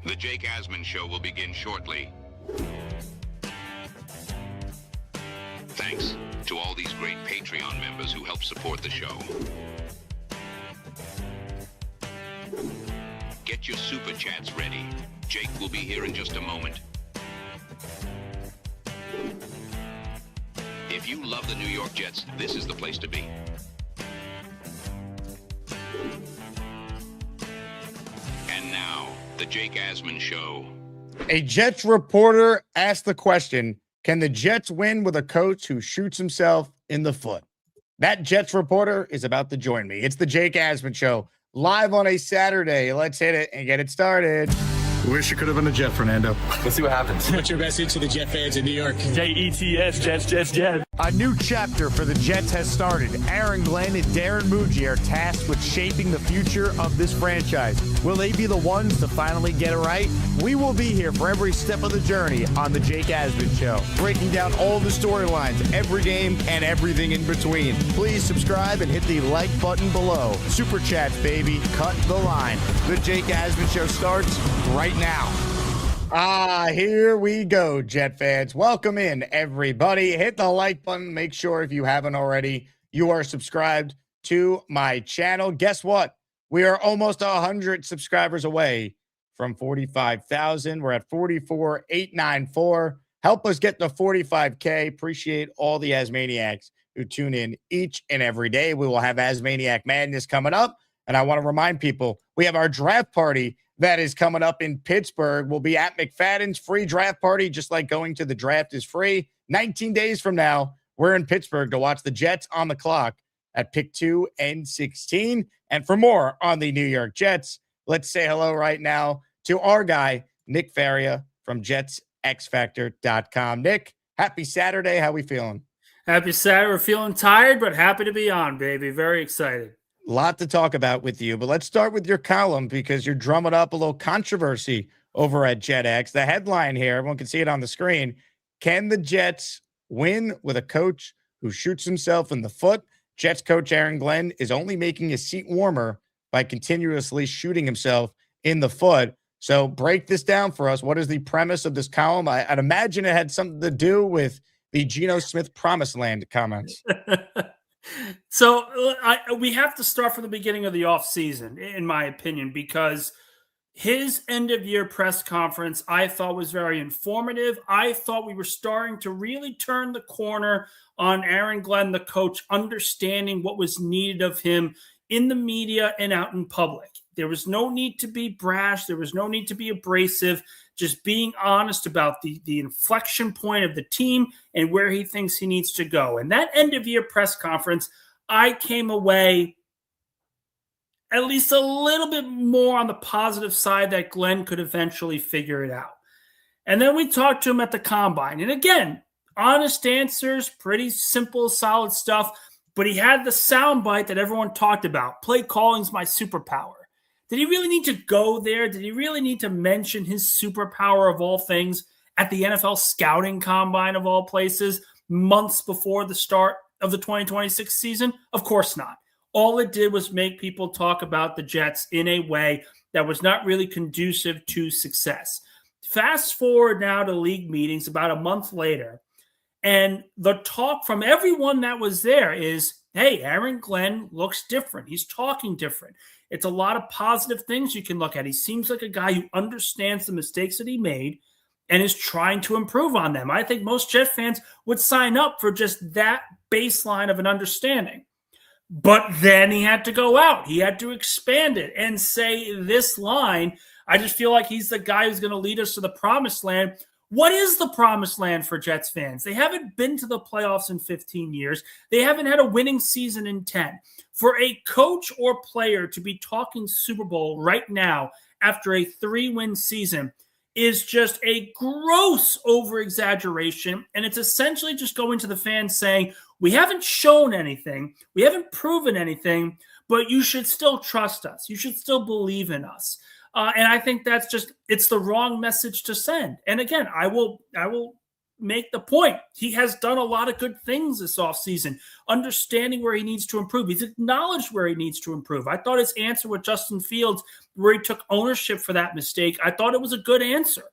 The Jake Asman Show will begin shortly. Thanks to all these great Patreon members who help support the show. Get your super chats ready. Jake will be here in just a moment. If you love the New York Jets, this is the place to be. And now, the Jake Asman Show. A Jets reporter asked the question, can the Jets win with a coach who shoots himself in the foot? That Jets reporter is about to join me. It's the Jake Asman Show, live on a Saturday. Let's hit it and get it started. Wish you could have been a Jet, Fernando. Let's see what happens. What's your message to the Jet fans in New York? Jets, Jets. A new chapter for the Jets has started. Aaron Glenn and Darren Muji are tasked with shaping the future of this franchise. Will they be the ones to finally get it right? We will be here for every step of the journey on the Jake Asman Show, breaking down all the storylines, every game, and everything in between. Please subscribe and hit the like button below. Super chats, baby. Cut the line. The Jake Asman Show starts right now. Here we go, Jet fans. Welcome in, everybody. Hit the like button. Make sure, if you haven't already, you are subscribed to my channel. Guess what? We are almost 100 subscribers away from 45,000. We're at 44,894. Help us get to 45K. Appreciate all the Asmaniacs who tune in each and every day. We will have Asmaniac Madness coming up. And I want to remind people, we have our draft party that is coming up in Pittsburgh. We'll be at McFadden's free draft party, just like going to the draft is free. 19 days from now, we're in Pittsburgh to watch the Jets on the clock at pick 2 and 16. And for more on the New York Jets, let's say hello right now to our guy, Nick Faria from JetsXFactor.com. Nick, happy Saturday. How we feeling? Happy Saturday. We're feeling tired, but happy to be on, baby. Very excited. Lot to talk about with you, but let's start with your column because you're drumming up a little controversy over at JetX. The headline here, everyone can see it on the screen. Can the Jets win with a coach who shoots himself in the foot? Jets coach Aaron Glenn is only making his seat warmer by continuously shooting himself in the foot. So break this down for us. What is the premise of this column? I'd imagine it had something to do with the Geno Smith Promised Land comments. So we have to start from the beginning of the offseason, in my opinion, because his end-of-year press conference I thought was very informative. I thought we were starting to really turn the corner on Aaron Glenn, the coach, understanding what was needed of him in the media and out in public. There was no need to be brash. There was no need to be abrasive. Just being honest about the inflection point of the team and where he thinks he needs to go. And that end-of-year press conference, I came away at least a little bit more on the positive side that Glenn could eventually figure it out. And then we talked to him at the Combine. And again, honest answers, pretty simple, solid stuff. But he had the soundbite that everyone talked about. Play calling's my superpower. Did he really need to go there? Did he really need to mention his superpower of all things at the NFL scouting combine of all places months before the start of the 2026 season? Of course not. All it did was make people talk about the Jets in a way that was not really conducive to success. Fast forward now to league meetings about a month later, and the talk from everyone that was there is, hey, Aaron Glenn looks different. He's talking different. It's a lot of positive things you can look at. He seems like a guy who understands the mistakes that he made and is trying to improve on them. I think most Jet fans would sign up for just that baseline of an understanding. But then he had to go out. He had to expand it and say this line. I just feel like he's the guy who's going to lead us to the promised land. What is the promised land for Jets fans? They haven't been to the playoffs in 15 years. They haven't had a winning season in 10. For a coach or player to be talking Super Bowl right now after a 3-win season is just a gross over-exaggeration, and it's essentially just going to the fans saying, we haven't shown anything, we haven't proven anything, but you should still trust us. You should still believe in us. And I think that's just, it's the wrong message to send. And again, I will make the point. He has done a lot of good things this offseason, understanding where he needs to improve. He's acknowledged where he needs to improve. I thought his answer with Justin Fields, where he took ownership for that mistake, I thought it was a good answer.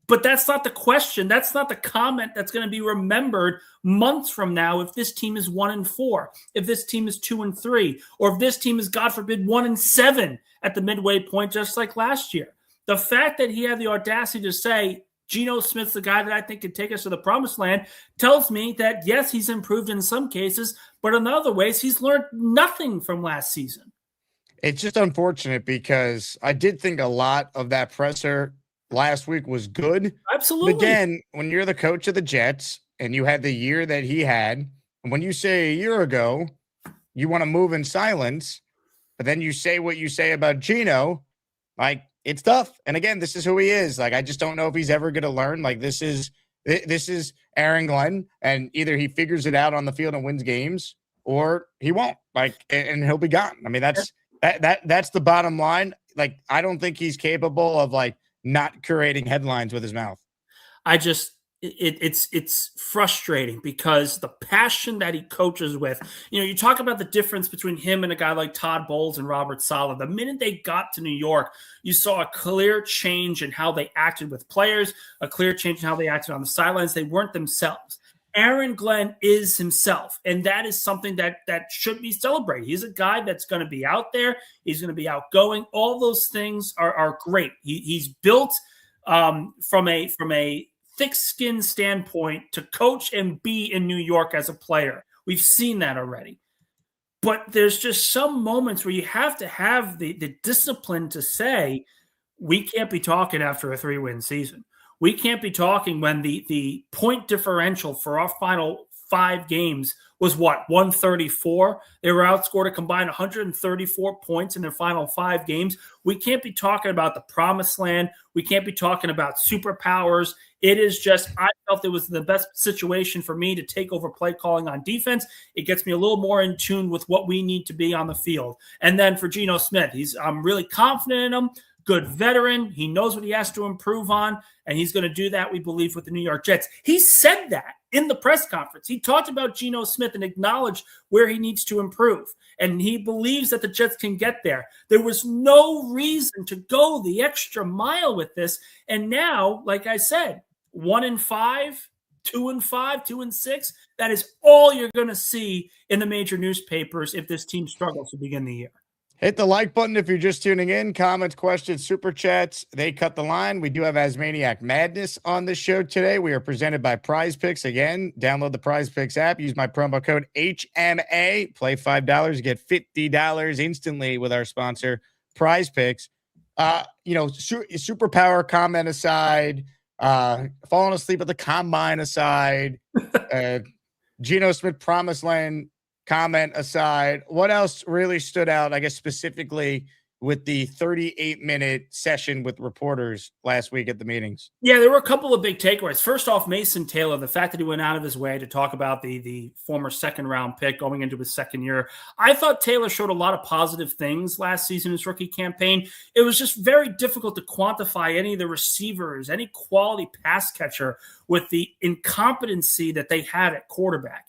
But that's not the question. That's not the comment that's going to be remembered months from now if this team is 1-4, if this team is 2-3, or if this team is, God forbid, 1-7 at the midway point, just like last year. The fact that he had the audacity to say, Geno Smith's the guy that I think can take us to the promised land, tells me that, yes, he's improved in some cases, but in other ways, he's learned nothing from last season. It's just unfortunate because I did think a lot of that presser last week was good. Absolutely. But again, when you're the coach of the Jets and you had the year that he had, and when you say a year ago, you want to move in silence, but then you say what you say about Geno, like, it's tough. And again, this is who he is. Like, I just don't know if he's ever going to learn. Like, this is Aaron Glenn, and either he figures it out on the field and wins games, or he won't. Like, and he'll be gone. I mean, that's the bottom line. Like, I don't think he's capable of like not creating headlines with his mouth. It's frustrating because the passion that he coaches with, you talk about the difference between him and a guy like Todd Bowles and Robert Saleh. The minute they got to New York, you saw a clear change in how they acted with players, a clear change in how they acted on the sidelines. They weren't themselves. Aaron Glenn is himself, and that is something that should be celebrated. He's a guy that's going to be out there. He's going to be outgoing. All those things are great. He's built from a thick-skinned standpoint to coach and be in New York as a player. We've seen that already. But there's just some moments where you have to have the discipline to say, we can't be talking after a 3-win season. We can't be talking when the point differential for our final 5 games was 134. They were outscored a combined 134 points in their final 5 games. We can't be talking about the promised land. We can't be talking about superpowers. It is just, I felt it was the best situation for me to take over play calling on defense. It gets me a little more in tune with what we need to be on the field. And then for Geno Smith, I'm really confident in him. Good veteran. He knows what he has to improve on, and he's going to do that, we believe, with the New York Jets. He said that in the press conference. He talked about Geno Smith and acknowledged where he needs to improve, and he believes that the Jets can get there. There was no reason to go the extra mile with this, and now, like I said, 1-5, 2-5, 2-6, that is all you're going to see in the major newspapers if this team struggles to begin the year. Hit the like button if you're just tuning in. Comments, questions, super chats, they cut the line. We do have Asmaniac Madness on the show today. We are presented by PrizePicks. Again, download the PrizePicks app. Use my promo code HMA. Play $5. Get $50 instantly with our sponsor, PrizePicks. Superpower comment aside, falling asleep at the combine aside, Geno Smith promised land comment aside, what else really stood out, I guess, specifically with the 38-minute session with reporters last week at the meetings? Yeah, there were a couple of big takeaways. First off, Mason Taylor, the fact that he went out of his way to talk about the former second-round pick going into his second year. I thought Taylor showed a lot of positive things last season in his rookie campaign. It was just very difficult to quantify any of the receivers, any quality pass catcher with the incompetency that they had at quarterback.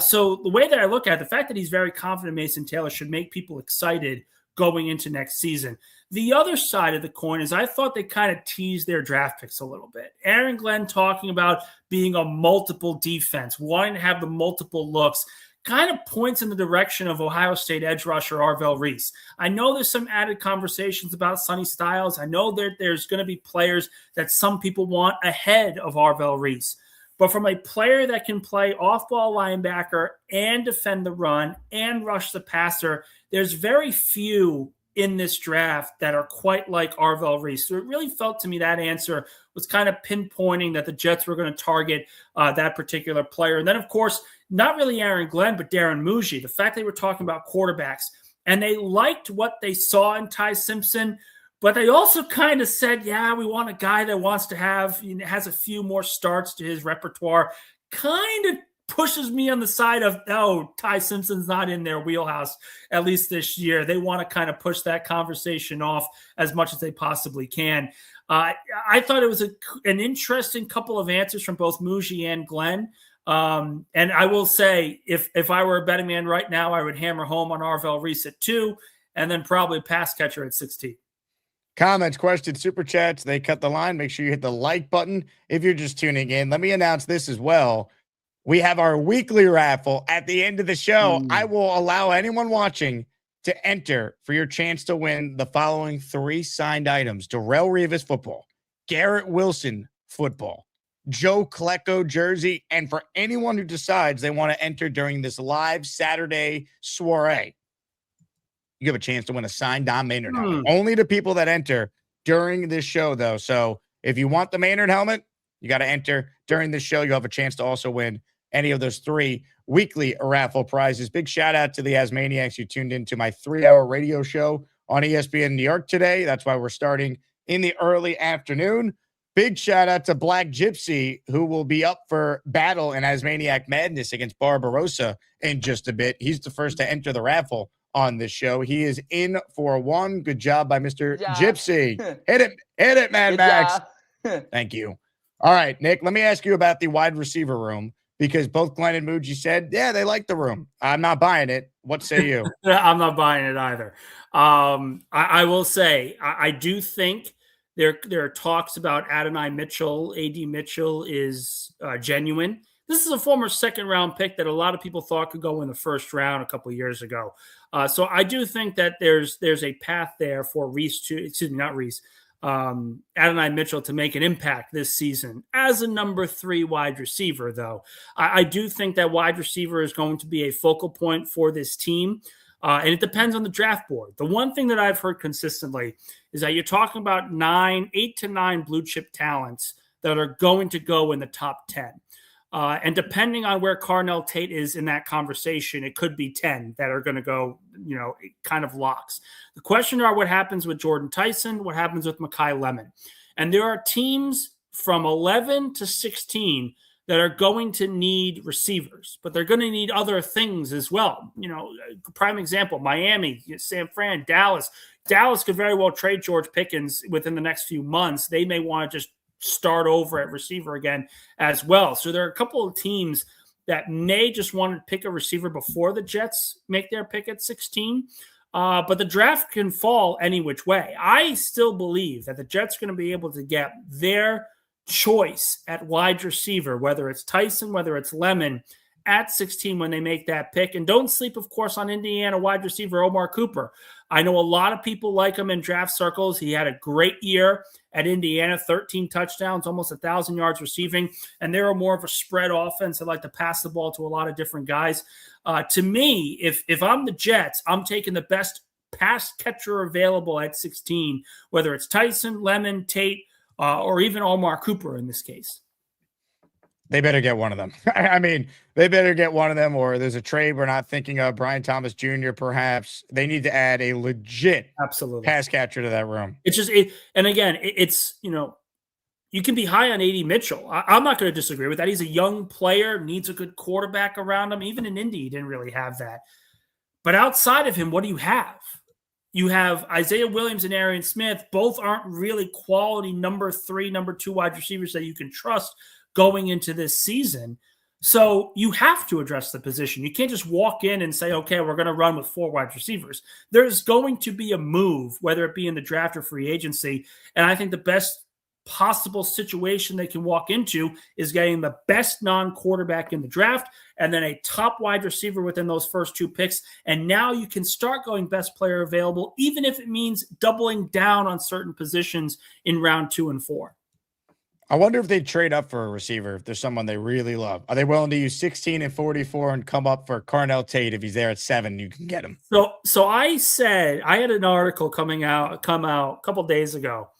So the way that I look at it, the fact that he's very confident Mason Taylor should make people excited going into next season. The other side of the coin is I thought they kind of teased their draft picks a little bit. Aaron Glenn talking about being a multiple defense, wanting to have the multiple looks, kind of points in the direction of Ohio State edge rusher Arvell Reese. I know there's some added conversations about Sonny Styles. I know that there's going to be players that some people want ahead of Arvell Reese. But from a player that can play off-ball linebacker and defend the run and rush the passer, there's very few in this draft that are quite like Arvell Reese. So it really felt to me that answer was kind of pinpointing that the Jets were going to target that particular player. And then, of course, not really Aaron Glenn, but Darren Muji. The fact they were talking about quarterbacks, and they liked what they saw in Ty Simpson, but they also kind of said, yeah, we want a guy that wants to has a few more starts to his repertoire. Kind of pushes me on the side of, no, Ty Simpson's not in their wheelhouse, at least this year. They want to kind of push that conversation off as much as they possibly can. I thought it was an interesting couple of answers from both Muji and Glenn. And I will say, if I were a betting man right now, I would hammer home on Arvel Reese at 2, and then probably pass catcher at 16. Comments, questions, super chats, they cut the line. Make sure you hit the like button if you're just tuning in. Let me announce this as well. We have our weekly raffle at the end of the show. I will allow anyone watching to enter for your chance to win the following 3 signed items: Darrelle Revis football, Garrett Wilson football, Joe Klecko jersey, and for anyone who decides they want to enter during this live Saturday soiree, you have a chance to win a signed Don Maynard helmet. Only the people that enter during this show, though. So if you want the Maynard helmet, you got to enter during this show. You'll have a chance to also win any of those 3 weekly raffle prizes. Big shout out to the Asmaniacs who tuned into my 3-hour radio show on ESPN New York today. That's why we're starting in the early afternoon. Big shout out to Black Gypsy, who will be up for battle in Asmaniac Madness against Barbarossa in just a bit. He's the first to enter the raffle on this show. He is in for 1. Good job by Mr. Gypsy. Hit it, Mad Max. Thank you. All right, Nick, let me ask you about the wide receiver room, because both Glenn and Muji said, yeah, they like the room. I'm not buying it. What say you? I'm not buying it either. I will say, I do think there are talks about Adonai Mitchell. AD Mitchell is genuine. This is a former second-round pick that a lot of people thought could go in the first round a couple of years ago. So I do think that there's a path there for Adonai Mitchell to make an impact this season as a number 3 wide receiver, though. I do think that wide receiver is going to be a focal point for this team, and it depends on the draft board. The one thing that I've heard consistently is that you're talking about 8 to 9 blue-chip talents that are going to go in the top 10. And depending on where Carnell Tate is in that conversation, it could be 10 that are going to go, kind of locks. The question are what happens with Jordan Tyson, what happens with Mekhi Lemon. And there are teams from 11 to 16 that are going to need receivers, but they're going to need other things as well. Prime example, Miami, San Fran, Dallas. Dallas could very well trade George Pickens within the next few months. They may want to just start over at receiver again as well. So there are a couple of teams that may just want to pick a receiver before the Jets make their pick at 16. But the draft can fall any which way. I still believe that the Jets are going to be able to get their choice at wide receiver, whether it's Tyson, whether it's Lemon, at 16 when they make that pick. And don't sleep, of course, on Indiana wide receiver Omar Cooper. I know a lot of people like him in draft circles. He had a great year at Indiana, 13 touchdowns, almost 1,000 yards receiving, and they're more of a spread offense. They like to pass the ball to a lot of different guys. To me, if I'm the Jets, I'm taking the best pass catcher available at 16, whether it's Tyson, Lemon, Tate, or even Omar Cooper in this case. They better get one of them. I mean, they better get one of them, or there's a trade we're not thinking of. Brian Thomas Jr., perhaps. They need to add a legit pass catcher to that room. It's just, and again, it's, you can be high on AD Mitchell. I'm not going to disagree with that. He's a young player, needs a good quarterback around him. Even in Indy, he didn't really have that. But outside of him, what do you have? You have Isaiah Williams and Arian Smith. Both aren't really quality number 3, number 2 wide receivers that you can trust going into this season. So you have to address the position. You can't just walk in and say, okay, we're going to run with 4 wide receivers. There's going to be a move, whether it be in the draft or free agency. And I think the best possible situation they can walk into is getting the best non-quarterback in the draft and then a top wide receiver within those first 2 picks. And now you can start going best player available, even if it means doubling down on certain positions in round 2 and 4. I wonder if they'd trade up for a receiver if there's someone they really love. Are they willing to use 16 and 44 and come up for Carnell Tate if he's there at 7? You can get him. So I said I had an article come out a couple days ago,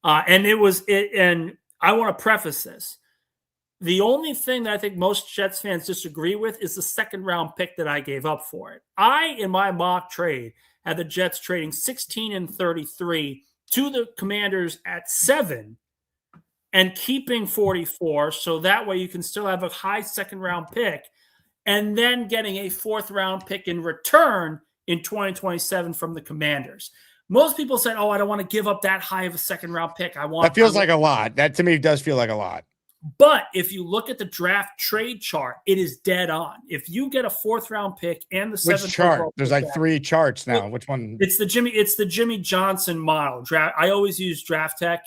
and and I want to preface this. The only thing that I think most Jets fans disagree with is the 2nd round pick that I gave up for it. In my mock trade, had the Jets trading 16 and 33 to the Commanders at 7. And keeping 44, so that way you can still have a high 2nd round pick, and then getting a 4th round pick in return in 2027 from the Commanders. Most people said, "Oh, I don't want to give up that high of a second round pick. That feels like a lot. That to me does feel like a lot. But if you look at the draft trade chart, it is dead on. If you get a 4th round pick and the 7th chart? There's like 3 charts now. Which one? It's the Jimmy Johnson model. I always use Draft Tech.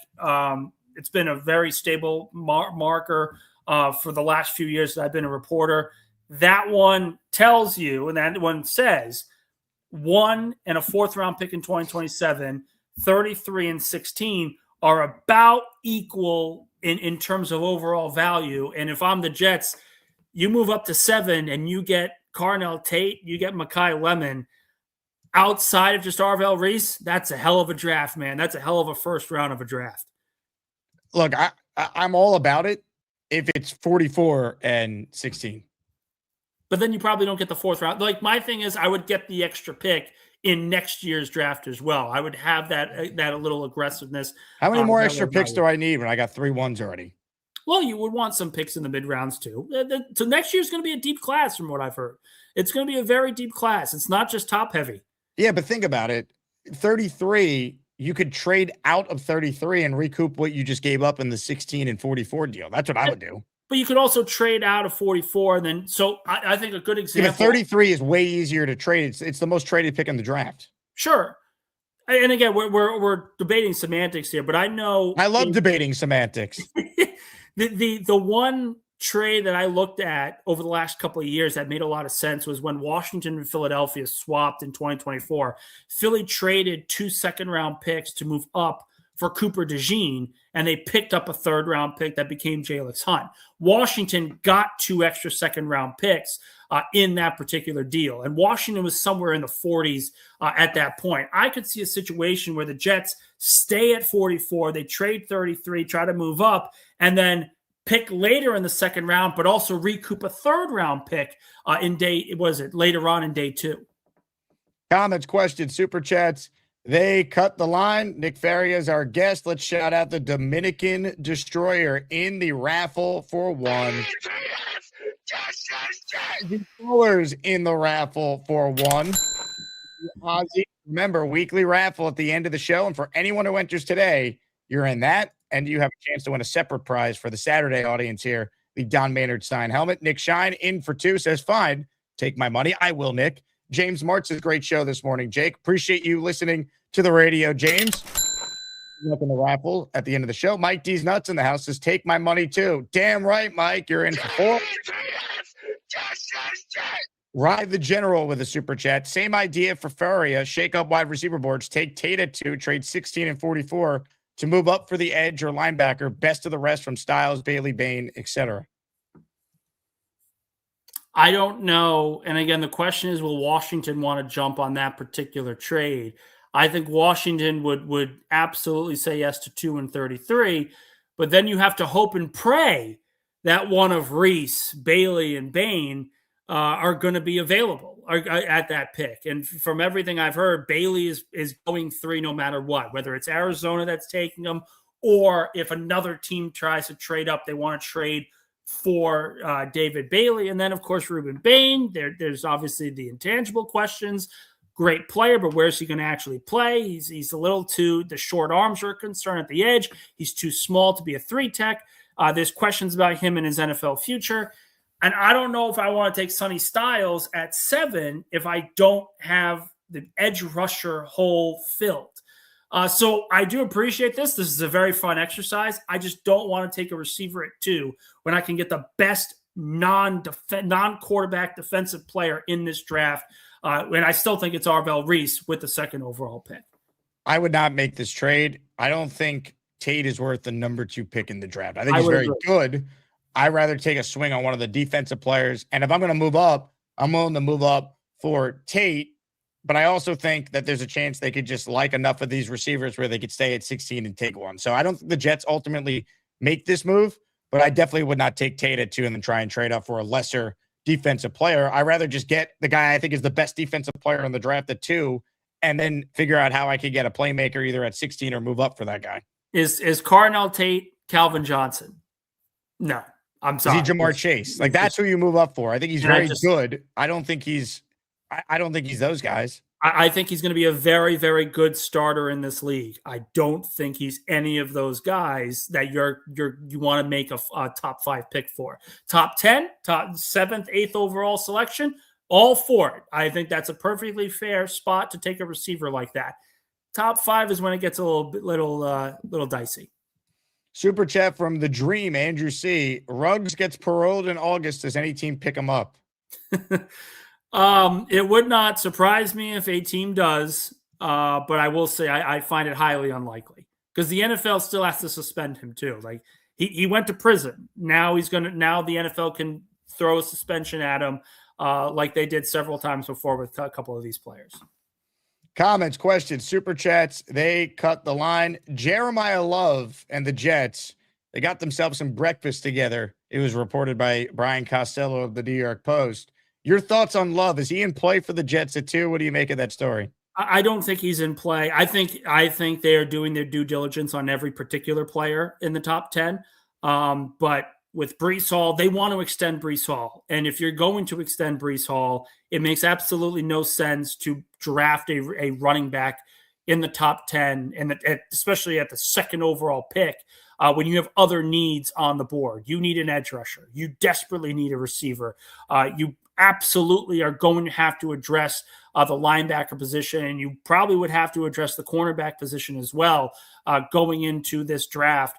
It's been a very stable marker for the last few years that I've been a reporter. That one tells you, and that one says 1 and a 4th round pick in 2027, 33 and 16 are about equal in terms of overall value. And if I'm the Jets, you move up to 7 and you get Carnell Tate, you get Mekhi Lemon outside of just Arvell Reese. That's a hell of a draft, man. That's a hell of a first round of a draft. Look, I'm all about it if it's 44 and 16. But then you probably don't get the 4th round. Like, my thing is I would get the extra pick in next year's draft as well. I would have that a little aggressiveness. How many more extra picks do I need when I got 3 1s already? Well, you would want some picks in the mid rounds too. So next year's going to be a deep class from what I've heard. It's going to be a very deep class. It's not just top heavy. Yeah, but think about it. 33, you could trade out of 33 and recoup what you just gave up in the 16 and 44 deal. That's what I would do. But you could also trade out of 44. And then, so I think a good example. Yeah, 33 is way easier to trade. It's the most traded pick in the draft. Sure. And again, we're debating semantics here, but I know. I love debating semantics. The one trade that I looked at over the last couple of years that made a lot of sense was when Washington and Philadelphia swapped in 2024. Philly traded 2 second-round picks to move up for Cooper DeJean, and they picked up a 3rd-round pick that became Jalix Hunt. Washington got 2 extra second-round picks in that particular deal, and Washington was somewhere in the 40s at that point. I could see a situation where the Jets stay at 44, they trade 33, try to move up, and then pick later in the 2nd round, but also recoup a 3rd-round pick later on in day 2. Comments, questions, super chats. They cut the line. Nick Faria is our guest. Let's shout out the Dominican Destroyer in the raffle for 1. $10 in the raffle for 1. Ozzy. Remember, weekly raffle at the end of the show. And for anyone who enters today, you're in that. And you have a chance to win a separate prize for the Saturday audience here. The Don Maynard sign helmet. Nick Shine in for 2 says, fine, take my money. I will, Nick. James Martz, a great show this morning. Jake, appreciate you listening to the radio. James, up in the raffle at the end of the show. Mike D's Nuts in the house says, take my money too. Damn right, Mike. You're in for 4. Ride the General with a super chat. Same idea for Faria. Shake up wide receiver boards. Take Tate at 2. Trade 16 and 44 to move up for the edge or linebacker. Best of the rest from Styles, Bailey, Bain, etc. I don't know. And again, the question is, will Washington want to jump on that particular trade? I think Washington would absolutely say yes to 2 and 33, but then you have to hope and pray that one of Reese, Bailey, and Bain are going to be available at that pick. And from everything I've heard, Bailey is going 3 no matter what, whether it's Arizona that's taking them, or if another team tries to trade up, they want to trade for David Bailey. And then, of course, Ruben Bain. There's obviously the intangible questions. Great player, but where's he going to actually play? He's a little too, the short arms are a concern at the edge. He's too small to be a 3 tech. There's questions about him and his NFL future. And I don't know if I want to take Sonny Styles at 7 if I don't have the edge rusher hole filled. So I do appreciate this. This is a very fun exercise. I just don't want to take a receiver at 2 when I can get the best non-quarterback defensive player in this draft. And I still think it's Arvell Reese with the 2nd overall pick. I would not make this trade. I don't think Tate is worth the number 2 pick in the draft. I think he's very good. I'd rather take a swing on one of the defensive players. And if I'm going to move up, I'm willing to move up for Tate. But I also think that there's a chance they could just like enough of these receivers where they could stay at 16 and take 1. So I don't think the Jets ultimately make this move, but I definitely would not take Tate at 2 and then try and trade up for a lesser defensive player. I'd rather just get the guy I think is the best defensive player in the draft at 2 and then figure out how I could get a playmaker either at 16 or move up for that guy. Is Carnell Tate Calvin Johnson? No, I'm sorry. Is he Jamar Chase? Like, that's who you move up for. I think he's very good. I don't think he's those guys. I think he's going to be a very, very good starter in this league. I don't think he's any of those guys that you want to make a top 5 pick for. Top 10, top 7th, 8th overall selection, all for it. I think that's a perfectly fair spot to take a receiver like that. Top 5 is when it gets a little dicey. Super chat from the Dream, Andrew C. Ruggs gets paroled in August. Does any team pick him up? It would not surprise me if a team does, but I will say I find it highly unlikely because the NFL still has to suspend him too. Like he went to prison. Now the NFL can throw a suspension at him, like they did several times before with a couple of these players. Comments, questions, super chats. They cut the line. Jeremiah Love and the Jets, they got themselves some breakfast together. It was reported by Brian Costello of the New York Post. Your thoughts on Love? Is he in play for the Jets at 2? What do you make of that story? I don't think he's in play. I think they are doing their due diligence on every particular player in the top 10. But with Breece Hall, they want to extend Breece Hall. And if you're going to extend Breece Hall, it makes absolutely no sense to draft a running back in the top 10, and especially at the 2nd overall pick, when you have other needs on the board. You need an edge rusher. You desperately need a receiver. You absolutely are going to have to address the linebacker position, and you probably would have to address the cornerback position as well going into this draft.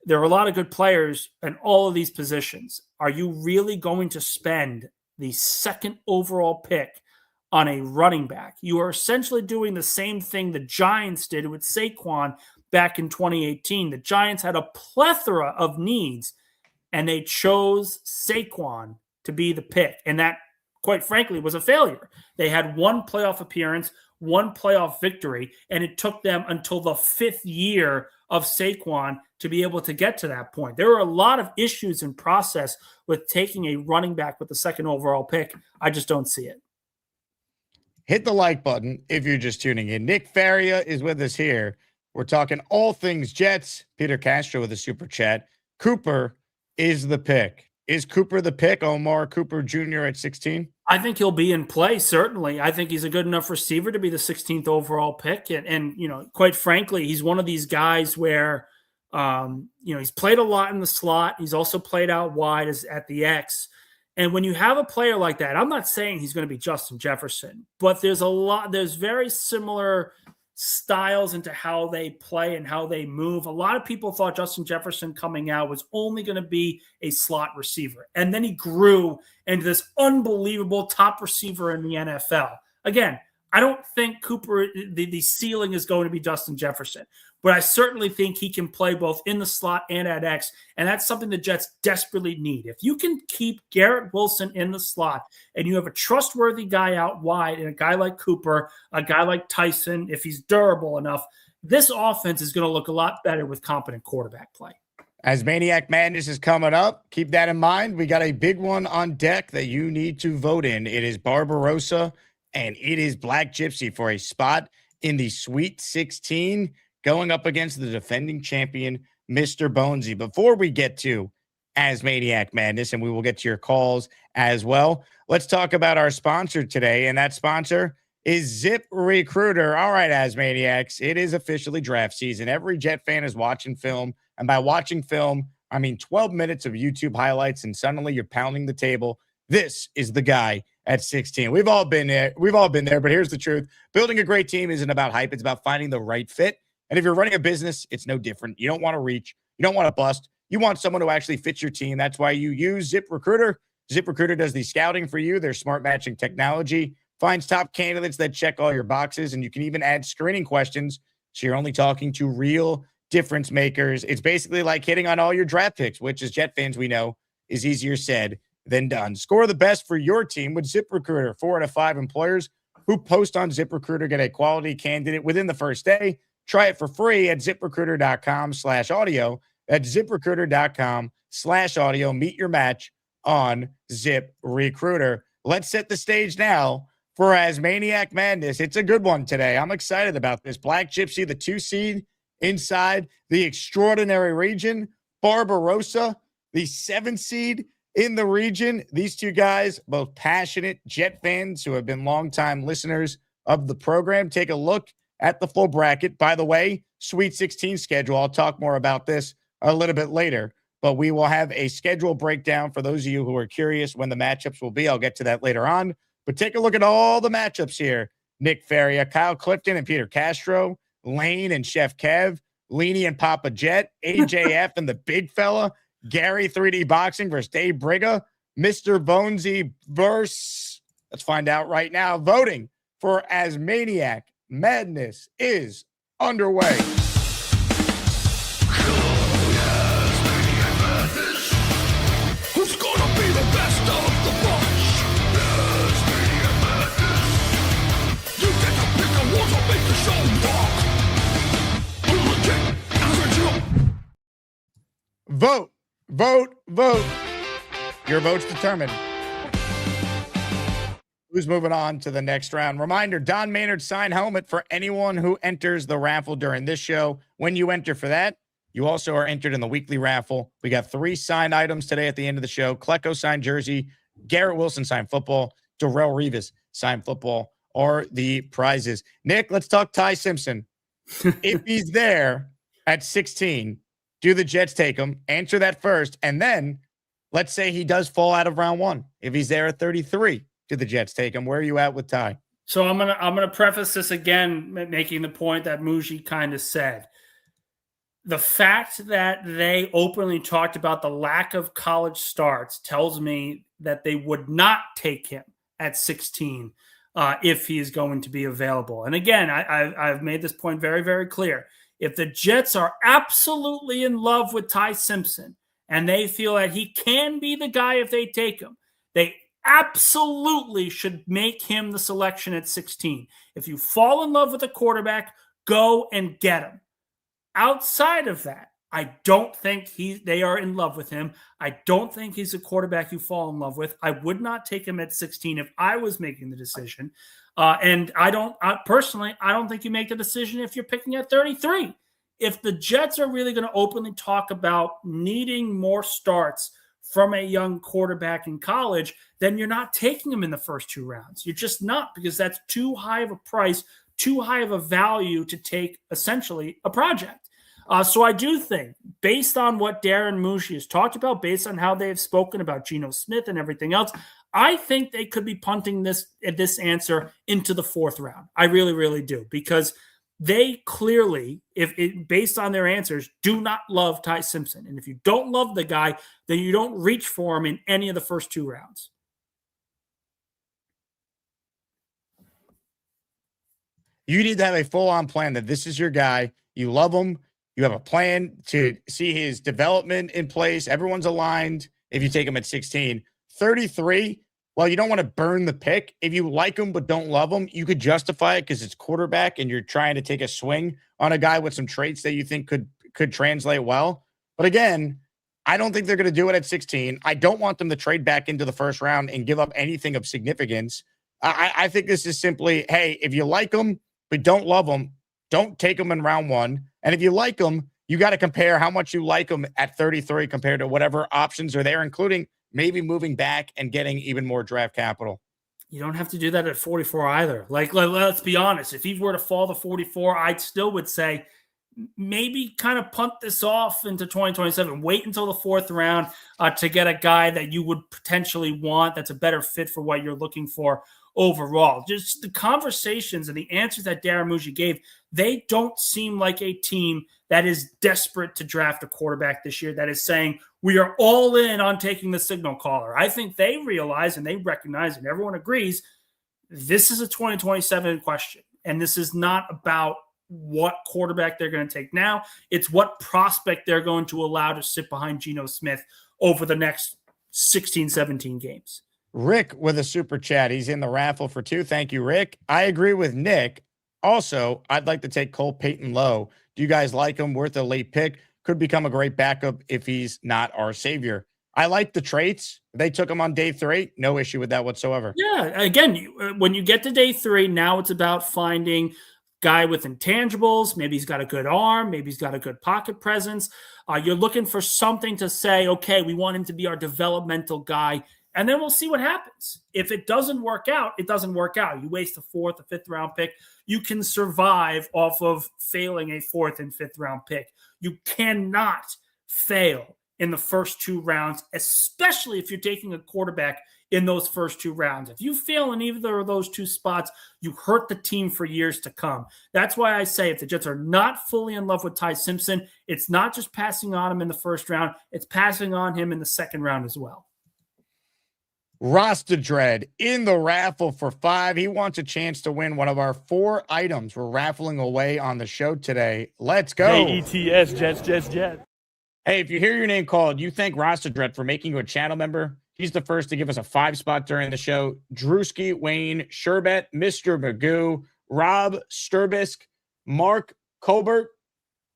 There are a lot of good players in all of these positions. Are you really going to spend the 2nd overall pick on a running back? You are essentially doing the same thing the Giants did with Saquon back in 2018. The Giants had a plethora of needs, and they chose Saquon to be the pick. And that, quite frankly, was a failure. They had one playoff appearance, one playoff victory, and it took them until the 5th year of Saquon to be able to get to that point. There were a lot of issues in process with taking a running back with the 2nd overall pick. I just don't see it. Hit the like button if you're just tuning in. Nick Faria is with us here. We're talking all things Jets. Peter Castro with a super chat. Cooper is the pick. Is Cooper the pick? Omar Cooper Jr. at 16? I think he'll be in play, certainly. I think he's a good enough receiver to be the 16th overall pick. And quite frankly, he's one of these guys where, he's played a lot in the slot. He's also played out wide at the X. And when you have a player like that, I'm not saying he's going to be Justin Jefferson, but there's very similar styles into how they play and how they move. A lot of people thought Justin Jefferson coming out was only going to be a slot receiver. And then he grew into this unbelievable top receiver in the NFL. Again, I don't think Cooper, the ceiling is going to be Justin Jefferson, but I certainly think he can play both in the slot and at X, and that's something the Jets desperately need. If you can keep Garrett Wilson in the slot and you have a trustworthy guy out wide and a guy like Cooper, a guy like Tyson, if he's durable enough, this offense is going to look a lot better with competent quarterback play. Asmaniac Madness is coming up. Keep that in mind. We got a big one on deck that you need to vote in. It is Barbarossa and it is Black Gypsy for a spot in the Sweet 16 going up against the defending champion, Mr. Bonesy. Before we get to Asmaniac Madness, and we will get to your calls as well, let's talk about our sponsor today, and that sponsor is ZipRecruiter. All right, Asmaniacs, it is officially draft season. Every Jet fan is watching film, and by watching film, I mean 12 minutes of YouTube highlights, and suddenly you're pounding the table. This is the guy at 16. We've all been there, but here's the truth. Building a great team isn't about hype. It's about finding the right fit. And if you're running a business, it's no different. You don't want to reach. You don't want to bust. You want someone who actually fits your team. That's why you use ZipRecruiter. ZipRecruiter does the scouting for you. Their smart matching technology finds top candidates that check all your boxes, and you can even add screening questions so you're only talking to real difference makers. It's basically like hitting on all your draft picks, which as Jet fans we know is easier said than done. Score the best for your team with ZipRecruiter. 4 out of 5 employers who post on ZipRecruiter get a quality candidate within the first day. Try it for free at ZipRecruiter.com/audio. That's ZipRecruiter.com/audio. Meet your match on ZipRecruiter. Let's set the stage now for Asmaniac Madness. It's a good one today. I'm excited about this. Black Gypsy, the 2 seed inside the extraordinary region. Barbarossa, the 7 seed in the region. These two guys, both passionate Jet fans who have been longtime listeners of the program. Take a look at the full bracket. By the way, Sweet 16 schedule. I'll talk more about this a little bit later, but we will have a schedule breakdown for those of you who are curious when the matchups will be. I'll get to that later on, but take a look at all the matchups here. Nick Faria, Kyle Clifton and Peter Castro, Lane and Chef Kev, Leany and Papa Jet, AJF and the big fella, Gary 3D Boxing versus Dave Briga, Mr. Bonesy versus, let's find out right now. Voting for Asmaniac Madness is underway. Who's gonna be the best of the bunch? Asmaniac Madness. You get to pick the ones that make the show walk. Vote, vote, vote. Your vote's determined. Who's moving on to the next round? Reminder, Don Maynard sign helmet for anyone who enters the raffle during this show. When you enter for that, you also are entered in the weekly raffle. We got 3 signed items today at the end of the show. Klecko signed jersey, Garrett Wilson signed football, Darrell Rivas signed football are the prizes. Nick, let's talk Ty Simpson. If he's there at 16, do the Jets take him? Answer that first. And then let's say he does fall out of round 1. If he's there at 33, do the Jets take him? Where are you at with Ty? So I'm gonna preface this again, making the point that Muji kind of said. The fact that they openly talked about the lack of college starts tells me that they would not take him at 16 if he is going to be available. And again, I've made this point very, very clear. If the Jets are absolutely in love with Ty Simpson and they feel that he can be the guy if they take him, they absolutely should make him the selection at 16. If you fall in love with a quarterback, go and get him. Outside of that, I don't think they are in love with him. I don't think he's a quarterback you fall in love with. I would not take him at 16 if I was making the decision. And personally, I don't think you make the decision if you're picking at 33. If the Jets are really going to openly talk about needing more starts from a young quarterback in college, then you're not taking him in the first 2 rounds. You're just not, because that's too high of a price, too high of a value to take essentially a project. So I do think, based on what Darren Mushi has talked about, based on how they have spoken about Geno Smith and everything else, I think they could be punting this answer into the 4th round. I really, really do, because they clearly, based on their answers, do not love Ty Simpson. And if you don't love the guy, then you don't reach for him in any of the first 2 rounds. You need to have a full-on plan that this is your guy. You love him. You have a plan to see his development in place. Everyone's aligned if you take him at 16. 33, well, you don't want to burn the pick. If you like him but don't love him, you could justify it because it's quarterback and you're trying to take a swing on a guy with some traits that you think could translate well. But again, I don't think they're going to do it at 16. I don't want them to trade back into the first round and give up anything of significance. I think this is simply, hey, if you like him but don't love him, don't take him in round 1. And if you like him, you got to compare how much you like him at 33 compared to whatever options are there, including maybe moving back and getting even more draft capital. You don't have to do that at 44 either. Like, let's be honest. If he were to fall to 44, I still would say maybe kind of punt this off into 2027. Wait until the 4th round to get a guy that you would potentially want that's a better fit for what you're looking for overall. Just the conversations and the answers that Darren Muji gave, they don't seem like a team that is desperate to draft a quarterback this year, that is saying, we are all in on taking the signal caller. I think they realize and they recognize, and everyone agrees, this is a 2027 question. And this is not about what quarterback they're going to take now. It's what prospect they're going to allow to sit behind Geno Smith over the next 16, 17 games. Rick with a super chat. He's in the raffle for 2. Thank you, Rick. I agree with Nick. Also, I'd like to take Cole Payton Lowe. Do you guys like him? Worth a late pick. Could become a great backup if he's not our savior. I like the traits. They took him on day 3. No issue with that whatsoever. Yeah. Again, when you get to day 3, now it's about finding guy with intangibles. Maybe he's got a good arm. Maybe he's got a good pocket presence. You're looking for something to say, okay, we want him to be our developmental guy and then we'll see what happens. If it doesn't work out, it doesn't work out. You waste a 4th, a 5th round pick. You can survive off of failing a 4th and 5th round pick. You cannot fail in the first 2 rounds, especially if you're taking a quarterback in those first 2 rounds. If you fail in either of those 2 spots, you hurt the team for years to come. That's why I say if the Jets are not fully in love with Ty Simpson, it's not just passing on him in the first round, it's passing on him in the second round as well. Rasta Dread in the raffle for 5. He wants a chance to win one of our 4 items we're raffling away on the show today. Let's go. Jets, Jets. Hey, if you hear your name called, you thank Rasta Dread for making you a channel member. He's the first to give us a 5 spot during the show. Drewski, Wayne, Sherbet, Mr. Magoo, Rob Sturbisk, Mark Colbert,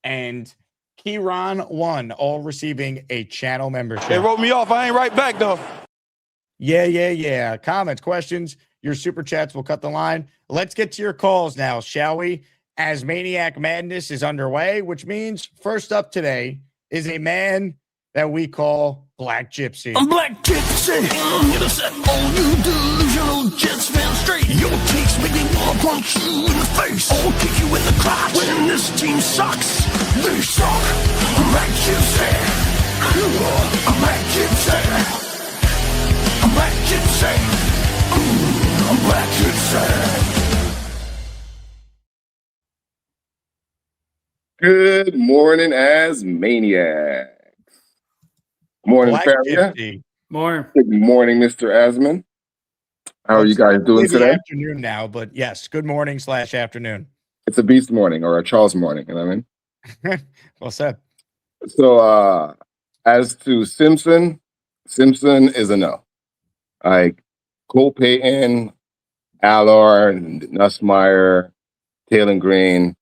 and Kieran 1, all receiving a channel membership. They wrote me off. I ain't right back, though. Yeah. Comments, questions, your super chats will cut the line. Let's get to your calls now, shall we? Asmaniac Madness is underway, which means first up today is a man that we call Black Gypsy. I'm Black Gypsy. Gonna set all you delusional Jets fans straight. Your takes make me wanna punch you in the face or kick you in the crotch. When this team sucks, they suck. I'm Black Gypsy. I'm Black Gypsy. I'm Black Gypsy. I'm Black Gypsy. Good morning, Asmaniac. Morning, Black Faria. Gypsy. More. Good morning, Mr. Asman. How are you guys doing It's today? afternoon now, but yes, good morning / afternoon. It's a beast morning or a Charles morning, you know what I mean? Well said. So, as to Simpson is a no. Like Cole Payton, Allard, Nussmeier, Taylor Green,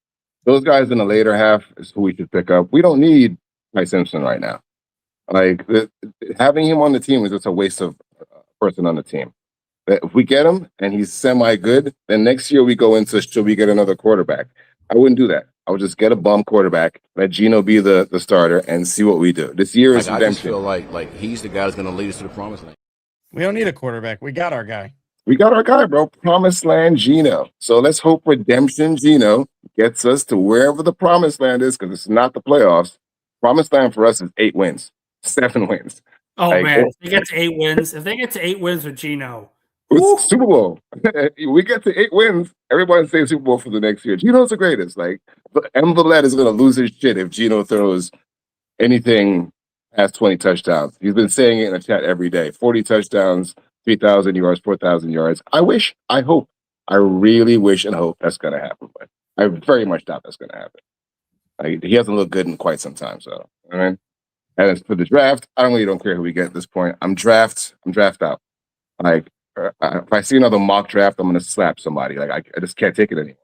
those guys in the later half is who we should pick up. We don't need Ty Simpson right now. Like having him on the team is just a waste of a person on the team. But if we get him and he's semi-good, then next year we go into should we get another quarterback? I wouldn't do that. I would just get a bum quarterback, let Geno be the starter, and see what we do. This year is I just redemption. feel like he's the guy that's going to lead us to the promised land. We don't need a quarterback. We got our guy. We got our guy, bro. Promised land Geno. So let's hope redemption Geno gets us to wherever the promised land is, because it's not the playoffs. Promised land for us is 8 wins, 7 wins. Oh, Like, man. If they get to 8 wins, with Geno, it's Super Bowl. We get to 8 wins. Everybody's saying Super Bowl for the next year. Geno's the greatest. Like, M. Vallette is going to lose his shit if Geno throws anything past 20 touchdowns. He's been saying it in the chat every day. 40 touchdowns, 3,000 yards, 4,000 yards. I really wish and hope that's going to happen. But I very much doubt that's going to happen. Like, he hasn't looked good in quite some time. So, all right. And as for the draft, I really don't care who we get at this point. I'm draft out. Like, if I see another mock draft, I'm going to slap somebody. Like, I just can't take it anymore.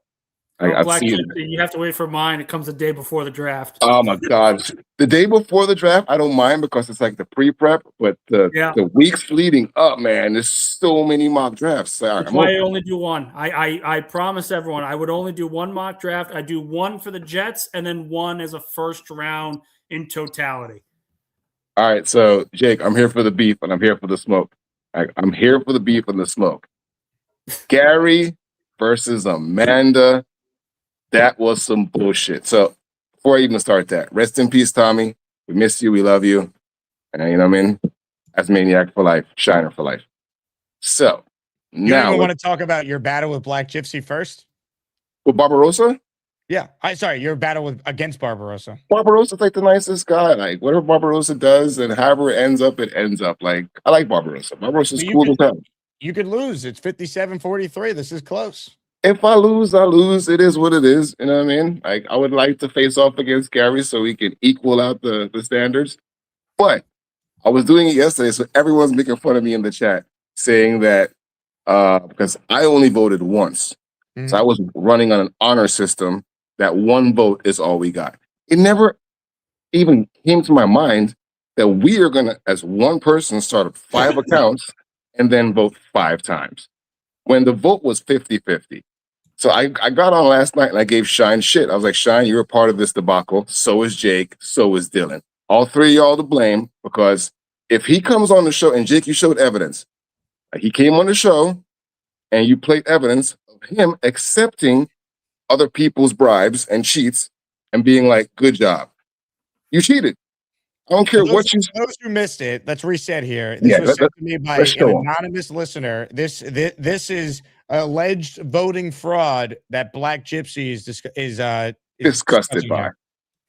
I've seen it. You have to wait for mine. It comes the day before the draft. Oh my God. The day before the draft, I don't mind because it's like the pre-prep, but the weeks leading up, man, there's so many mock drafts. That's why I only do one. I promise everyone I would only do one mock draft. I do one for the Jets and then one as a first round in totality. All right, so Jake, I'm here for the beef and I'm here for the smoke. I'm here for the beef and the smoke. Gary versus Amanda. That was some bullshit. So before I even start that, rest in peace, Tommy. We miss you. We love you. And you know what I mean? Asmaniac for life. Shiner for life. So You now want to talk about your battle with Black Gypsy first? with Barbarossa? Yeah. Your battle against Barbarossa. Barbarossa's like the nicest guy. Like whatever Barbarossa does and however it ends up. Like I like Barbarossa. Barbarossa's cool as hell. You could lose. It's 57-43. This is close. If I lose, I lose. It is what it is. You know what I mean? Like I would like to face off against Gary so we can equal out the standards. But I was doing it yesterday, so everyone's making fun of me in the chat, saying that because I only voted once. So I was running on an honor system that one vote is all we got. It never even came to my mind that we are gonna, as one person, start 5 accounts and then vote 5 times. When the vote was 50-50. So I got on last night and I gave Shine shit. I was like, Shine, you're a part of this debacle. So is Jake. So is Dylan. All 3 of y'all to blame because if he comes on the show, and Jake, you showed evidence. He came on the show, and you played evidence of him accepting other people's bribes and cheats and being like, good job. You cheated. I don't care what you... Those who missed it, let's reset here. This Yeah, was sent to me by an anonymous listener. This is alleged voting fraud that Black Gypsy is disgusted by.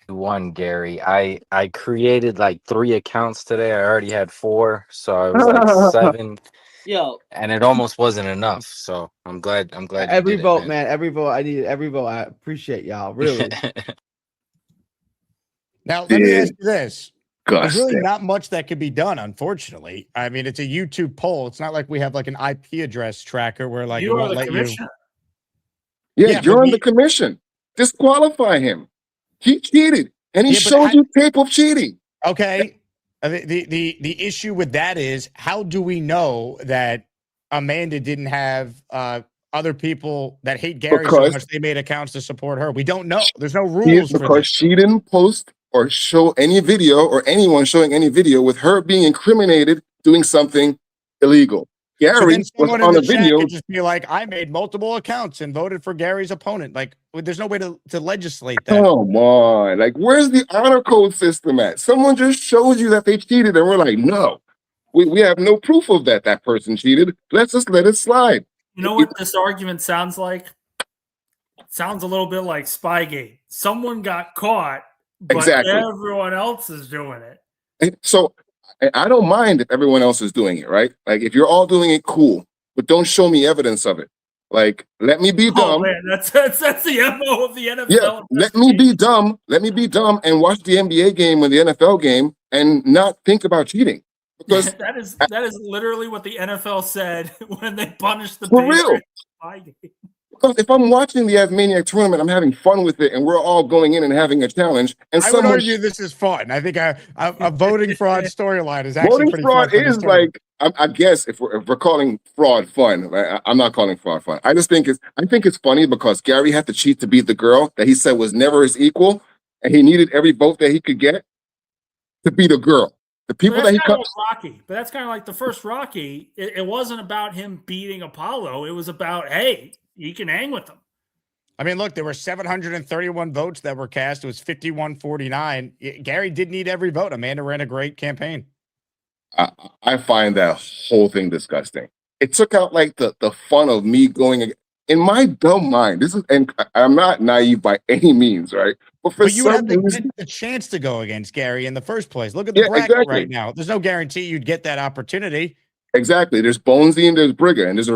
One, Gary. I created like 3 accounts today. I already had 4, so I was like 7. Yo, and it almost wasn't enough. So I'm glad. Every vote, man. Every vote. I needed every vote. I appreciate y'all. Really. Now let me ask you this. There's Disgusting. really not much that could be done, unfortunately. I mean, it's a YouTube poll. It's not like we have like an IP address tracker where like You it are won't the let commissioner. Yeah, you're on the commission. Disqualify him. He cheated, and he showed you tape of cheating. Okay. The issue with that is, how do we know that Amanda didn't have other people that hate Gary so much they made accounts to support her? We don't know. There's no rules for because this. she didn't post or show any video, or anyone showing any video with her being incriminated doing something illegal. Gary was on a video. Could just be like, I made multiple accounts and voted for Gary's opponent. Like, there's no way to legislate that. Come on. Like, where's the honor code system at? Someone just showed you that they cheated, and we're like, no, we have no proof of that person cheated. Let's just let it slide. You know what this argument sounds like? It sounds a little bit like Spygate. Someone got caught, but everyone else is doing it. And so I don't mind if everyone else is doing it, right? Like, if you're all doing it, cool, but don't show me evidence of it. Like, let me be dumb. Man, that's the MO of the NFL. Yeah, let me be dumb. Let me be dumb and watch the NBA game or the NFL game and not think about cheating. Because that is literally what the NFL said when they punished the for real. Spygate. Because if I'm watching the Asmaniac tournament, I'm having fun with it, and we're all going in and having a challenge. And I would argue this is fun. I think a voting fraud storyline is actually voting pretty fraud fun. is like, I guess if we're calling fraud fun, I'm not calling fraud fun. I think it's funny because Gary had to cheat to beat the girl that he said was never his equal, and he needed every vote that he could get to beat a girl. The people that he cut Rocky, but that's kind of like the first Rocky. It wasn't about him beating Apollo. It was about, hey, you can hang with them. I mean, look, there were 731 votes that were cast. It was 51-49. Gary did need every vote. Amanda ran a great campaign. I find that whole thing disgusting. It took out like the fun of me going in my dumb mind. This is, and I'm not naive by any means, right? But you had the chance to go against Gary in the first place. Look at the bracket right now. There's no guarantee you'd get that opportunity. Exactly. There's Bonesy and there's Brigger, and there's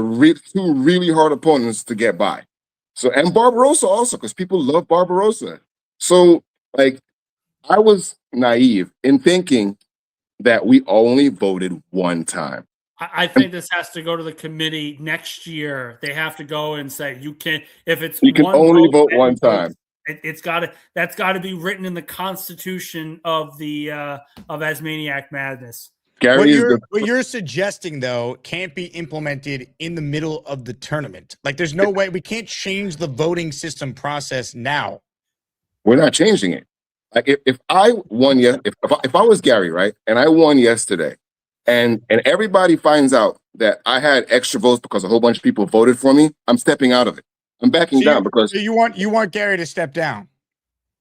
two really hard opponents to get by. So, and Barbarossa also, because people love Barbarossa. So, like, I was naive in thinking that we only voted one time. I think this has to go to the committee next year. They have to go and say, you can only vote one time. That's got to be written in the constitution of the of Asmaniac Madness. What you're suggesting, though, can't be implemented in the middle of the tournament. Like, there's no way we can't change the voting system process now. We're not changing it. Like, if I won, if I was Gary, right, and I won yesterday, and everybody finds out that I had extra votes because a whole bunch of people voted for me, I'm stepping out of it. I'm backing down because you want Gary to step down.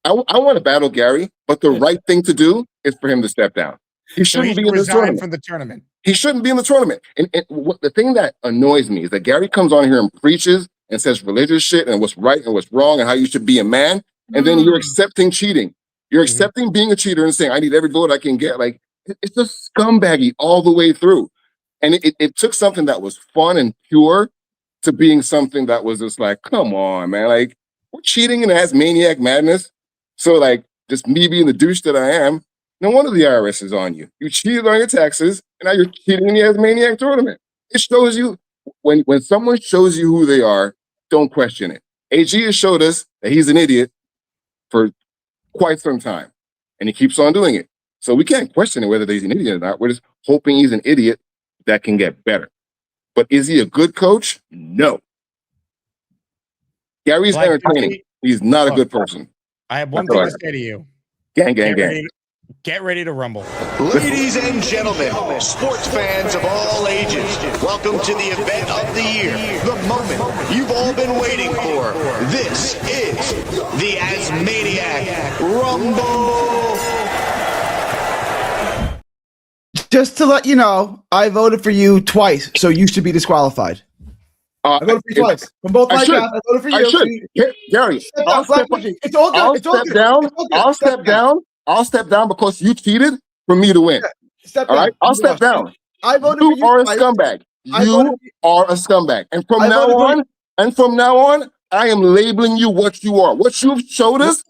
I want to battle Gary, but the right thing to do is for him to step down. He shouldn't be in the tournament. From the tournament. He shouldn't be in the tournament. And the thing that annoys me is that Gary comes on here and preaches and says religious shit and what's right and what's wrong and how you should be a man. And then you're accepting cheating. You're accepting being a cheater and saying, I need every vote I can get. Like, it's just scumbaggy all the way through. And it took something that was fun and pure to being something that was just like, come on, man. Like, we're cheating in Asmaniac Madness. So, like, just me being the douche that I am, no wonder the IRS is on you. You cheated on your taxes, and now you're cheating in the Asmaniac tournament. It shows you, when someone shows you who they are, don't question it. AG has showed us that he's an idiot for quite some time, and he keeps on doing it. So we can't question it whether he's an idiot or not. We're just hoping he's an idiot that can get better. But is he a good coach? No. Gary's entertaining. He's not a good person. I have one thing to say to you. Gang. Get ready to rumble. Ladies and gentlemen, sports fans of all ages, welcome to the event of the year, the moment you've all been waiting for. This is the Asmaniac Rumble. Just to let you know, I voted for you twice, so you should be disqualified. I voted for you twice. From both my guys, I voted for you. I should. Gary, I'll step down. I'll step down because you cheated for me to win. Step all down. right? I'll step down. I voted you for you are a twice. scumbag. You are a scumbag. And from now on, I am labeling you what you are. What you've showed us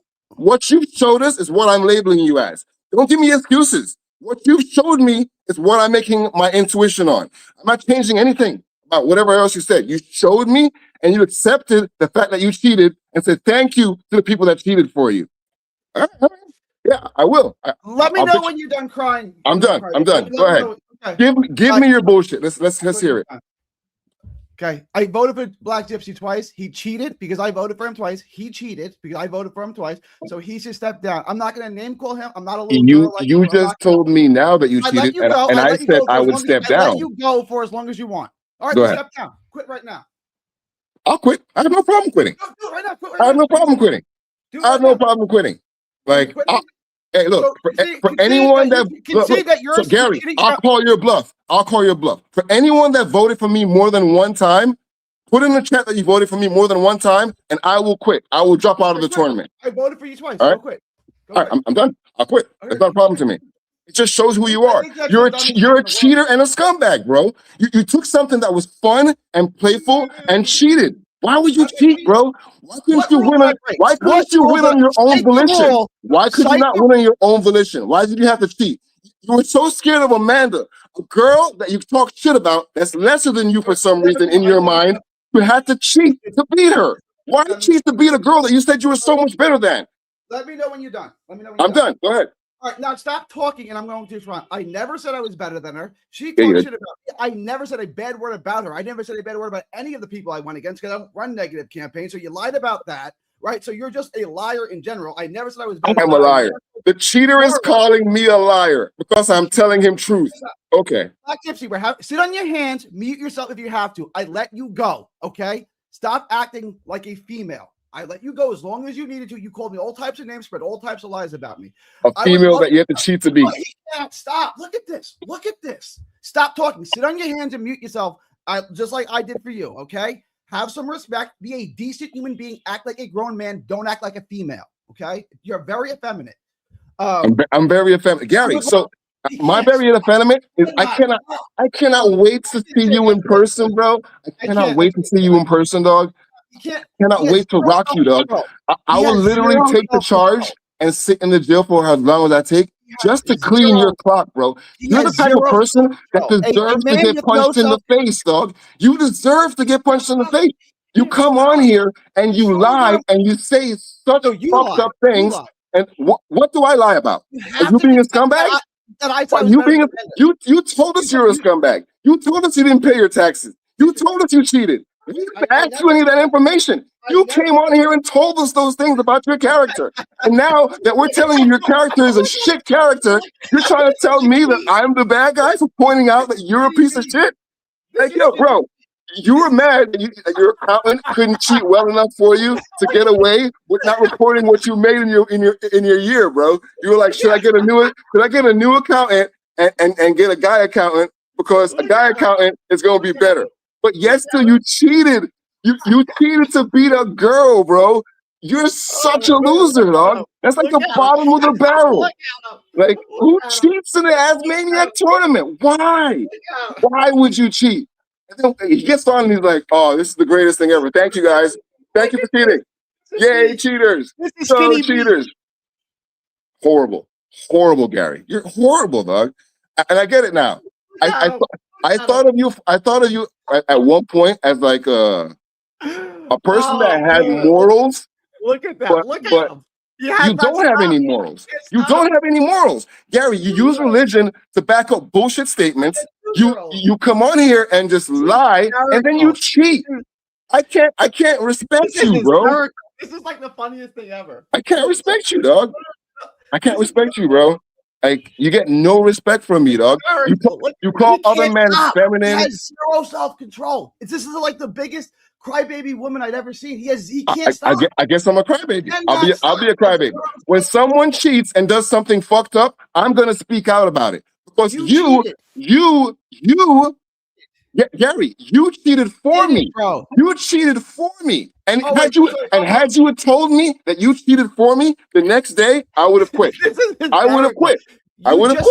is what I'm labeling you as. Don't give me excuses. What you've showed me is what I'm making my intuition on. I'm not changing anything about whatever else you said. You showed me and you accepted the fact that you cheated and said thank you to the people that cheated for you. All right. Yeah, I will. Let me know when you're done crying. I'm done. Go ahead. Okay. Give me your bullshit. Let's hear it. Okay. I voted for Black Gypsy twice. He cheated because I voted for him twice. He cheated because I voted for him twice. So he should step down. I'm not going to name call him. I'm not a little girl like you just told me now that you cheated, and I said I would step down. I let you go for as long as you want. All right, step down. Quit right now. I'll quit. I have no problem quitting. Do it right now. I have no problem quitting. I have no problem quitting. Like, hey, look, for anyone that look, Gary, I'll call your bluff. For anyone that voted for me more than one time, put in the chat that you voted for me more than one time, and I will quit. I will drop out of the tournament. I voted for you twice. All right, Go quit. All right, I'm done. I'll quit. It's not a problem to me. It just shows who you are. You're a cheater and a scumbag, bro. You took something that was fun and playful and cheated. Why would you cheat, bro? Why couldn't you win on your own volition? Why could you not win on your own volition? Why did you have to cheat? You were so scared of Amanda, a girl that you talk shit about that's lesser than you for some reason in your mind. You had to cheat to beat her. Why cheat to beat a girl that you said you were so much better than? Let me know when you're done. I'm done. Go ahead. All right, now stop talking, and I'm going to respond. I never said I was better than her. She talked shit about me. I never said a bad word about her. I never said a bad word about any of the people I went against because I don't run negative campaigns. So you lied about that, right? So you're just a liar in general. I never said I was better. I'm a liar. The cheater is calling me a liar because I'm telling him truth. Okay. Black Gypsy, sit on your hands, mute yourself if you have to. I let you go, okay? Stop acting like a female. I let you go as long as you needed to. You called me all types of names, spread all types of lies about me. A female that you have to cheat to beat. Stop. Look at this. Look at this. Stop talking. Sit on your hands and mute yourself, just like I did for you, okay? Have some respect. Be a decent human being. Act like a grown man. Don't act like a female, okay? You're very effeminate. I'm very effeminate. Gary, so my very effeminate is I cannot wait to see you in person, bro. I cannot wait to see you in person, dog. Cannot wait to rock you, dog. I will literally take the charge and sit in the jail for as long as I take just to clean your clock, bro. You're the type of person that deserves to get punched in the face, dog. You deserve to get punched in the face. You come on here and you lie and you say such fucked up things. And what do I lie about? Are you being a scumbag? You told us you're a scumbag. You told us you didn't pay your taxes. You told us you cheated. We didn't ask you any of that information. You came on here and told us those things about your character. And now that we're telling you your character is a shit character, you're trying to tell me that I'm the bad guy for pointing out that you're a piece of shit? Like, yo, bro, you were mad that your accountant couldn't cheat well enough for you to get away with not reporting what you made in your year, bro. You were like, should I get a new accountant and get a guy accountant because a guy accountant is gonna be better. But yes, still you cheated. You cheated to beat a girl, bro. You're such a loser, dog. That's like the bottom of the barrel. Like, who cheats in the Asmaniac tournament? Why? Why would you cheat? And then he gets on and he's like, oh, this is the greatest thing ever. Thank you, guys. Thank you for cheating. Yay, cheaters. So cheaters. Horrible. Horrible, Gary. You're horrible, dog. And I get it now. I thought of you at one point as like a person that had morals. Look at that. Look at him. You don't have any morals. You don't have any morals. Gary, you use religion to back up bullshit statements. You come on here and just lie, and then you cheat. I can't respect you, bro. This is like the funniest thing ever. I can't respect you, dog. I can't respect you, bro. Like, you get no respect from me, dog. You call other men feminine. He has zero self-control. This is like the biggest crybaby woman I'd ever seen. He can't stop. I guess I'm a crybaby. I'll be a crybaby. When someone cheats and does something fucked up, I'm gonna speak out about it. Because Gary, you cheated for me, bro. You cheated for me, and had you told me that you cheated for me the next day, I would have quit. I would have quit.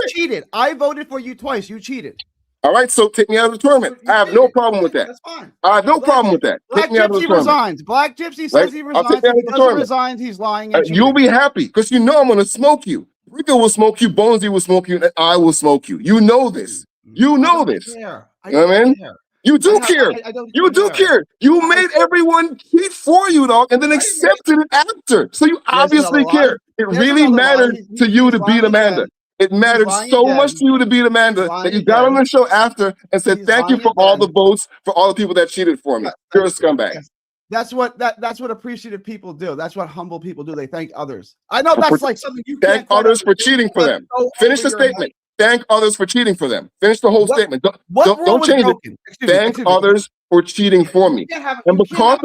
Cheated. I voted for you twice. You cheated. All right, so take me out of the tournament. I have no problem with that. That's fine. I have no problem with that. Take me out of the tournament. Resigns. Black Gypsy says he resigns. If he doesn't resign, he's lying. You'll be happy because you know I'm going to smoke you. Rico will smoke you, Bonesy will smoke you, and I will smoke you. You know this. You know this. You know what I mean? You do care. You do care. You made everyone cheat for you, dog, and then accepted it after. So you obviously care. It really mattered to you to beat Amanda. It mattered so much to you to beat Amanda that you got on the show after and said, thank you for all the votes, for all the people that cheated for me. You're a scumbag. That's what appreciative people do. That's what humble people do. They thank others. I know that's like something you thank others for cheating for them. Finish the statement. Thank others for cheating for them. Finish the whole statement. Don't change it. Thank others for cheating for me. And because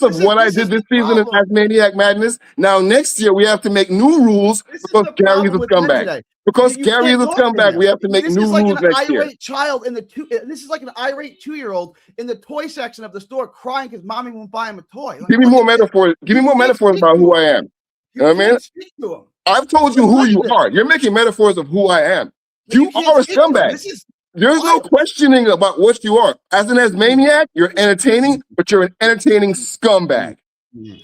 of what I did this season in Asmaniac Madness, now next year we have to make new rules because Gary is a scumbag. Because Gary is a scumbag, we have to make new rules next year. This is like an irate 2-year-old in the toy section of the store crying because mommy won't buy him a toy. Give me more metaphors. Give me more metaphors about who I am. You know what I mean? I've told you who you are. You're making metaphors of who I am. You are a scumbag. There's no questioning about what you are. As an Asmaniac, you're entertaining, but you're an entertaining scumbag.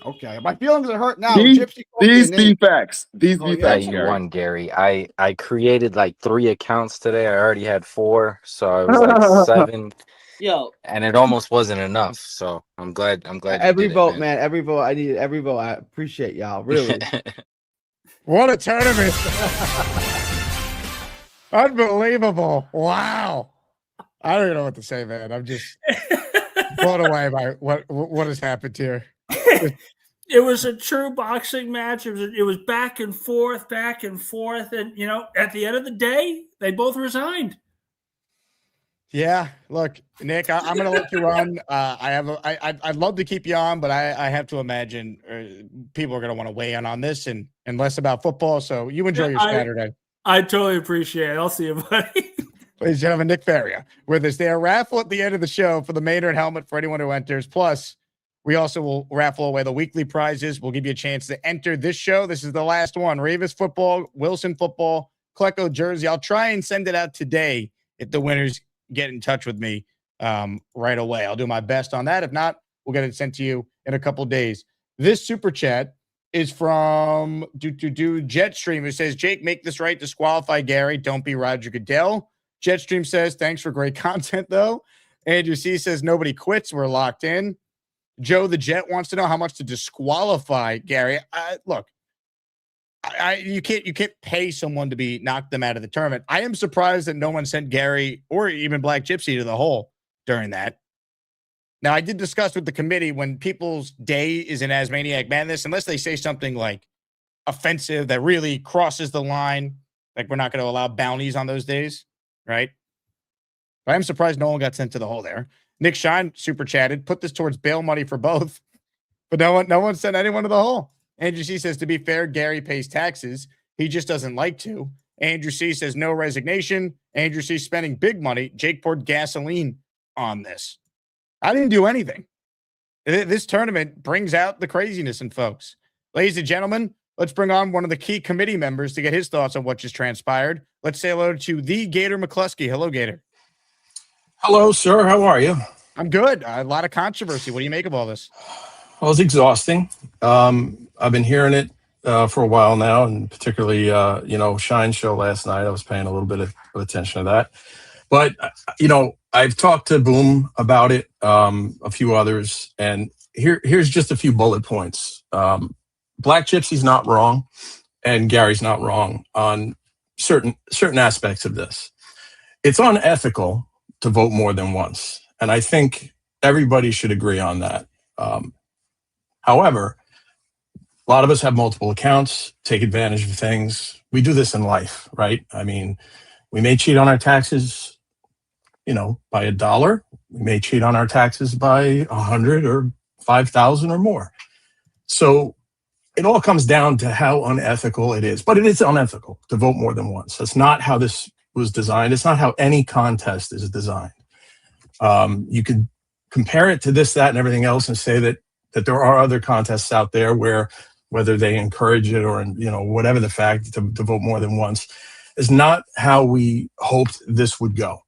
Okay, my feelings are hurt now. These be facts. These be facts. You won, Gary. I created like 3 accounts today. I already had 4, so I was like 7. Yo, and it almost wasn't enough. So I'm glad. Every vote, man. Every vote. I needed every vote. I appreciate y'all. Really. What a tournament. Unbelievable. Wow. I don't even know what to say, man. I'm just blown away by what has happened here. It was a true boxing match. It was back and forth, and you know, at the end of the day, they both resigned. Yeah, look, Nick, I'm going to let you run. I'd love to keep you on, but I have to imagine people are going to want to weigh in on this and less about football. So you enjoy your Saturday. I totally appreciate it. I'll see you, buddy. Ladies and gentlemen, Nick Faria with us there. Raffle at the end of the show for the Maynard helmet for anyone who enters. Plus, we also will raffle away the weekly prizes. We'll give you a chance to enter this show. This is the last one. Ravis football, Wilson football, Klecko jersey. I'll try and send it out today if the winners get in touch with me right away. I'll do my best on that. If not, we'll get it sent to you in a couple days. This super chat is from Jetstream, who says, Jake, make this right. Disqualify Gary. Don't be Roger Goodell. Jetstream says, thanks for great content, though. Andrew C says, nobody quits. We're locked in. Joe the Jet wants to know how much to disqualify Gary. Look, you can't pay someone to knock them out of the tournament. I am surprised that no one sent Gary or even Black Gypsy to the hole during that. Now, I did discuss with the committee when people's day is in Asmaniac Madness, unless they say something like offensive that really crosses the line, like we're not going to allow bounties on those days, right? But I'm surprised no one got sent to the hole there. Nick Shine super chatted, put this towards bail money for both, but no one sent anyone to the hole. Andrew C says, to be fair, Gary pays taxes. He just doesn't like to. Andrew C says, no resignation. Andrew C spending big money. Jake poured gasoline on this. I didn't do anything. This tournament brings out the craziness in folks. Ladies and gentlemen, let's bring on one of the key committee members to get his thoughts on what just transpired. Let's say hello to the Gator McCluskey. Hello, Gator. Hello, sir. How are you? I'm good. A lot of controversy. What do you make of all this? Well, it's exhausting. I've been hearing it for a while now, and particularly, Shine Show last night. I was paying a little bit of attention to that. But, I've talked to Boom about it, a few others, and here's just a few bullet points. Black Gypsy's not wrong, and Gary's not wrong on certain aspects of this. It's unethical to vote more than once, and I think everybody should agree on that. However, a lot of us have multiple accounts, take advantage of things. we do this in life, right? I mean, we may cheat on our taxes, by $1. We may cheat on our taxes by 100 or 5,000 or more. So it all comes down to how unethical it is. But it is unethical to vote more than once. That's not how this was designed. It's not how any contest is designed. You could compare it to this, that, and everything else and say that there are other contests out there where whether they encourage it or, whatever the fact to vote more than once is not how we hoped this would go.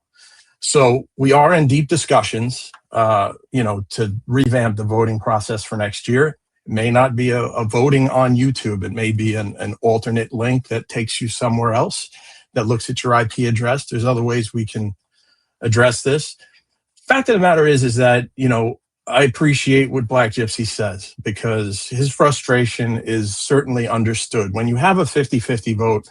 So we are in deep discussions, to revamp the voting process for next year. It may not be a voting on YouTube. It may be an alternate link that takes you somewhere else that looks at your IP address. There's other ways we can address this. Fact of the matter is that, I appreciate what Black Gypsy says because his frustration is certainly understood. When you have a 50-50 vote,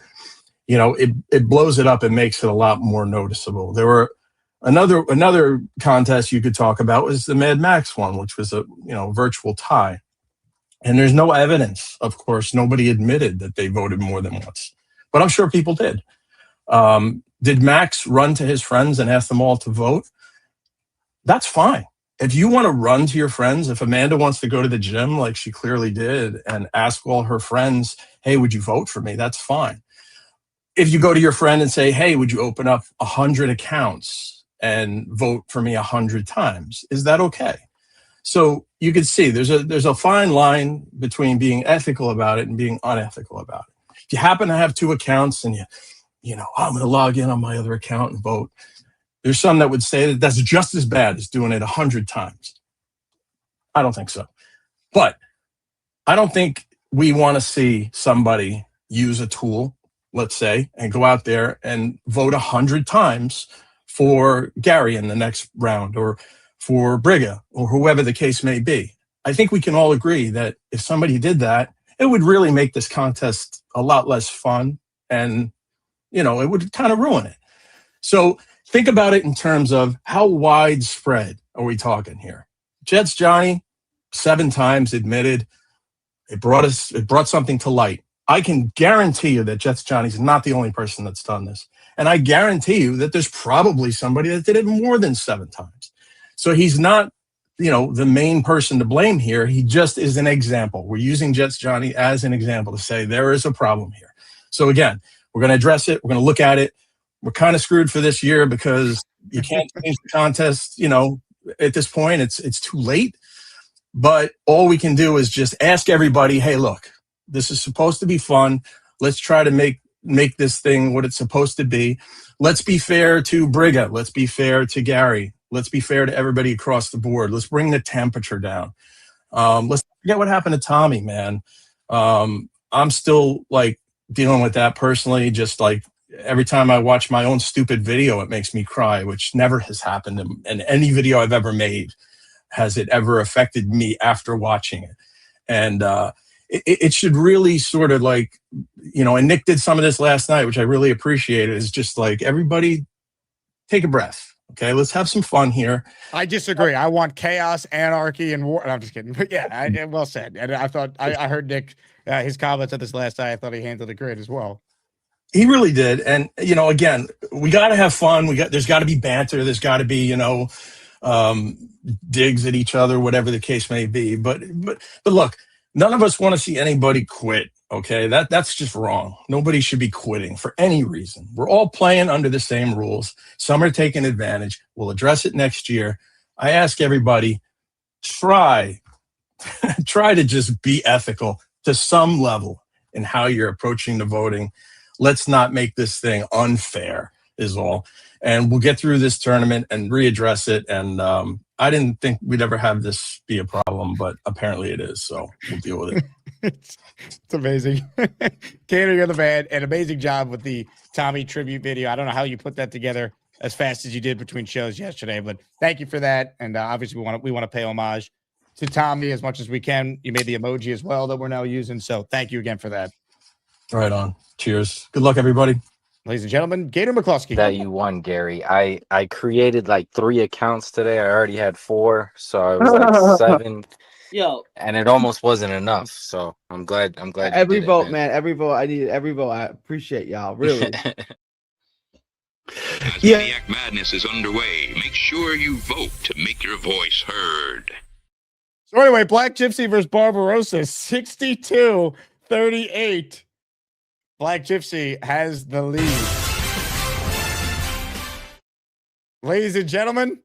it blows it up and makes it a lot more noticeable. There were another contest you could talk about was the Mad Max one, which was a virtual tie. And there's no evidence, of course, nobody admitted that they voted more than once, but I'm sure people did. Did Max run to his friends and ask them all to vote? That's fine. If you want to run to your friends, if Amanda wants to go to the gym like she clearly did and ask all her friends, hey, would you vote for me? That's fine. If you go to your friend and say, hey, would you open up 100 accounts and vote for me 100 times? Is that okay? So you can see there's a fine line between being ethical about it and being unethical about it. If you happen to have 2 accounts and I'm going to log in on my other account and vote, there's some that would say that that's just as bad as doing it 100 times. I don't think so. But I don't think we want to see somebody use a tool, let's say, and go out there and vote 100 times for Gary in the next round or for Brigga or whoever the case may be. I think we can all agree that if somebody did that, it would really make this contest a lot less fun and, it would kind of ruin it. So think about it in terms of how widespread are we talking here? Jets Johnny, 7 times admitted it brought something to light. I can guarantee you that Jets Johnny's not the only person that's done this. And I guarantee you that there's probably somebody that did it more than 7 times. So he's not, the main person to blame here. He just is an example. We're using Jets Johnny as an example to say there is a problem here. So again, we're going to address it. We're going to look at it. We're kind of screwed for this year because you can't change the contest, at this point. It's too late. But all we can do is just ask everybody, hey, look, this is supposed to be fun. Let's try to make this thing what it's supposed to be. Let's be fair to Brigga. Let's be fair to Gary. Let's be fair to everybody across the board. Let's bring the temperature down. Let's forget what happened to Tommy, man. I'm still dealing with that personally. Just every time I watch my own stupid video, it makes me cry, which never has happened in any video I've ever made. Has it ever affected me after watching it? And it should really sort of and Nick did some of this last night, which I really appreciated, is just everybody take a breath. Okay, let's have some fun here. I disagree. I want chaos, anarchy, and war. No, I'm just kidding. But yeah, well said. And I thought I heard Nick, his comments on this last night. I thought he handled it great as well. He really did. And, again, we got to have fun. There's got to be banter. There's got to be, digs at each other, whatever the case may be. But look, none of us want to see anybody quit. Okay. That's just wrong. Nobody should be quitting for any reason. We're all playing under the same rules. Some are taking advantage. We'll address it next year. I ask everybody, try to just be ethical to some level in how you're approaching the voting. Let's not make this thing unfair is all. And we'll get through this tournament and readdress it. And I didn't think we'd ever have this be a problem, but apparently it is. So we'll deal with it. It's amazing. Kaner, you're the man. An amazing job with the Tommy tribute video. I don't know how you put that together as fast as you did between shows yesterday, but thank you for that. And obviously we want to pay homage to Tommy as much as we can. You made the emoji as well that we're now using. So thank you again for that. Right on. Cheers. Good luck, everybody. Ladies and gentlemen, Gator McCluskey. That you won, Gary. I created 3 accounts today. I already had 4, so I was 7. Yo, and it almost wasn't enough. So I'm glad. Every you did vote, it, man. Every vote. I need every vote. I appreciate y'all. Really. Asmaniac Madness is underway. Make sure you vote to make your voice heard. So anyway, Black Gypsy versus Barbarossa, 62-38. Black Gypsy has the lead. Ladies and gentlemen,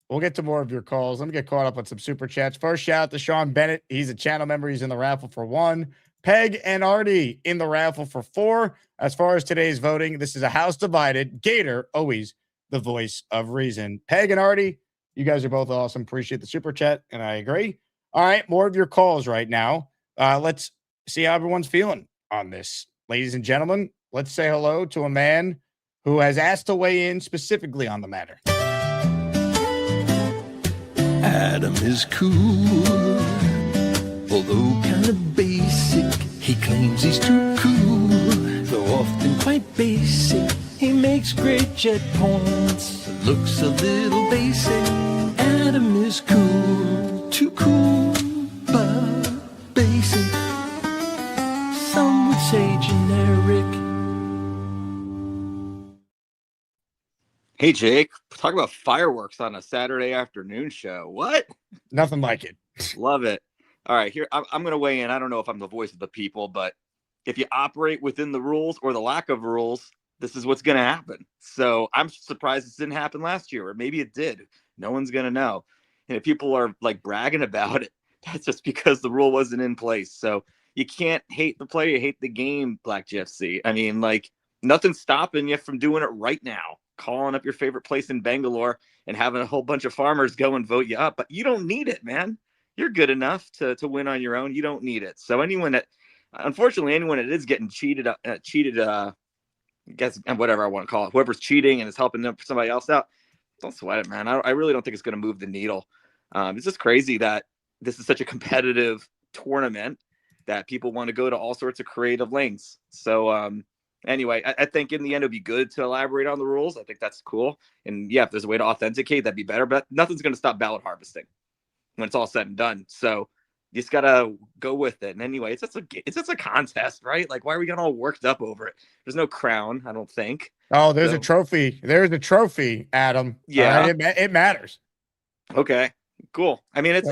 we'll get to more of your calls. Let me get caught up on some super chats. First, shout out to Sean Bennett. He's a channel member. He's in the raffle for 1. Peg and Artie in the raffle for 4. As far as today's voting, this is a house divided. Gator, always the voice of reason. Peg and Artie, you guys are both awesome. Appreciate the super chat, and I agree. All right, more of your calls right now. Let's see how everyone's feeling on this. Ladies and gentlemen, let's say hello to a man who has asked to weigh in specifically on the matter. Adam is cool, although kind of basic. He claims he's too cool, though often quite basic. He makes great jet points, looks a little basic. Adam is cool, too cool, but basic. Some would say generic. Hey, Jake, talk about fireworks on a Saturday afternoon show. What? Nothing like it. Love it. All right, here, I'm going to weigh in. I don't know if I'm the voice of the people, but if you operate within the rules or the lack of rules, this is what's going to happen. So I'm surprised this didn't happen last year, or maybe it did. No one's going to know. And if people are like bragging about it, that's just because the rule wasn't in place. So you can't hate the player, you hate the game, Black Gypsy. I mean, like, nothing's stopping you from doing it right now. Calling up your favorite place in Bangalore and having a whole bunch of farmers go and vote you up. But you don't need it, man. You're good enough to win on your own. You don't need it. So unfortunately, anyone that is getting cheated, I guess, whatever I want to call it, whoever's cheating and is helping somebody else out, don't sweat it, man. I really don't think it's going to move the needle. It's just crazy that this is such a competitive tournament that people want to go to all sorts of creative lengths. So, anyway, I think in the end, it'd be good to elaborate on the rules. I think that's cool. And yeah, if there's a way to authenticate, that'd be better. But nothing's going to stop ballot harvesting when it's all said and done. So you just got to go with it. And anyway, it's just a contest, right? Like, why are we getting all worked up over it? There's no crown, I don't think. Oh, there's a trophy. There's a trophy, Adam. Yeah. It matters. Okay, cool. I mean,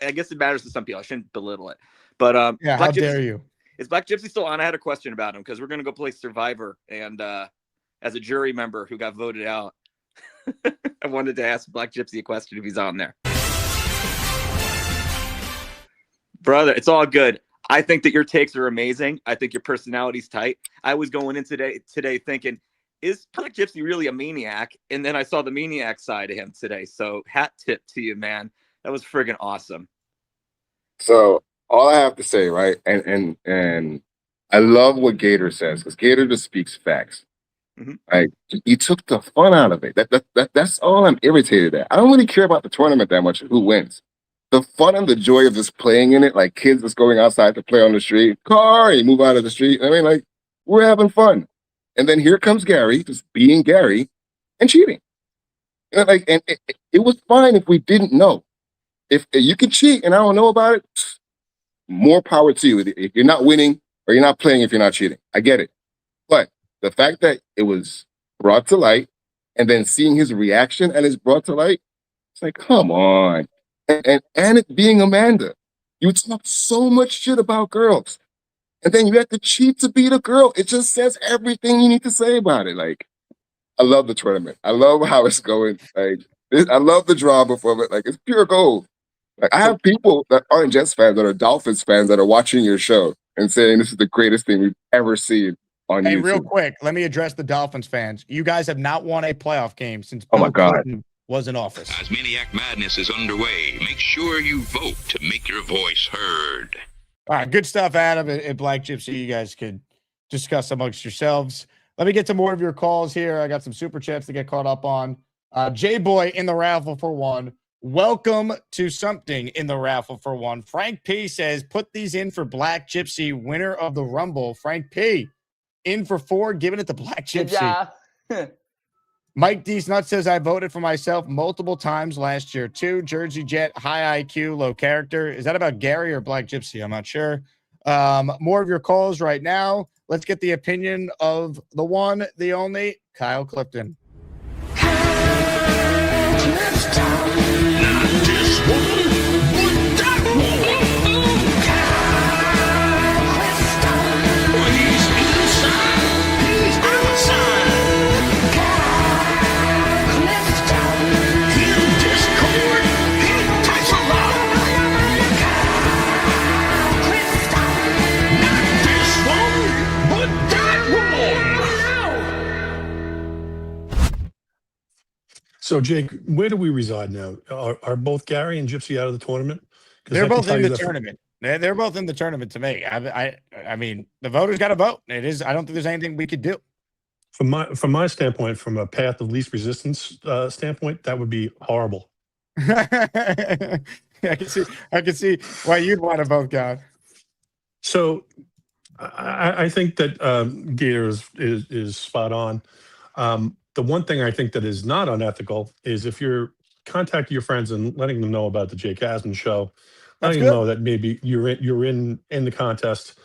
I guess it matters to some people. I shouldn't belittle it. But yeah, how dare you? Is Black Gypsy still on? I had a question about him because we're going to go play Survivor. And as a jury member who got voted out, I wanted to ask Black Gypsy a question if he's on there. Brother, it's all good. I think that your takes are amazing. I think your personality's tight. I was going in today thinking, is Black Gypsy really a maniac? And then I saw the maniac side of him today. So hat tip to you, man. That was friggin' awesome. So all I have to say, right, and I love what Gator says, because Gator just speaks facts. Mm-hmm. Like, you took the fun out of it. That's all I'm irritated at. I don't really care about the tournament that much, who wins. The fun and the joy of just playing in it, like kids just going outside to play on the street, car, you move out of the street. I mean, like, we're having fun. And then here comes Gary, just being Gary and cheating. You know, like, and it was fine if we didn't know. If you can cheat and I don't know about it, more power to you. If you're not winning or you're not playing, if you're not cheating, I get it. But the fact that it was brought to light and then seeing his reaction and it's brought to light, it's like, come on. And it being Amanda, you talk so much shit about girls, and then you have to cheat to beat a girl. It just says everything you need to say about it. Like, I love the tournament. I love how it's going. Like, I love the drama from it. Like, it's pure gold. Like, I have people that aren't Jets fans, that are Dolphins fans, that are watching your show and saying this is the greatest thing we've ever seen on YouTube. Hey, real quick, let me address the Dolphins fans. You guys have not won a playoff game since Oh my Bill God. Clinton was in office. Asmaniac Madness is underway. Make sure you vote to make your voice heard. All right, good stuff, Adam and Black Gypsy. You guys could discuss amongst yourselves. Let me get to more of your calls here. I got some super chats to get caught up on. J-Boy in the raffle for 1. Welcome to something in the raffle for 1. Frank P says, put these in for Black Gypsy, winner of the Rumble. Frank P in for 4, giving it to Black Gypsy. Mike D. Snut says, I voted for myself multiple times last year, too. Jersey Jet, high IQ, low character. Is that about Gary or Black Gypsy? I'm not sure. More of your calls right now. Let's get the opinion of the one, the only, Kyle Clifton. So, Jake, where do we reside now? Are both Gary and Gypsy out of the tournament? They're both in the tournament. They're both in the tournament to me. I mean, the voters got to vote. It is. I don't think there's anything we could do. From my standpoint, from a path of least resistance standpoint, that would be horrible. I can see why you'd want to vote, God. So, I think that Gator is spot on. The one thing I think that is not unethical is if you're contacting your friends and letting them know about the Jake Asman show, letting them know that maybe you're in the contest,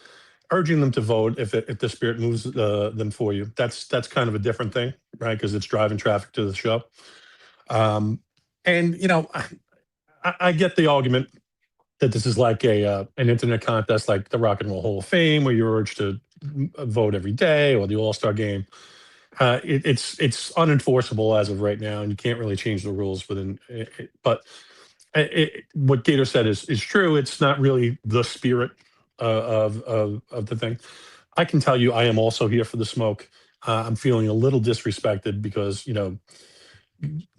urging them to vote if the spirit moves them for you. That's kind of a different thing, right? Because it's driving traffic to the show. And you know, I get the argument that this is like an internet contest, like the Rock and Roll Hall of Fame, where you're urged to vote every day, or the All-Star Game. It's unenforceable as of right now, and you can't really change the rules within. But what Gator said is true. It's not really the spirit of the thing. I can tell you, I am also here for the smoke. I'm feeling a little disrespected because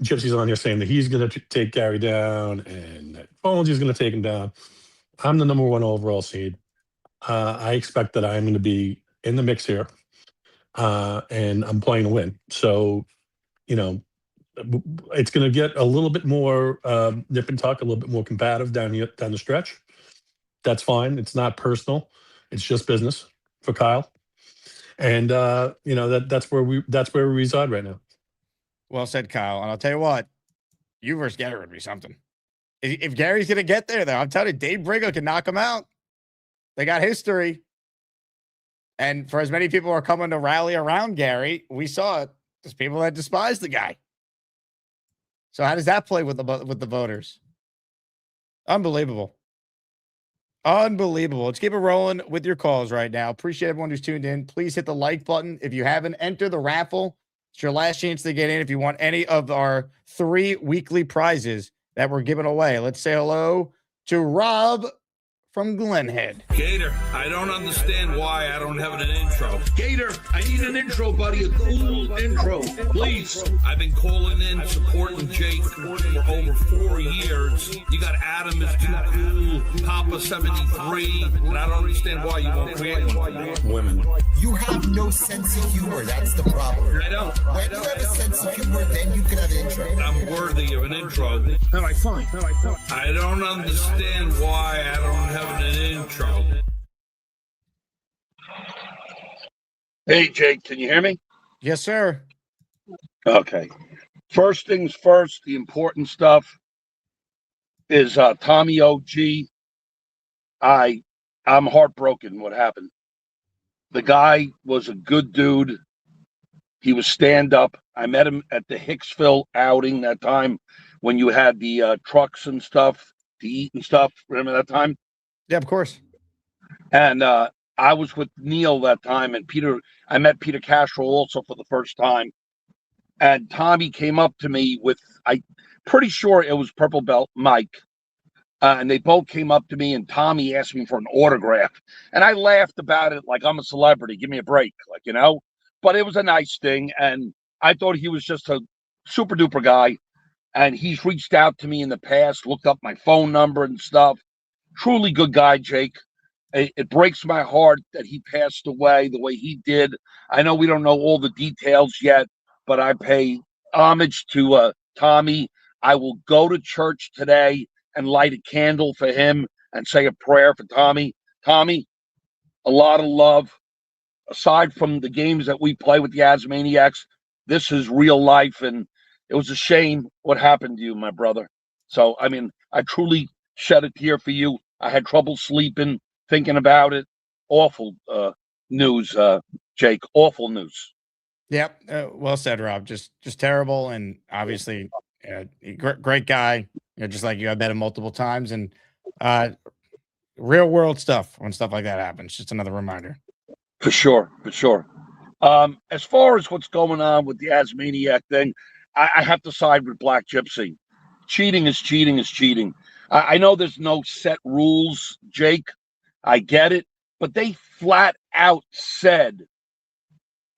Gypsy's on here saying that he's going to take Gary down and that Fonzie's going to take him down. I'm the number 1 overall seed. I expect that I'm going to be in the mix here. And I'm playing to win. So, it's going to get a little bit more nip and tuck, a little bit more combative down the stretch. That's fine. It's not personal. It's just business for Kyle. And that's where we reside right now. Well said, Kyle. And I'll tell you what, you versus Gary would be something. If Gary's going to get there, though, I'm telling you, Dave Brigo can knock him out. They got history. And for as many people who are coming to rally around Gary, we saw it. There's people that despise the guy. So how does that play with the voters? Unbelievable. Unbelievable. Let's keep it rolling with your calls right now. Appreciate everyone who's tuned in. Please hit the like button. If you haven't, enter the raffle. It's your last chance to get in if you want any of our 3 weekly prizes that we're giving away. Let's say hello to Rob from Glenhead. Gator, I don't understand why I don't have an intro. Gator, I need an intro, buddy. A cool intro, please. I've been calling in, supporting Jake for over 4 years. You got Adam is too cool, Papa 73, and I don't understand why you won't create one for women. You have no sense of humor. That's the problem. I don't. When you have a sense of humor, then you can have an intro. I'm worthy of an intro. All right, fine. I don't understand why I don't have an intro. Hey, Jake, can you hear me? Yes, sir. Okay. First things first, the important stuff is Tommy OG. I'm heartbroken what happened. The guy was a good dude. He was stand-up. I met him at the Hicksville outing that time when you had the trucks and stuff to eat and stuff. Remember that time? Yeah, of course. And I was with Neil that time, and Peter. I met Peter Castro also for the first time. And Tommy came up to me with, I'm pretty sure it was Purple Belt Mike. And they both came up to me, and Tommy asked me for an autograph. And I laughed about it like I'm a celebrity. Give me a break, But it was a nice thing, and I thought he was just a super duper guy. And he's reached out to me in the past, looked up my phone number and stuff. Truly good guy, Jake. It breaks my heart that he passed away the way he did. I know we don't know all the details yet, but I pay homage to Tommy. I will go to church today and light a candle for him and say a prayer for Tommy. Tommy, a lot of love. Aside from the games that we play with the Asmaniacs, This is real life, and it was a shame what happened to you, my brother. So, I mean, I truly shed a tear for you. I had trouble sleeping, thinking about it. Awful news, Jake. Awful news. Yep. Well said, Rob. Just terrible. And obviously, great guy. Just like you, I met him multiple times. And real world stuff when stuff like that happens. Just another reminder. For sure. As far as what's going on with the Asmaniac thing, I have to side with Black Gypsy. Cheating is cheating is cheating. I know there's no set rules, Jake. I get it. But they flat out said,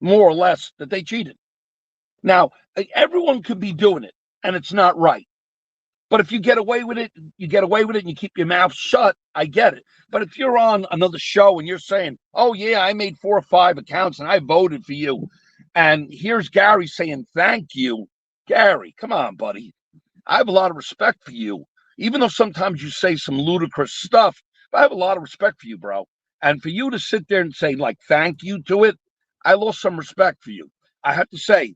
more or less, that they cheated. Now, everyone could be doing it, and it's not right. But if you get away with it, you get away with it, and you keep your mouth shut, I get it. But if you're on another show and you're saying, oh, yeah, I made 4 or 5 accounts, and I voted for you, and here's Gary saying thank you. Gary, come on, buddy. I have a lot of respect for you. Even though sometimes you say some ludicrous stuff, but I have a lot of respect for you, bro. And for you to sit there and say, like, thank you to it, I lost some respect for you. I have to say,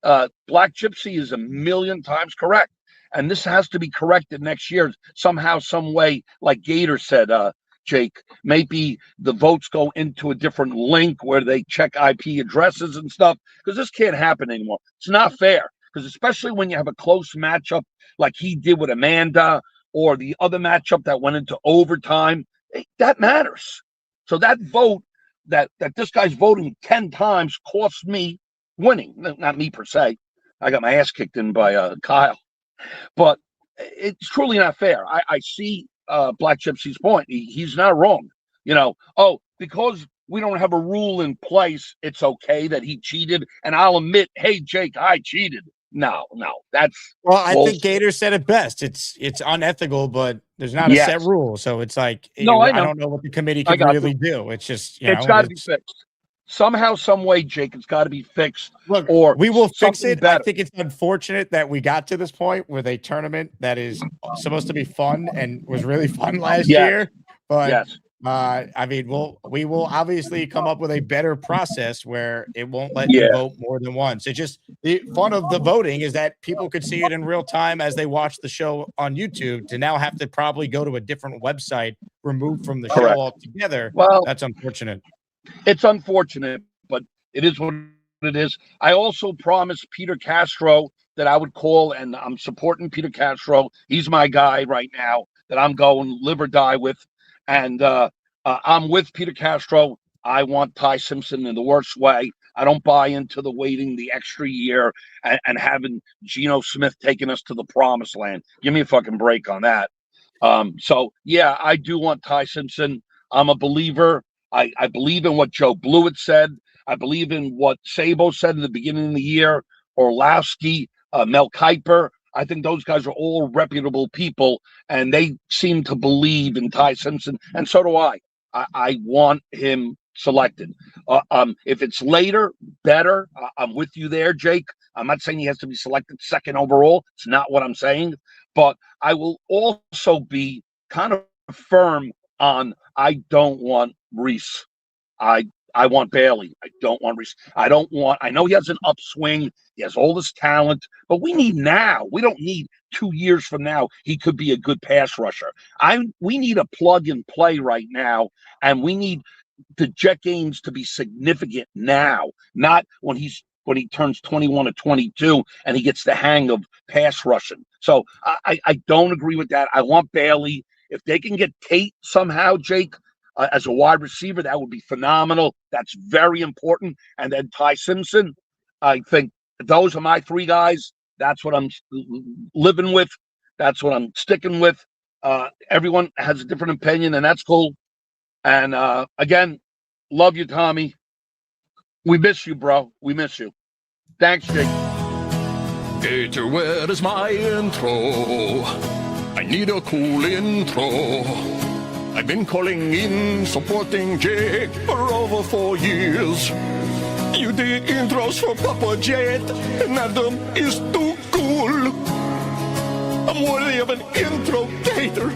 Black Gypsy is a million times correct. And this has to be corrected next year somehow, some way, like Gator said, Jake. Maybe the votes go into a different link where they check IP addresses and stuff, because this can't happen anymore. It's not fair, because especially when you have a close matchup like he did with Amanda, or the other matchup that went into overtime, that matters. So that vote that this guy's voting 10 times cost me winning. Not me per se. I got my ass kicked in by Kyle. But it's truly not fair. I see Black Gypsy's point. He's not wrong. Because we don't have a rule in place, it's okay that he cheated. And I'll admit, hey, Jake, I cheated. No, that's I think Gator said it best. It's unethical, but there's not a set rule. So it's like, I don't know what the committee can really do. It's just, it's got to be fixed. Somehow, some way, Jake, it's got to be fixed. Look, or we will fix it. Better. I think it's unfortunate that we got to this point with a tournament that is supposed to be fun and was really fun last year. But I mean, we will obviously come up with a better process where it won't let you vote more than once. It's just the fun of the voting is that people could see it in real time as they watch the show on YouTube. To now have to probably go to a different website removed from the show altogether. Well, that's unfortunate. It's unfortunate, but it is what it is. I also promised Peter Castro that I would call, and I'm supporting Peter Castro. He's my guy right now that I'm going live or die with. And I'm with Peter Castro. I want Ty Simpson in the worst way. I don't buy into the waiting the extra year and having Geno Smith taking us to the promised land. Give me a fucking break on that. So, yeah, I do want Ty Simpson. I'm a believer. I believe in what Joe Blewett said. I believe in what Sabo said in the beginning of the year. Orlowski, Mel Kiper. I think those guys are all reputable people, and they seem to believe in Ty Simpson, and so do I. I want him selected. If it's later, better. I'm with you there, Jake. I'm not saying he has to be selected second overall. It's not what I'm saying. But I will also be kind of firm on I don't want Reese. I want Bailey. I don't want Reese. I know he has an upswing. He has all this talent, but we need now. We don't need 2 years from now. He could be a good pass rusher. We need a plug and play right now, and we need the Jet games to be significant now, not when he turns 21 or 22 and he gets the hang of pass rushing. So I don't agree with that. I want Bailey. If they can get Tate somehow, Jake, as a wide receiver, that would be phenomenal. That's very important. And then Ty Simpson, I think those are my 3 guys. That's what I'm living with. That's what I'm sticking with. Everyone has a different opinion, and that's cool. And again, love you, Tommy. We miss you, bro. We miss you. Thanks, Jake. Gator, where is my intro? I need a cool intro. I've been calling in, supporting Jake for over 4 years. You did intros for Papa Jet, and Adam is too cool. I'm worthy of an intro, Gator.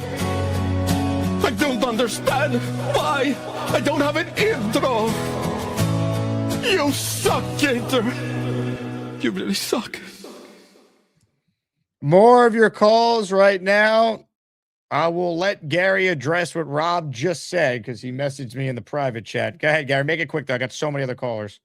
I don't understand why I don't have an intro. You suck, Gator. You really suck. More of your calls right now. I will let Gary address what Rob just said because he messaged me in the private chat. Go ahead, Gary. Make it quick, though. I got so many other callers.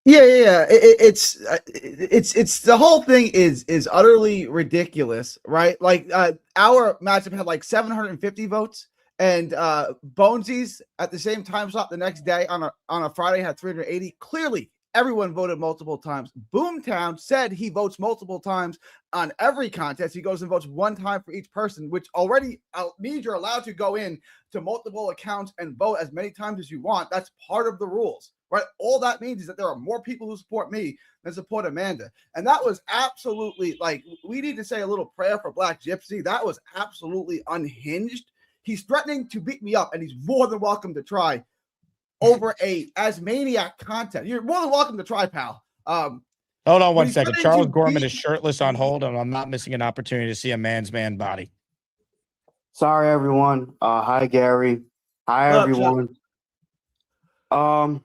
Yeah. It's the whole thing is utterly ridiculous, right? Like our matchup had like 750 votes, and Bonesies at the same time slot the next day on a Friday had 380. Clearly, everyone voted multiple times. Boomtown said he votes multiple times on every contest. He goes and votes one time for each person, which already means you're allowed to go in to multiple accounts and vote as many times as you want. That's part of the rules, right? All that means is that there are more people who support me than support Amanda. And that was absolutely like, we need to say a little prayer for Black Gypsy. That was absolutely unhinged. He's threatening to beat me up, and he's more than welcome to try over a Asmaniac contest. You're more than welcome to try, pal. Hold on one second. Charles Gorman is shirtless on hold, and I'm not missing an opportunity to see a man's man body. Sorry, everyone. Hi, Gary. Hi, everyone. First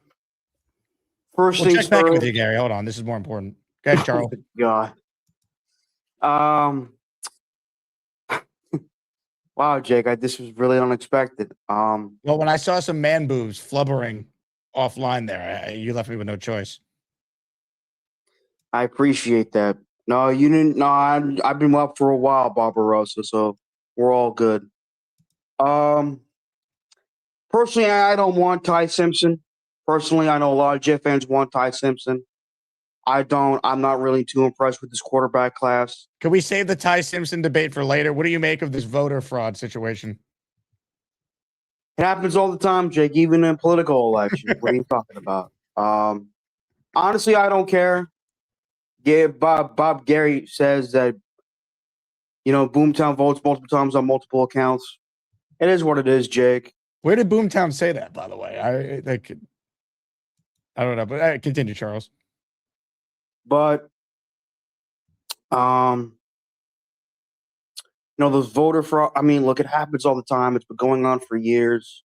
We'll things check back in with first. you, Gary. Hold on. This is more important. Go ahead, Charles. God. Wow, Jake, this was really unexpected. Well, when I saw some man boobs flubbering offline there, you left me with no choice. I appreciate that. No, you didn't. No, I've been up for a while, Barbarossa, so we're all good. Personally, I don't want Ty Simpson. Personally, I know a lot of Jet fans want Ty Simpson. I don't. I'm not really too impressed with this quarterback class. Can we save the Ty Simpson debate for later? What do you make of this voter fraud situation? It happens all the time, Jake, even in political elections. What are you talking about? Honestly, I don't care. Yeah, Bob Gary says that, Boomtown votes multiple times on multiple accounts. It is what it is, Jake. Where did Boomtown say that, by the way? I don't know, but continue, Charles. But, those voter fraud, look, it happens all the time. It's been going on for years.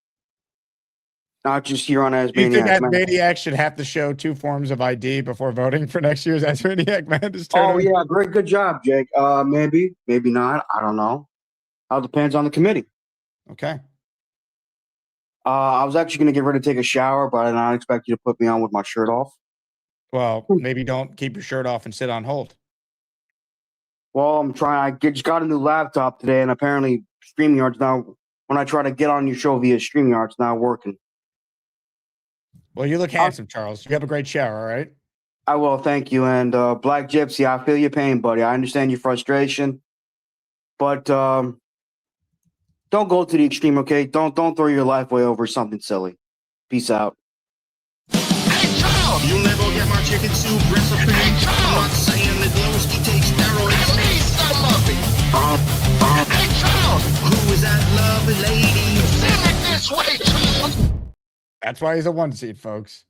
Not just here on Asmaniac. Do you think Asmaniac should have to show 2 forms of ID before voting for next year's Asmaniac Madness tournament? Oh, yeah. Good job, Jake. Maybe not. I don't know. All depends on the committee. Okay. I was actually going to get ready to take a shower, but I did not expect you to put me on with my shirt off. Well, maybe don't keep your shirt off and sit on hold. Well, I'm trying. Just got a new laptop today, and apparently StreamYard's now, when I try to get on your show via StreamYard, it's not working. Well, you look handsome, Charles. You have a great shower, all right? I will, thank you. And Black Gypsy, I feel your pain, buddy. I understand your frustration. But don't go to the extreme, okay? Don't throw your life away over something silly. Peace out. You'll never get my chicken soup recipe. I'm not saying that Glowski takes steroids. Please, some of it. Hey, Charles! Who is that lovely lady? Send it this way, Charles! That's why he's a 1 seed, folks.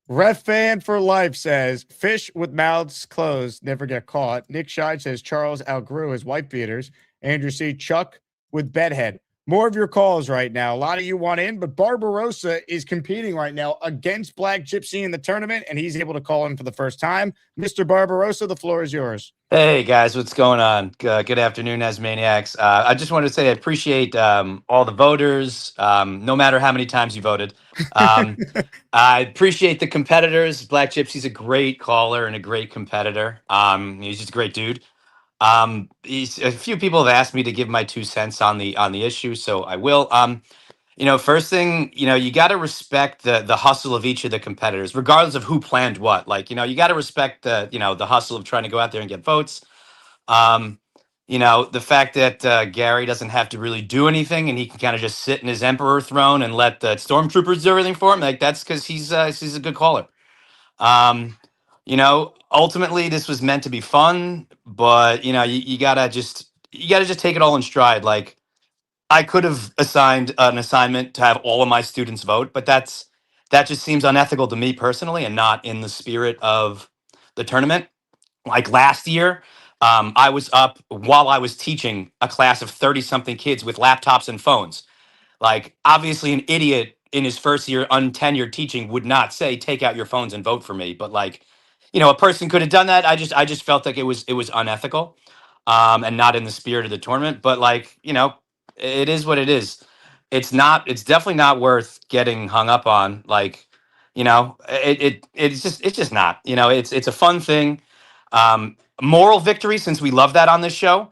Ref Fan for Life says, fish with mouths closed never get caught. Nick Scheid says, Charles outgrew his wife beaters. Andrew C. Chuck with bedhead. More of your calls right now. A lot of you want in, but Barbarossa is competing right now against Black Gypsy in the tournament, and he's able to call in for the first time. Mr. Barbarossa, the floor is yours. Hey, guys, what's going on? Good afternoon, Asmaniacs. I just wanted to say I appreciate all the voters, no matter how many times you voted. I appreciate the competitors. Black Gypsy's a great caller and a great competitor. He's just a great dude. A few people have asked me to give my 2 cents on the issue, so I will. First thing, you got to respect the hustle of each of the competitors, regardless of who planned what. Like, you got to respect the hustle of trying to go out there and get votes. The fact that Gary doesn't have to really do anything and he can kind of just sit in his emperor throne and let the stormtroopers do everything for him. Like, that's because he's a good caller. Ultimately this was meant to be fun, but you gotta just take it all in stride. Like, I could have assigned an assignment to have all of my students vote, but that just seems unethical to me personally and not in the spirit of the tournament. Like last year, I was up while I was teaching a class of 30-something kids with laptops and phones. Like, obviously an idiot in his first year untenured teaching would not say, take out your phones and vote for me. But like, a person could have done that. I just felt like it was unethical, and not in the spirit of the tournament. But like, it is what it is. It's definitely not worth getting hung up on. Like, it's just not. It's a fun thing. Moral victory, since we love that on this show.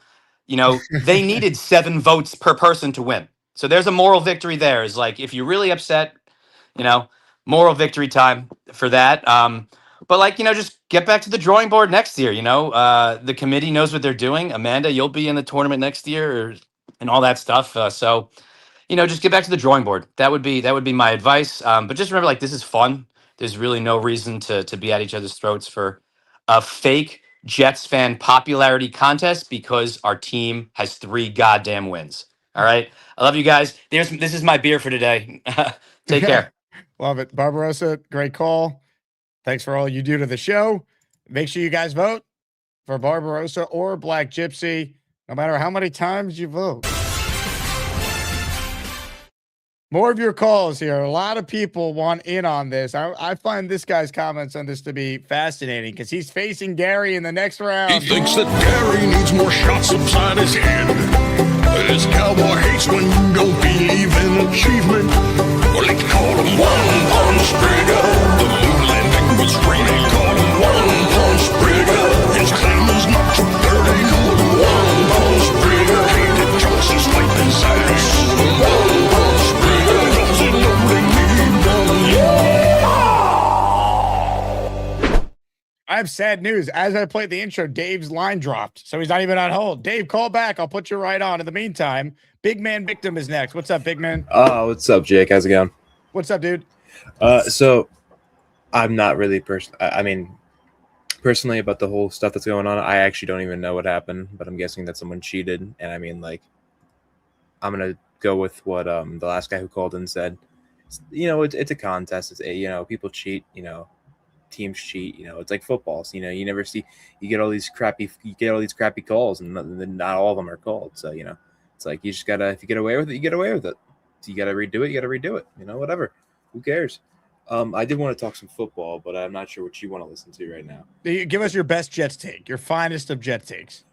They needed 7 votes per person to win. So there's a moral victory there. Is like, if you're really upset, moral victory time for that. But like, just get back to the drawing board next year. The committee knows what they're doing. Amanda, you'll be in the tournament next year and all that stuff. So, just get back to the drawing board. That would be my advice. But just remember, like, this is fun. There's really no reason to be at each other's throats for a fake Jets fan popularity contest because our team has 3 goddamn wins. All right. I love you guys. This is my beer for today. Take care. Love it. Barbarossa, great call. Thanks for all you do to the show. Make sure you guys vote for Barbarossa or Black Gypsy, no matter how many times you vote. More of your calls here. A lot of people want in on this. I find this guy's comments on this to be fascinating because he's facing Gary in the next round. He thinks that Gary needs more shots upside his head. This cowboy hates when you don't believe in achievement. Well, they call him One Punch Brigger. The moon landing was free. They call him One Punch Brigger. His claim is not too dirty. One Punch Brigger. Hated jokes and swipe his ass. One Punch Brigger. Doesn't know they need none. I have sad news. As I played the intro, Dave's line dropped, so he's not even on hold. Dave, call back. I'll put you right on. In the meantime, Big Man Victim is next. What's up, Big Man? What's up, Jake? How's it going? What's up, dude? So I'm not really personally about the whole stuff that's going on. I actually don't even know what happened, but I'm guessing that someone cheated. And I mean, like, I'm gonna go with what the last guy who called in said. It's a contest. It's people cheat. Teams cheat. It's like football. So, you never see. You get all these crappy calls, and not all of them are called. So it's like you just gotta. If you get away with it, you get away with it. So you gotta redo it. You gotta redo it. Whatever. Who cares? I did want to talk some football, but I'm not sure what you want to listen to right now. Give us your best Jets take, your finest of Jets takes.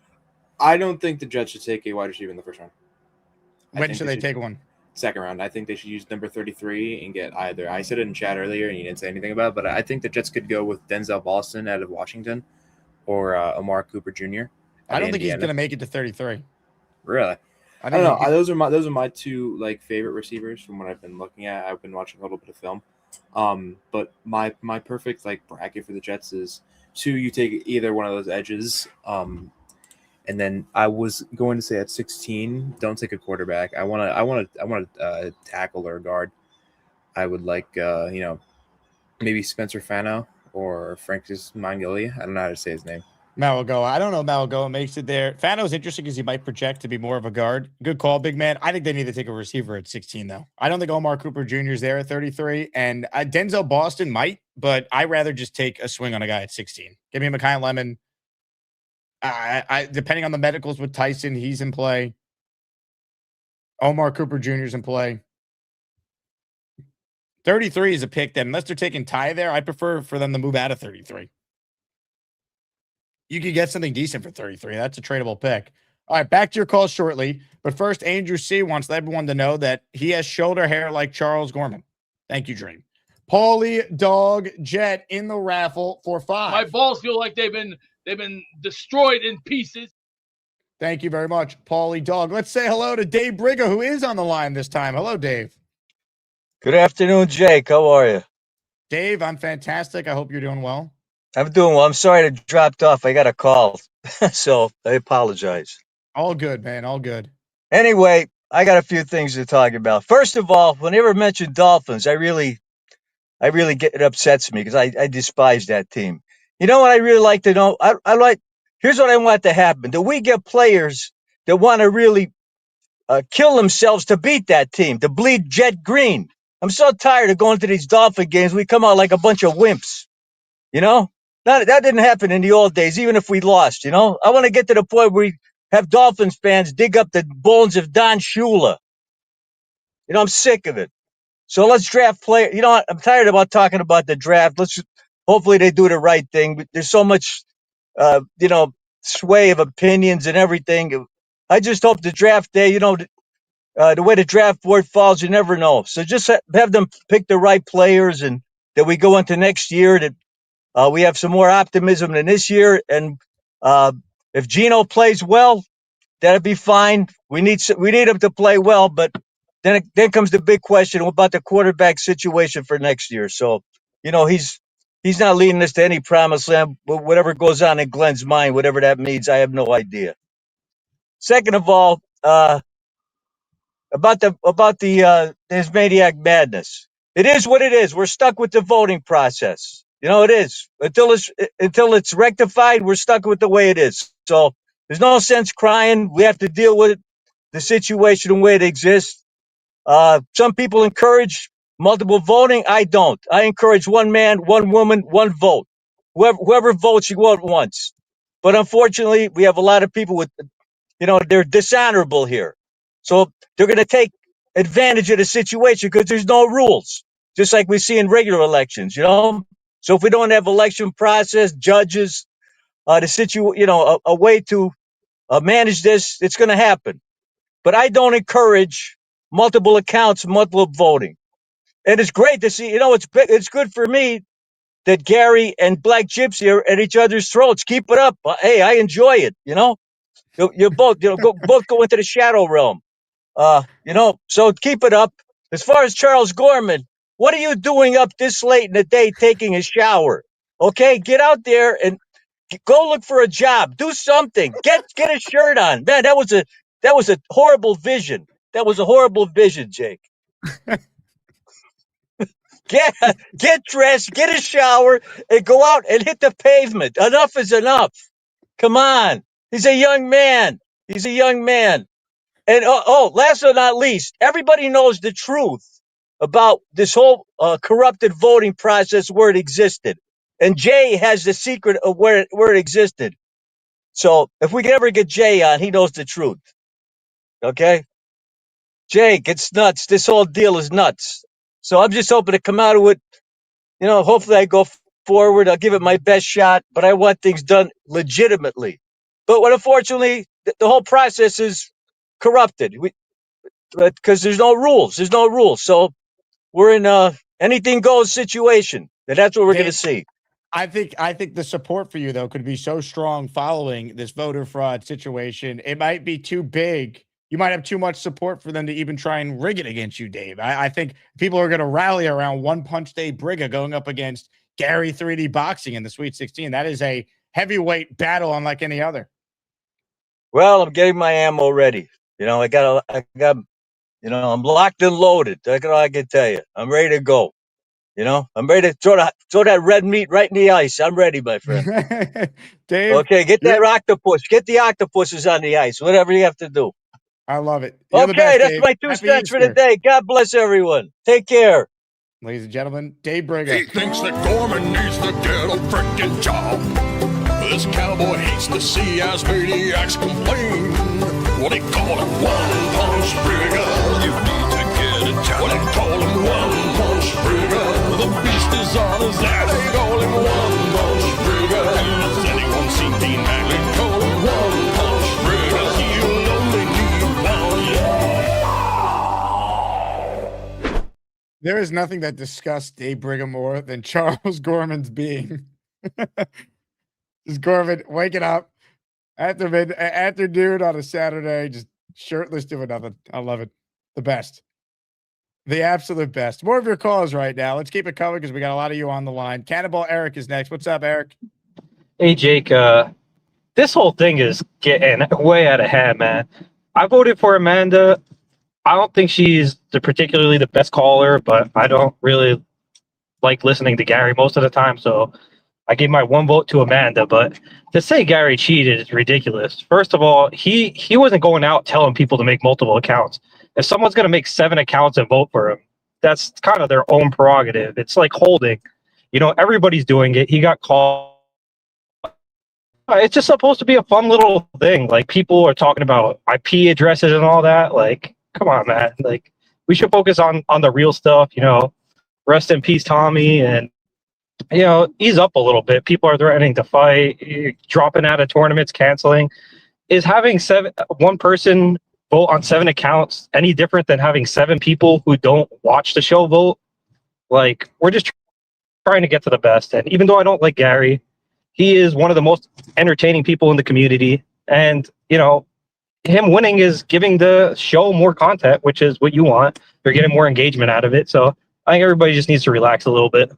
I don't think the Jets should take a wide receiver in the first round. When should they take one? Second round. I think they should use number 33 and get either. I said it in chat earlier, and you didn't say anything about it, but I think the Jets could go with Denzel Boston out of Washington or Amari Cooper Jr. I don't think he's going to make it to 33. Really? I don't know. Those are my 2 favorite receivers from what I've been looking at. I've been watching a little bit of film. But my perfect bracket for the Jets is 2. You take either one of those edges. And then I was going to say at 16, don't take a quarterback. I want a tackle or a guard. I would like maybe Spencer Fano or Francis Mangili. I don't know how to say his name. Malagoa. I don't know. Malagoa makes it there. Fano's interesting because he might project to be more of a guard. Good call, big man. I think they need to take a receiver at 16, though. I don't think Omar Cooper Jr. is there at 33. And Denzel Boston might, but I'd rather just take a swing on a guy at 16. Give me Mekhi Lemon. Depending on the medicals with Tyson, he's in play. Omar Cooper Jr. is in play. 33 is a pick then. Unless they're taking Ty there, I prefer for them to move out of 33. You could get something decent for 33. That's a tradable pick. All right, back to your call shortly. But first, Andrew C. wants everyone to know that he has shoulder hair like Charles Gorman. Thank you, Dream. Paulie Dog Jet in the raffle for 5. My balls feel like they've been destroyed in pieces. Thank you very much, Paulie Dog. Let's say hello to Dave Brigger, who is on the line this time. Hello, Dave. Good afternoon, Jake. How are you? Dave, I'm fantastic. I hope you're doing well. I'm doing well. I'm sorry I dropped off. I got a call, so I apologize. All good, man. All good. Anyway, I got a few things to talk about. First of all, whenever I mention Dolphins, I really get it upsets me because I despise that team. You know what I really like to know? Here's what I want to happen. Do we get players that want to really kill themselves to beat that team, to bleed jet green? I'm so tired of going to these Dolphin games. We come out like a bunch of wimps, That didn't happen in the old days, even if we lost, I want to get to the point where we have Dolphins fans dig up the bones of Don Shula. I'm sick of it. So let's draft players. You know what? I'm tired about talking about the draft. hopefully they do the right thing. But there's so much, sway of opinions and everything. I just hope the draft day, the way the draft board falls, you never know. So just have them pick the right players, and that we go into next year that we have some more optimism than this year. And if Geno plays well, that'd be fine. We need him to play well, but then comes the big question about the quarterback situation for next year. So, he's not leading us to any promised land. But whatever goes on in Glenn's mind, whatever that means, I have no idea. Second of all, about the Asmaniac Madness. It is what it is. We're stuck with the voting process. It is until it's rectified. We're stuck with the way it is. So there's no sense crying. We have to deal with the situation the way it exists. Some people encourage multiple voting. I don't. I encourage one man, one woman, one vote. Whoever votes, you vote once. But unfortunately, we have a lot of people with, they're dishonorable here. So they're going to take advantage of the situation because there's no rules, just like we see in regular elections, So if we don't have election process, judges, a way to manage this, it's going to happen. But I don't encourage multiple accounts, multiple voting. And it's great to see, it's good for me that Gary and Black Gypsy are at each other's throats. Keep it up. Hey, I enjoy it, You both, both go into the shadow realm. So keep it up. As far as Charles Gorman, what are you doing up this late in the day taking a shower? Okay, get out there and go look for a job. Do something. Get a shirt on. Man, that was a horrible vision. That was a horrible vision, Jake. Get dressed, get a shower, and go out and hit the pavement. Enough is enough. Come on. He's a young man. And last but not least, everybody knows the truth about this whole corrupted voting process where it existed. And Jay has the secret of where it existed. So if we can ever get Jay on, he knows the truth. Okay? Jake, it's nuts. This whole deal is nuts. So I'm just hoping to come out of it. Hopefully I go forward. I'll give it my best shot, but I want things done legitimately. But unfortunately, the whole process is corrupted because there's no rules. So we're in a anything goes situation, and that's what we're going to see. I think the support for you though could be so strong following this voter fraud situation. It might be too big. You might have too much support for them to even try and rig it against you, Dave. I think people are going to rally around One Punch Dave Brigga going up against Gary 3D Boxing in the Sweet 16. That is a heavyweight battle unlike any other. Well, I'm getting my ammo ready. I got, I'm locked and loaded. That's all I can tell you. I'm ready to go. I'm ready to throw that red meat right in the ice. I'm ready, my friend. Dave. Okay, get that octopus. Get the octopuses on the ice. Whatever you have to do. I love it. Okay, that's my 2 cents for the day. God bless everyone. Take care. Ladies and gentlemen, Dave Brigga. He thinks that Gorman needs to get a frickin' job. This cowboy hates to see Asmaniacs complain. What they call him, One Punch Brigga. You need to get a job. What they call him, One Punch Brigga. The beast is on his ass. They call him One Punch Brigga. Has anyone seen Dean Mack? They call him One Punch Brigga. He'll only need one. There is nothing that disgusts Dave Brigga more than Charles Gorman's being. Just Gorman waking up after noon on a Saturday, just shirtless doing nothing. I love it. The best. The absolute best. More of your calls right now. Let's keep it coming because we got a lot of you on the line. Cannonball Eric is next. What's up, Eric? Hey, Jake. This whole thing is getting way out of hand, man. I voted for Amanda. I don't think she's particularly the best caller, but I don't really like listening to Gary most of the time, so I gave my one vote to Amanda. But to say Gary cheated is ridiculous. First of all, he wasn't going out telling people to make multiple accounts. If someone's going to make 7 accounts and vote for him, that's kind of their own prerogative. It's like holding. Everybody's doing it. He got called. It's just supposed to be a fun little thing. Like, people are talking about IP addresses and all that. Like, come on, man. Like, we should focus on the real stuff. Rest in peace, Tommy, and ease up a little bit. People are threatening to fight, dropping out of tournaments, canceling. Is having one person vote on 7 accounts any different than having 7 people who don't watch the show vote? Like, we're just trying to get to the best. And even though I don't like Gary, he is one of the most entertaining people in the community. And, him winning is giving the show more content, which is what you want. You're getting more engagement out of it. So I think everybody just needs to relax a little bit.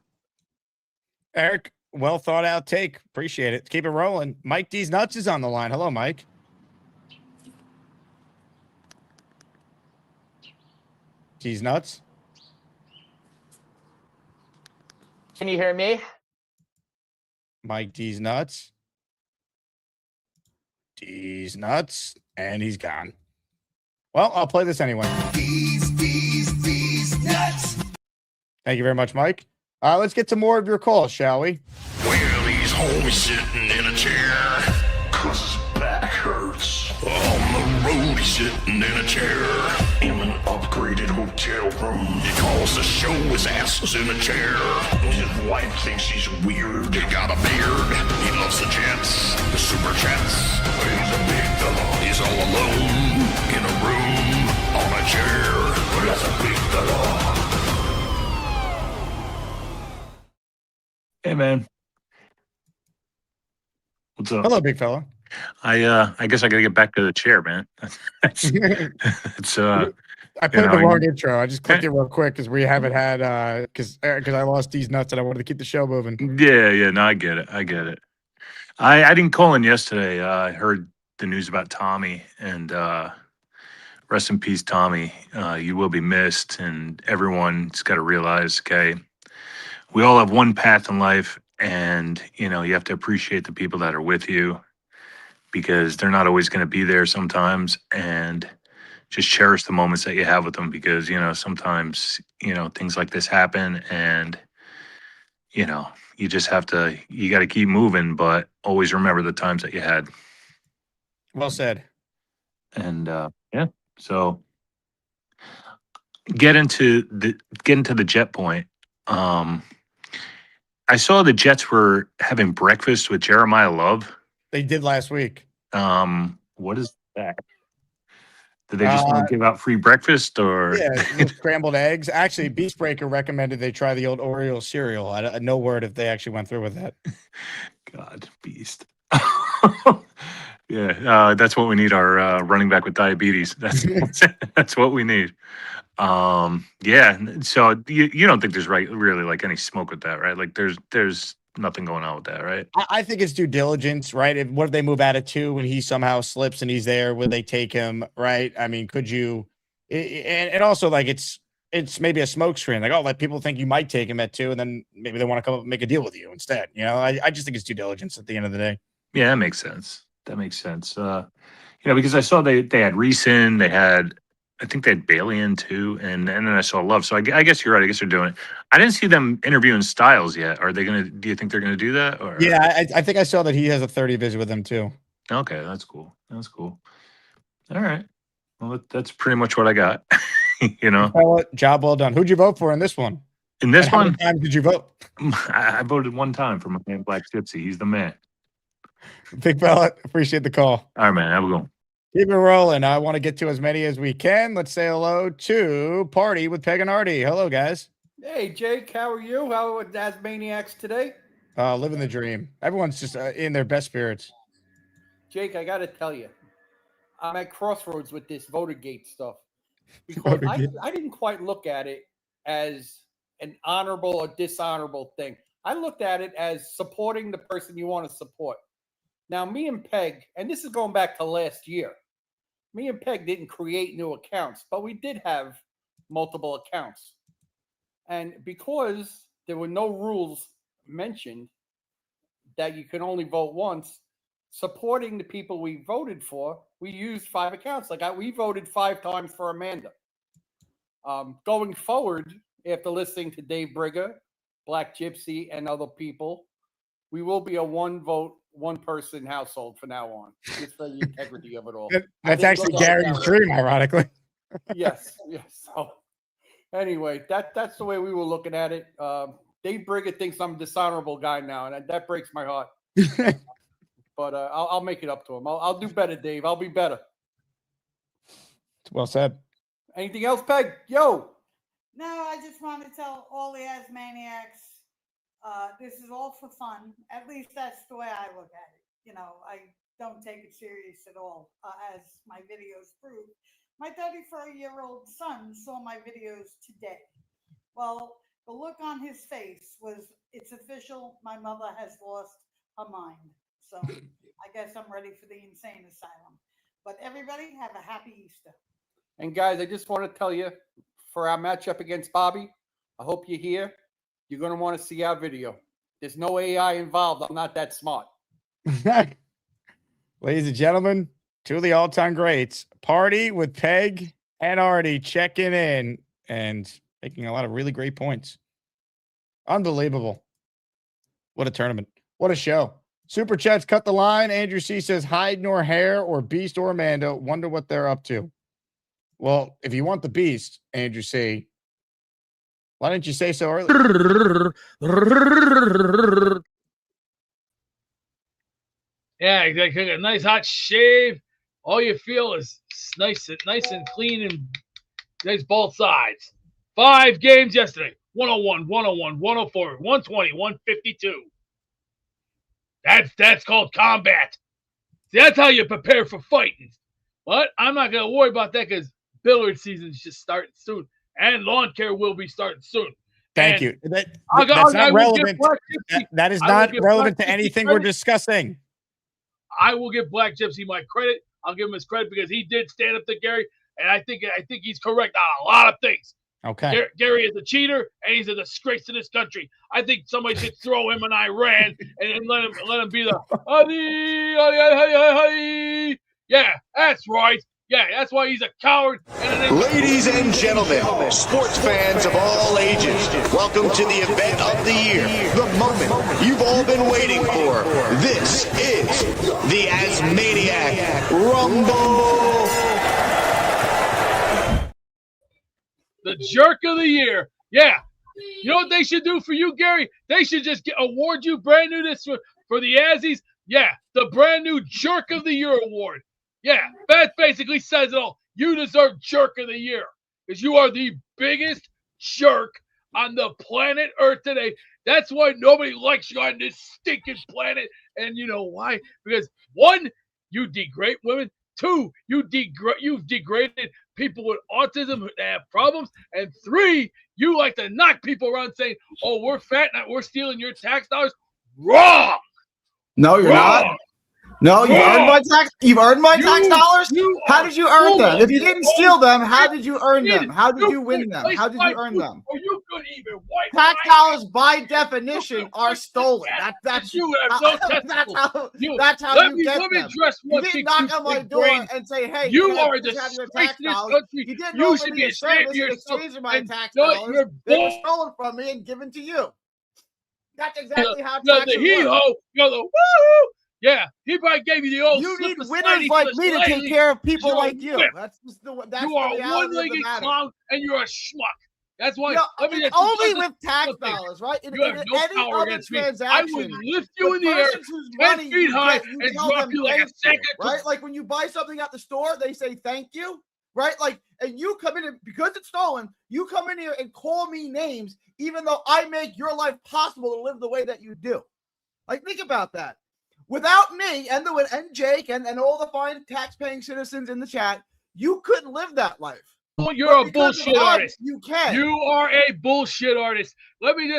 Eric, well thought out take. Appreciate it. Keep it rolling. Mike D's Nuts is on the line. Hello, Mike. D's Nuts. Can you hear me? Mike D's Nuts. D's Nuts. And he's gone. Well, I'll play this anyway. These nuts. Thank you very much, Mike. Let's get to more of your calls, shall we? Well, he's home sitting in a chair, 'cause his back hurts. On the road, he's sitting in a chair, in an upgraded hotel room. Because the show his ass is in a chair. His wife thinks he's weird. He got a beard. He loves the Jets, the Super Chats. He's a big fella. He's all alone in a room on a chair. But that's a big fella. Hey, man. What's up? Hello, big fella. I guess I gotta get back to the chair, man. it's I played the wrong intro. I just clicked it real quick because we haven't had because I lost these nuts and I wanted to keep the show moving. Yeah. No, I get it. I didn't call in yesterday. I heard the news about Tommy, and rest in peace, Tommy. You will be missed, and everyone's got to realize, okay, we all have one path in life, and you have to appreciate the people that are with you, because they're not always going to be there sometimes, and just cherish the moments that you have with them, because sometimes things like this happen, and you just got to keep moving, but always remember the times that you had. Well said. And so get into the Jet point. I saw the Jets were having breakfast with Jeremiah Love. They did last week. What is that? Did they just want to give out free breakfast, or? Yeah, scrambled eggs. Actually, Beastbreaker recommended they try the old Oreo cereal. No word if they actually went through with that. God, Beast. Yeah, that's what we need. Our running back with diabetes. That's what we need. Yeah. So you don't think there's really like any smoke with that, right? Like there's nothing going on with that, right? I think it's due diligence, right? What if they move out of 2 and he somehow slips and he's there? Would they take him, right? I mean, could you? And also, like, it's maybe a smoke screen. Like, oh, like people think you might take him at 2, and then maybe they want to come up and make a deal with you instead. I just think it's due diligence at the end of the day. Yeah, that makes sense. Because I saw they had Reeson, I think they had Bailey in too, and then I saw Love. So I guess you're right. I guess they're doing it. I didn't see them interviewing Styles yet. Are they gonna? Do you think they're gonna do that? Or yeah, I think I saw that he has a 30 visit with them too. Okay, that's cool. All right. Well, that's pretty much what I got. Job well done. Who'd you vote for in this one? In this and how one, many times did you vote? I voted one time for my man Black Gypsy. He's the man. Big fella, appreciate the call. All right, man. Have a good one. Keep it rolling. I want to get to as many as we can. Let's say hello to Party with Peg and Artie. Hello, guys. Hey, Jake. How are you? How are Asmaniacs today? Living the dream. Everyone's just in their best spirits. Jake, I got to tell you, I'm at crossroads with this Votergate stuff. Because I didn't quite look at it as an honorable or dishonorable thing. I looked at it as supporting the person you want to support. Now, me and Peg, and this is going back to last year, me and Peg didn't create new accounts, but we did have multiple accounts. And because there were no rules mentioned that you can only vote once, supporting the people we voted for, we used 5 accounts. We voted 5 times for Amanda. Going forward, after listening to Dave Brigger, Black Gypsy, and other people, we will be a one-person household from now on, just for the integrity of it all. That's actually Gary's dream, ironically. Yes. So, anyway, that's the way we were looking at it. Dave Brigger thinks I'm a dishonorable guy now, and that breaks my heart. But I'll make it up to him. I'll do better, Dave. I'll be better. Well said. Anything else, Peg? Yo. No, I just want to tell all the Asmaniacs, this is all for fun. At least that's the way I look at it. You know, I don't take it serious at all, as my videos prove. My 34-year-old son saw my videos today. Well, the look on his face was, it's official, my mother has lost her mind. So I guess I'm ready for the insane asylum. But everybody have a happy Easter. And guys, I just want to tell you, for our matchup against Bobby, I hope you're here. You're going to want to see our video. There's no AI involved. I'm not that smart. Ladies and gentlemen, two of the all-time greats, Party with Peg and Artie checking in and making a lot of really great points. Unbelievable. What a tournament. What a show. Super Chats cut the line. Andrew C says, hide nor hair or Beast or Amanda. Wonder what they're up to. Well, if you want the Beast, Andrew C, why didn't you say so early? Yeah, exactly. A nice hot shave. All you feel is nice and clean and nice both sides. 5 games yesterday. 101, 101, 104, 120, 152. That's called combat. See, that's how you prepare for fighting. But I'm not going to worry about that because billiard season's just starting soon. And lawn care will be starting soon. Thank you. That's not relevant. That is not relevant to anything we're discussing. I will give Black Gypsy my credit. I'll give him his credit because he did stand up to Gary, and I think he's correct on a lot of things. Okay. Gary is a cheater, and he's a disgrace to this country. I think somebody should throw him in Iran and let him be the yeah, that's right. Yeah, that's why he's a coward. Ladies and gentlemen, sports fans of all ages, welcome to the event of the year, the moment you've all been waiting for. This is the Asmaniac Rumble. The jerk of the year. Yeah. You know what they should do for you, Gary? They should just award you brand new this for the Azzies. Yeah, the brand new Jerk of the Year award. Yeah, that basically says it all. You deserve Jerk of the Year because you are the biggest jerk on the planet Earth today. That's why nobody likes you on this stinking planet. And you know why? Because 1, you degrade women. 2, you've degraded people with autism that have problems. And 3, you like to knock people around saying, oh, we're fat and we're stealing your tax dollars. Wrong. No, you're not. No, you earned my tax. You've earned my tax dollars. How did you earn them? If you didn't steal them, how did you earn them? How did you win them? How did you earn them? Tax dollars, by definition, are stolen. That's you have no testicles. That's how you get them. You didn't knock on my door and say, "Hey, you are just have your disgrace tax to this dollars." country. You didn't You open should me be a service ashamed of in yourself. exchange for my And tax no, dollars. you're They were bull- stolen from me and given to you. That's exactly how You're taxes the hee work. ho. You're the woohoo. Yeah, he probably gave you the old. You need slip winners slidey like to me to slidey. take care of people You're a like you. whip. That's just the You the are a reality of the one-legged matter. clown, and you're a schmuck. That's why. You know, let me it's just only just with tax one thing. dollars, right? In You have no any power other against me. I would transaction, lift you in the air, person whose 10 money feet you high, get, you and tell drop them you like a thank sack you, of right? Like when you buy something at the store, they say thank you, right? Like, and you come in and because it's stolen, you come in here and call me names, even though I make your life possible to live the way that you do. Like, think about that. Without me and Jake and all the fine tax-paying citizens in the chat, you couldn't live that life. You're But a because of bullshit us, artist. You can. You are a bullshit artist. Let me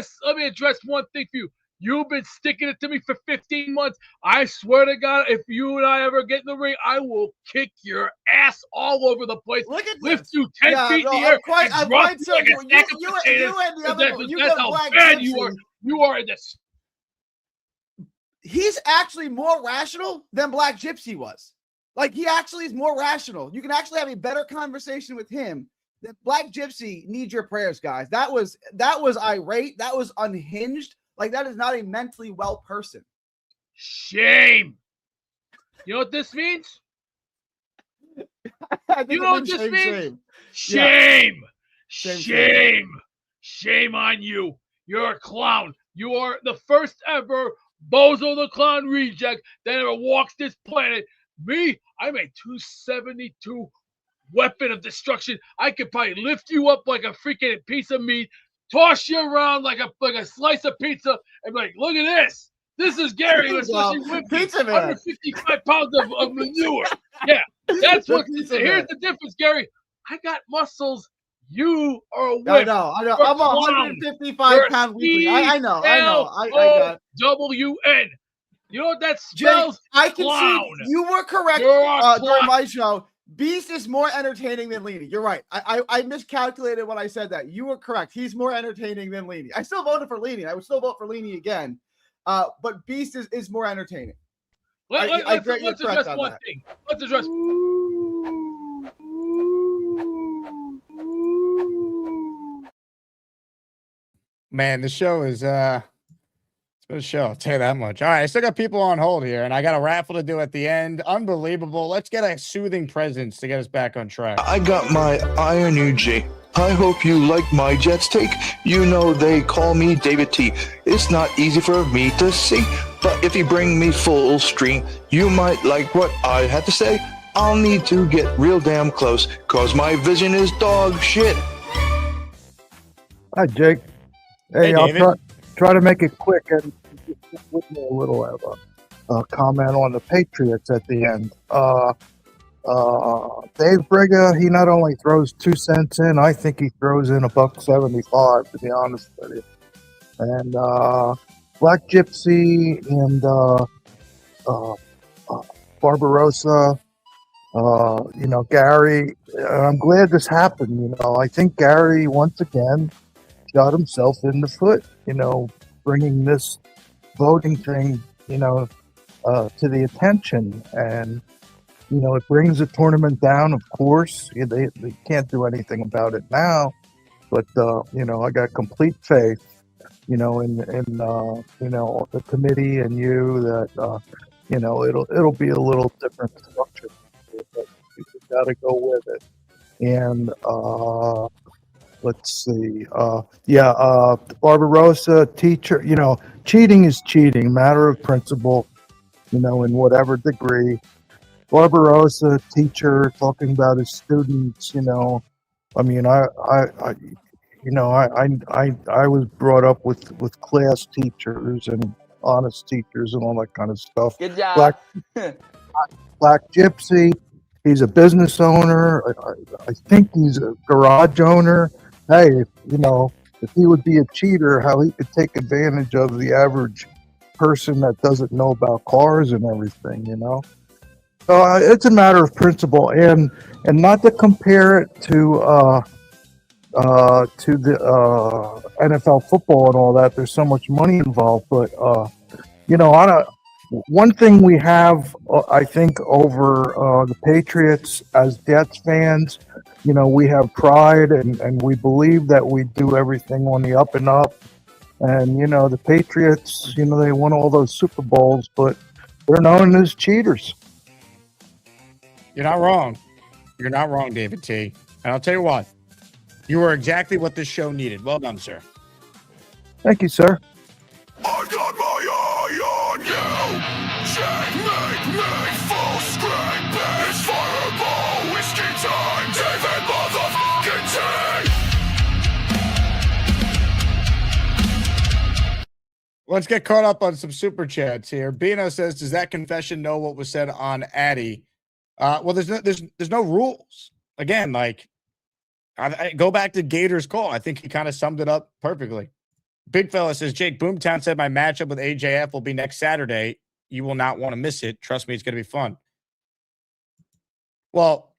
address one thing for you. You've been sticking it to me for 15 months. I swear to God, if you and I ever get in the ring, I will kick your ass all over the place. Look at Lift this. you 10 Yeah, feet no, in the air I'm and drop quite you like a certain. sack of You potatoes. and the other, you That's got how Black bad you are. Gypsy. You are a dis- He's actually more rational than Black Gypsy was. Like, he actually is more rational. You can actually have a better conversation with him. That Black Gypsy needs your prayers, guys. That was irate. That was unhinged. Like, that is not a mentally well person. Shame. You know what this means? You know what this means? Shame. Shame. Shame on you. You're a clown. You are the first ever Bozo the Clown reject that ever walks this planet. Me, I'm a 272 weapon of destruction. I could probably lift you up like a freaking piece of meat, toss you around like a slice of pizza, and be like, look at this. This is Gary, especially with Pizza Man. 155 pounds of manure. Yeah, that's what. Here's the difference, Gary. I got muscles. You are a whip. I know. I'm a 155-pound weakling. I know. I got WN. You know what that spells? Jake, I can clown. see you were correct during my show. Beast is more entertaining than Leany. You're right. I miscalculated when I said that. You were correct. He's more entertaining than Leany. I still voted for Leany. I would still vote for Leany again. But Beast is more entertaining. Let's address one thing. Let's address. Man, the show is it's been a show, I'll tell you that much. All right, I still got people on hold here, and I got a raffle to do at the end. Unbelievable. Let's get a soothing presence to get us back on track. I got my Iron UG. I hope you like my Jets take. You know they call me David T. It's not easy for me to see, but if you bring me full stream, you might like what I had to say. I'll need to get real damn close, cause my vision is dog shit. Hi, Jake. Hey, I'll try to make it quick and just with me a little of a comment on the Patriots at the end. Dave Briga, he not only throws 2 cents in, I think he throws in $1.75, to be honest with you. And Black Gypsy and Barbarossa, Gary, I'm glad this happened. I think Gary once again shot himself in the foot, bringing this voting thing, to the attention. And, it brings the tournament down, of course. They can't do anything about it now. But, I got complete faith, in the committee and you that, it'll be a little different structure. But you got to go with it. And, let's see. Barbarossa, teacher, cheating is cheating, matter of principle, in whatever degree. Barbarossa, teacher, talking about his students, I was brought up with class teachers and honest teachers and all that kind of stuff. Good job. Black Gypsy, he's a business owner. I think he's a garage owner. Hey, if he would be a cheater, how he could take advantage of the average person that doesn't know about cars and everything, So it's a matter of principle, and not to compare it to the NFL football and all that. There's so much money involved, but one thing we have, I think, over the Patriots as Jets fans, we have pride and we believe that we do everything on the up and up. And, the Patriots, they won all those Super Bowls, but they're known as cheaters. You're not wrong. You're not wrong, David T. And I'll tell you what, you were exactly what this show needed. Well done, sir. Thank you, sir. I got my eye on you. Checkmate me full screen. It's fireball whiskey time. David motherfucking T. Let's get caught up on some super chats here. Bino says, "Does that confession know what was said on Addy?" Well, there's no rules. Again, I go back to Gator's call. I think he kind of summed it up perfectly. Big fella says, "Jake, Boomtown said my matchup with AJF will be next Saturday. You will not want to miss it. Trust me, it's going to be fun." Well,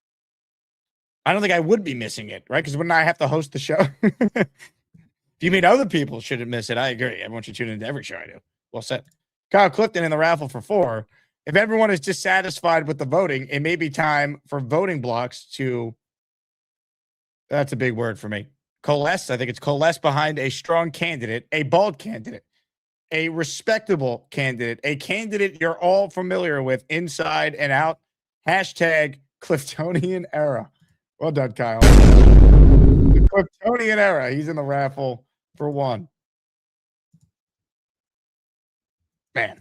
I don't think I would be missing it, right? Because wouldn't I have to host the show? If you mean other people shouldn't miss it, I agree. Everyone should tune into every show I do. Well said. Kyle Clifton in the raffle for 4. If everyone is dissatisfied with the voting, it may be time for voting blocks to, that's a big word for me, coalesce. I think it's coalesce behind a strong candidate, a bold candidate, a respectable candidate, a candidate you're all familiar with inside and out. Hashtag Cliftonian era. Well done, Kyle. The Cliftonian era. He's in the raffle for 1. Man,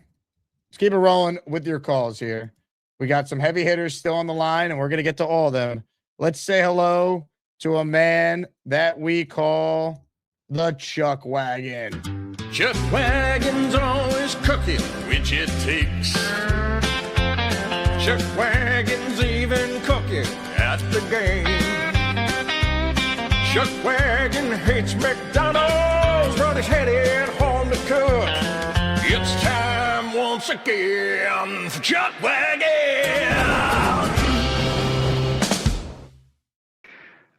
let's keep it rolling with your calls here. We got some heavy hitters still on the line, and we're going to get to all of them. Let's say hello to a man that we call the Chuck Wagon. Chuck Wagon's always cooking, which it takes. Chuck Wagon's even cooking at the game. Chuck Wagon hates McDonald's, but he's headed home to cook. It's time once again for Chuck Wagon.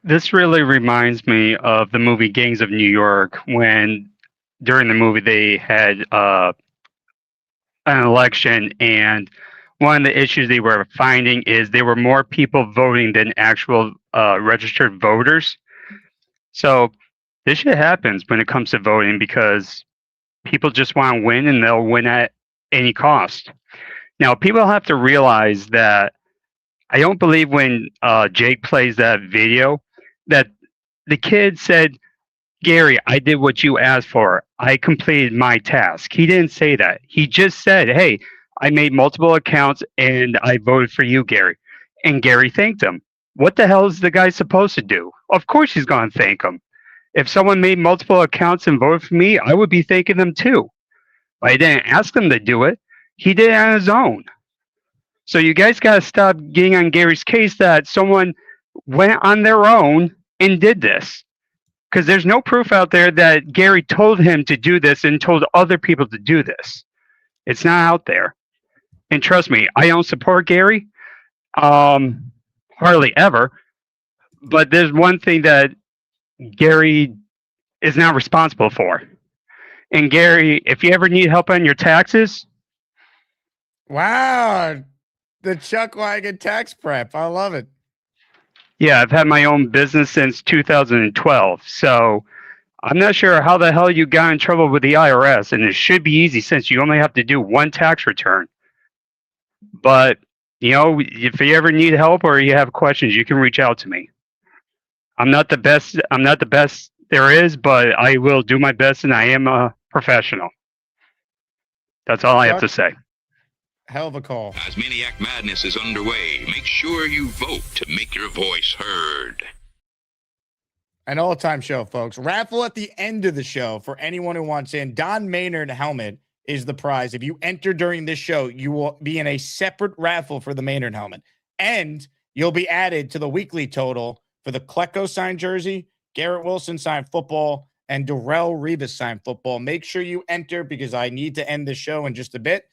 This really reminds me of the movie Gangs of New York, when during the movie they had an election, and one of the issues they were finding is there were more people voting than actual registered voters. So this shit happens when it comes to voting because people just want to win, and they'll win at any cost. Now, people have to realize that I don't believe when Jake plays that video that the kid said, Gary, I did what you asked for. I completed my task. He didn't say that. He just said, hey, I made multiple accounts and I voted for you, Gary. And Gary thanked him. What the hell is the guy supposed to do? Of course he's going to thank him. If someone made multiple accounts and voted for me, I would be thanking them too. But I didn't ask him to do it. He did it on his own. So you guys got to stop getting on Gary's case that someone went on their own and did this. Because there's no proof out there that Gary told him to do this and told other people to do this. It's not out there. And trust me, I don't support Gary. Hardly ever. But there's one thing that Gary is not responsible for. And Gary, if you ever need help on your taxes. Wow. The Chuck Wagon tax prep. I love it. Yeah, I've had my own business since 2012. So I'm not sure how the hell you got in trouble with the IRS. And it should be easy since you only have to do one tax return. But, you know, if you ever need help or you have questions, you can reach out to me. I'm not the best there is, but I will do my best, and I am a professional. That's all I have to say. Hell of a call. Asmaniac Madness is underway. Make sure you vote to make your voice heard. An all-time show, folks. Raffle at the end of the show for anyone who wants in. Don Maynard helmet is the prize. If you enter during this show, you will be in a separate raffle for the Maynard helmet. And you'll be added to the weekly total for the Klecko signed jersey, Garrett Wilson signed football, and Darrelle Revis signed football. Make sure you enter because I need to end the show in just a bit.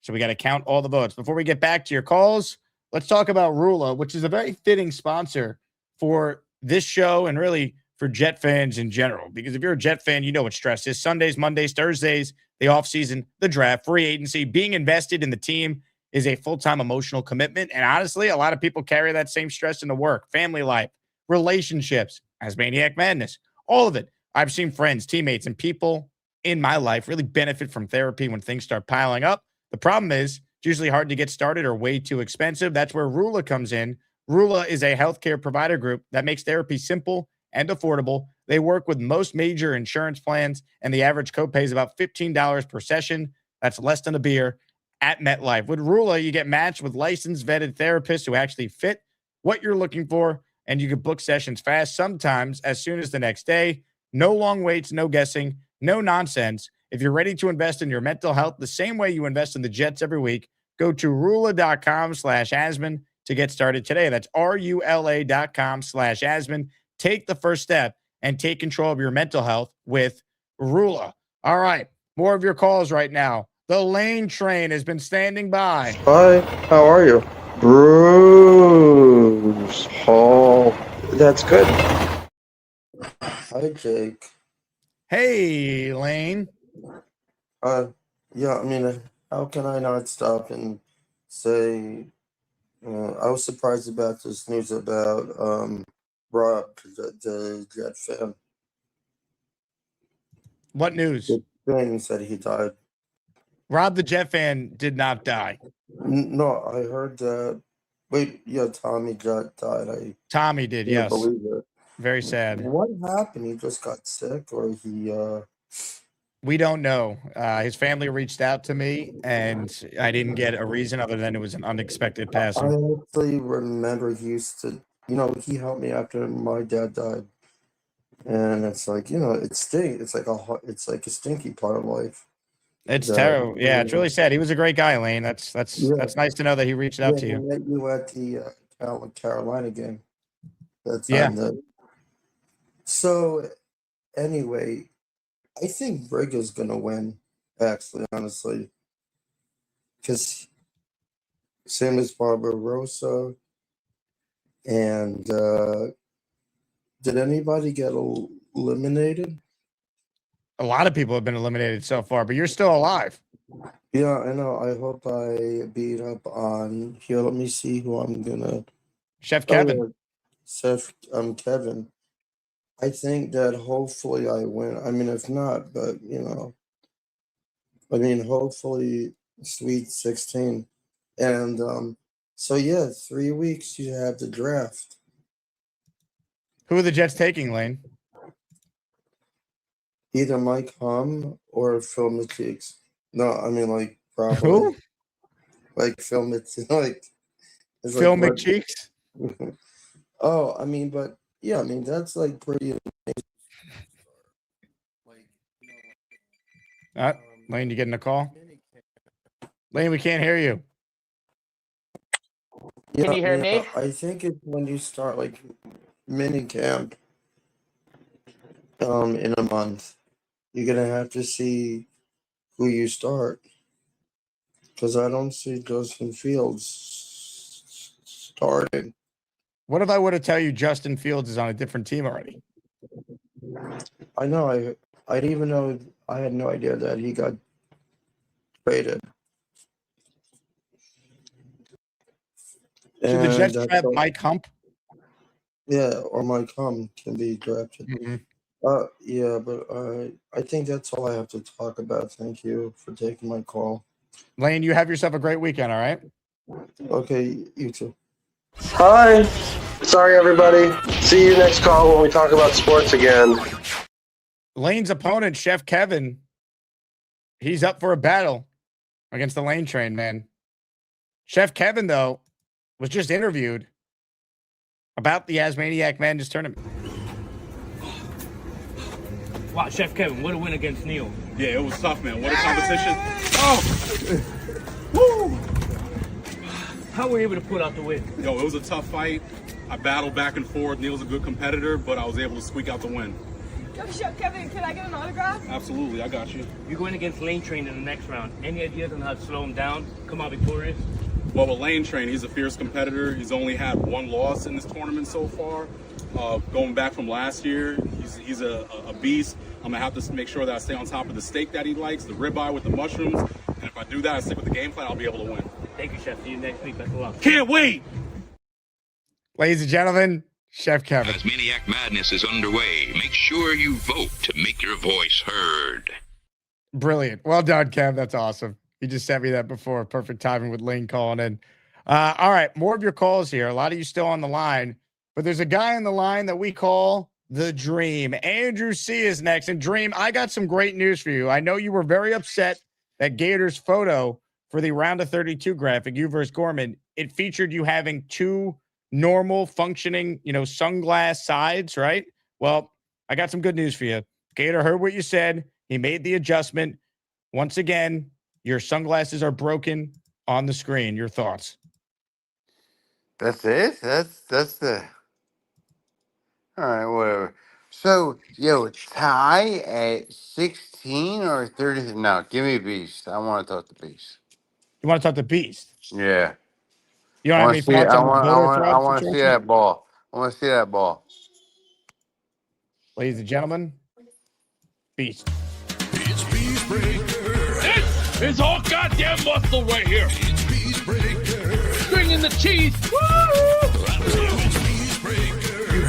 So we got to count all the votes. Before we get back to your calls, let's talk about Rula, which is a very fitting sponsor for this show and really for Jet fans in general. Because if you're a Jet fan, you know what stress is. Sundays, Mondays, Thursdays, the offseason, the draft, free agency, being invested in the team is a full-time emotional commitment. And honestly, a lot of people carry that same stress into work, family life, relationships, Asmaniac Madness, all of it. I've seen friends, teammates, and people in my life really benefit from therapy when things start piling up. The problem is it's usually hard to get started or way too expensive. That's where Rula comes in. Rula is a healthcare provider group that makes therapy simple and affordable. They work with most major insurance plans, and the average copay is about $15 per session. That's less than a beer at MetLife. With Rula, you get matched with licensed, vetted therapists who actually fit what you're looking for, and you can book sessions fast, sometimes as soon as the next day. No long waits, no guessing, no nonsense. If you're ready to invest in your mental health the same way you invest in the Jets every week, go to Rula.com/Asman to get started today. That's RULA.com/Asman. Take the first step and take control of your mental health with Rula. All right, more of your calls right now. The Lane train has been standing by. Hi, how are you? Bruce Hall. That's good. Hi, Jake. Hey, Lane. Yeah, I mean, how can I not stop and say, I was surprised about this news about Rob, the Jet fan. What news? The thing said he died. Rob the Jet fan did not die. No, I heard that. Wait, yeah, Tommy Jet died. Tommy did, can't yes. believe it. Very sad. What happened? He just got sick, or he We don't know. His family reached out to me, and I didn't get a reason other than it was an unexpected I passing. actually remember he used to, he helped me after my dad died. And it's like, it's like it's like a stinky part of life. It's that- terrible. Yeah, it's really sad. He was a great guy, Lane. That's Yeah. that's nice to know that he reached out to I you. met you at the Carolina game. That Yeah. time. So, anyway, I think Brig is going to win, actually, honestly. Because same as Barbarossa. And did anybody get eliminated? A lot of people have been eliminated so far, but you're still alive. Yeah, I know. I hope I beat up on here. Let me see who I'm gonna. Chef Kevin. Chef Kevin. I think that hopefully I win. I mean, if not, but hopefully Sweet 16. And so yeah, 3 weeks you have the draft. Who are the Jets taking, Lane? Either Mike Hum or Phil McCheeks. No, I mean probably. Who? Like Phil McCheeks. It's Phil what- McCheeks? Oh, but yeah, that's pretty amazing. Lane, you getting a call? Lane, we can't hear you. Can you hear me? I think it's when you start mini camp in a month. You're gonna have to see who you start. Because I don't see Justin Fields starting. What if I were to tell you Justin Fields is on a different team already? I know. I didn't even know. I had no idea that he got traded. Should the Jets And draft Mike Hump? Yeah, or Mike Hum can be drafted. Yeah, but I think that's all I have to talk about. Thank you for taking my call. Lane, you have yourself a great weekend, all right? Okay, you too. Hi. Sorry, everybody. See you next call when we talk about sports again. Lane's opponent, Chef Kevin, he's up for a battle against the Lane Train, man. Chef Kevin, though, was just interviewed about the Asmaniac Madness tournament. Wow, Chef Kevin, what a win against Neil. Yeah, it was tough, man. What a competition. Oh! Woo! How were you able to pull out the win? Yo, it was a tough fight. I battled back and forth. Neil's a good competitor, but I was able to squeak out the win. Yo, Chef Kevin, can I get an autograph? Absolutely, I got you. You're going against Lane Train in the next round. Any ideas on how to slow him down, come out victorious? Well, with Lane Train, he's a fierce competitor. He's only had one loss in this tournament so far. Going back from last year, he's a beast. I'm going to have to make sure that I stay on top of the steak that he likes, the ribeye with the mushrooms. And if I do that, I stick with the game plan, I'll be able to win. Thank you, Chef. See you next week. Best of luck. Can't wait! Ladies and gentlemen, Chef Kevin. Asmaniac Madness is underway. Make sure you vote to make your voice heard. Brilliant. Well done, Kev. That's awesome. You just sent me that before. Perfect timing with Lane calling in. All right, more of your calls here. A lot of you still on the line, but there's a guy on the line that we call the Dream. Andrew C is next. And Dream, I got some great news for you. I know you were very upset that Gator's photo for the round of 32 graphic, you versus Gorman, it featured you having two normal functioning, sunglass sides, right? Well, I got some good news for you. Gator heard what you said. He made the adjustment. Once again, your sunglasses are broken on the screen. Your thoughts? That's it? That's the... All right, whatever. So, tie at 16 or 30? No, give me Beast. I want to talk to Beast. You want to talk to Beast? Yeah. You don't have any thoughts on the voter fraud I want to see situation? that ball. I want to see that ball. Ladies and gentlemen, Beast. It's all goddamn muscle right here. Bringing the cheese. Woo!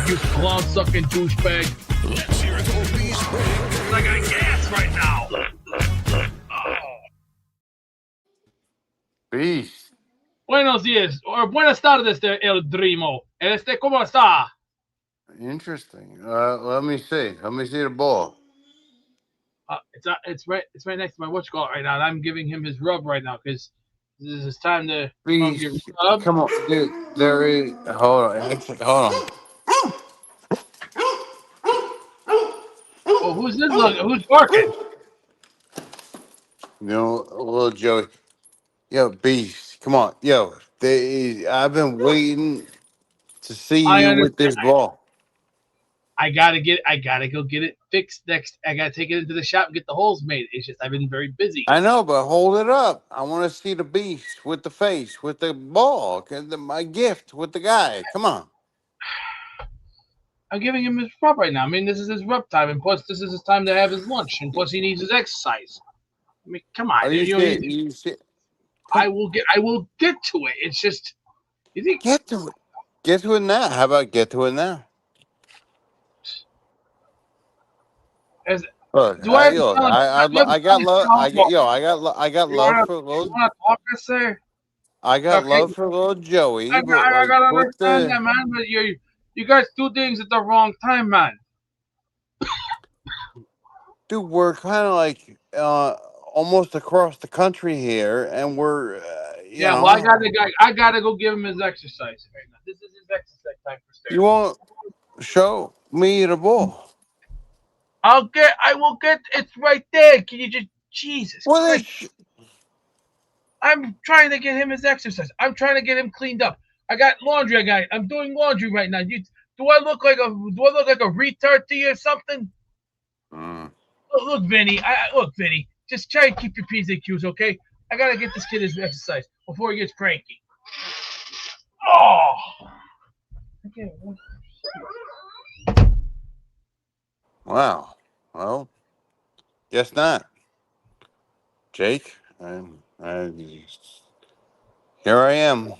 You clown sucking douchebag. Let's hear it for Beast Breaker. I got gas right now. Beast. Buenos días, or buenas tardes, El Drimo. ¿Cómo está? Interesting. Let me see. Let me see the ball. It's right next to my whatchamacallit right now, and I'm giving him his rub right now because this is his time to get rubbed. Come on, dude. There is. Hold on. Hold on. Oh, who's this? Who's barking? You know, little Joey. Yo, Beast. Come on. Yo, I've been waiting to see I you with understand. this ball. I gotta go get it fixed next. I gotta take it into the shop and get the holes made. It's just I've been very busy. I know, but hold it up. I want to see the Beast with the face, with the ball, my gift with the guy. Come on. I'm giving him his rub right now. I mean, this is his rub time, and plus this is his time to have his lunch, and plus he needs his exercise. I mean, come on. Are you serious? You I will get to it. It's just you think get to it. Get to it now. How about get to it now? Look, do I have to look, sound like I got love. I got You love wanna for little. talk, sir? I got Okay. love for little Joey, I but like, gotta put understand the that, man. But you guys do things at the wrong time, man. dude. We're kind of like almost across the country here, and we're you Yeah, know. well, I gotta go give him his exercise right now. This is his exercise time for stairs. You won't show me the ball. I will get. It's right there. Can you just Jesus Well, Christ? I'm trying to get him his exercise. I'm trying to get him cleaned up. I got laundry. I'm doing laundry right now. Do I look like a retard to you or something? Look, Vinny. Look, Vinny. Just try and keep your P's and Q's, okay? I gotta get this kid his exercise before he gets cranky. Oh. Wow. Well, guess not, Jake. Here I am,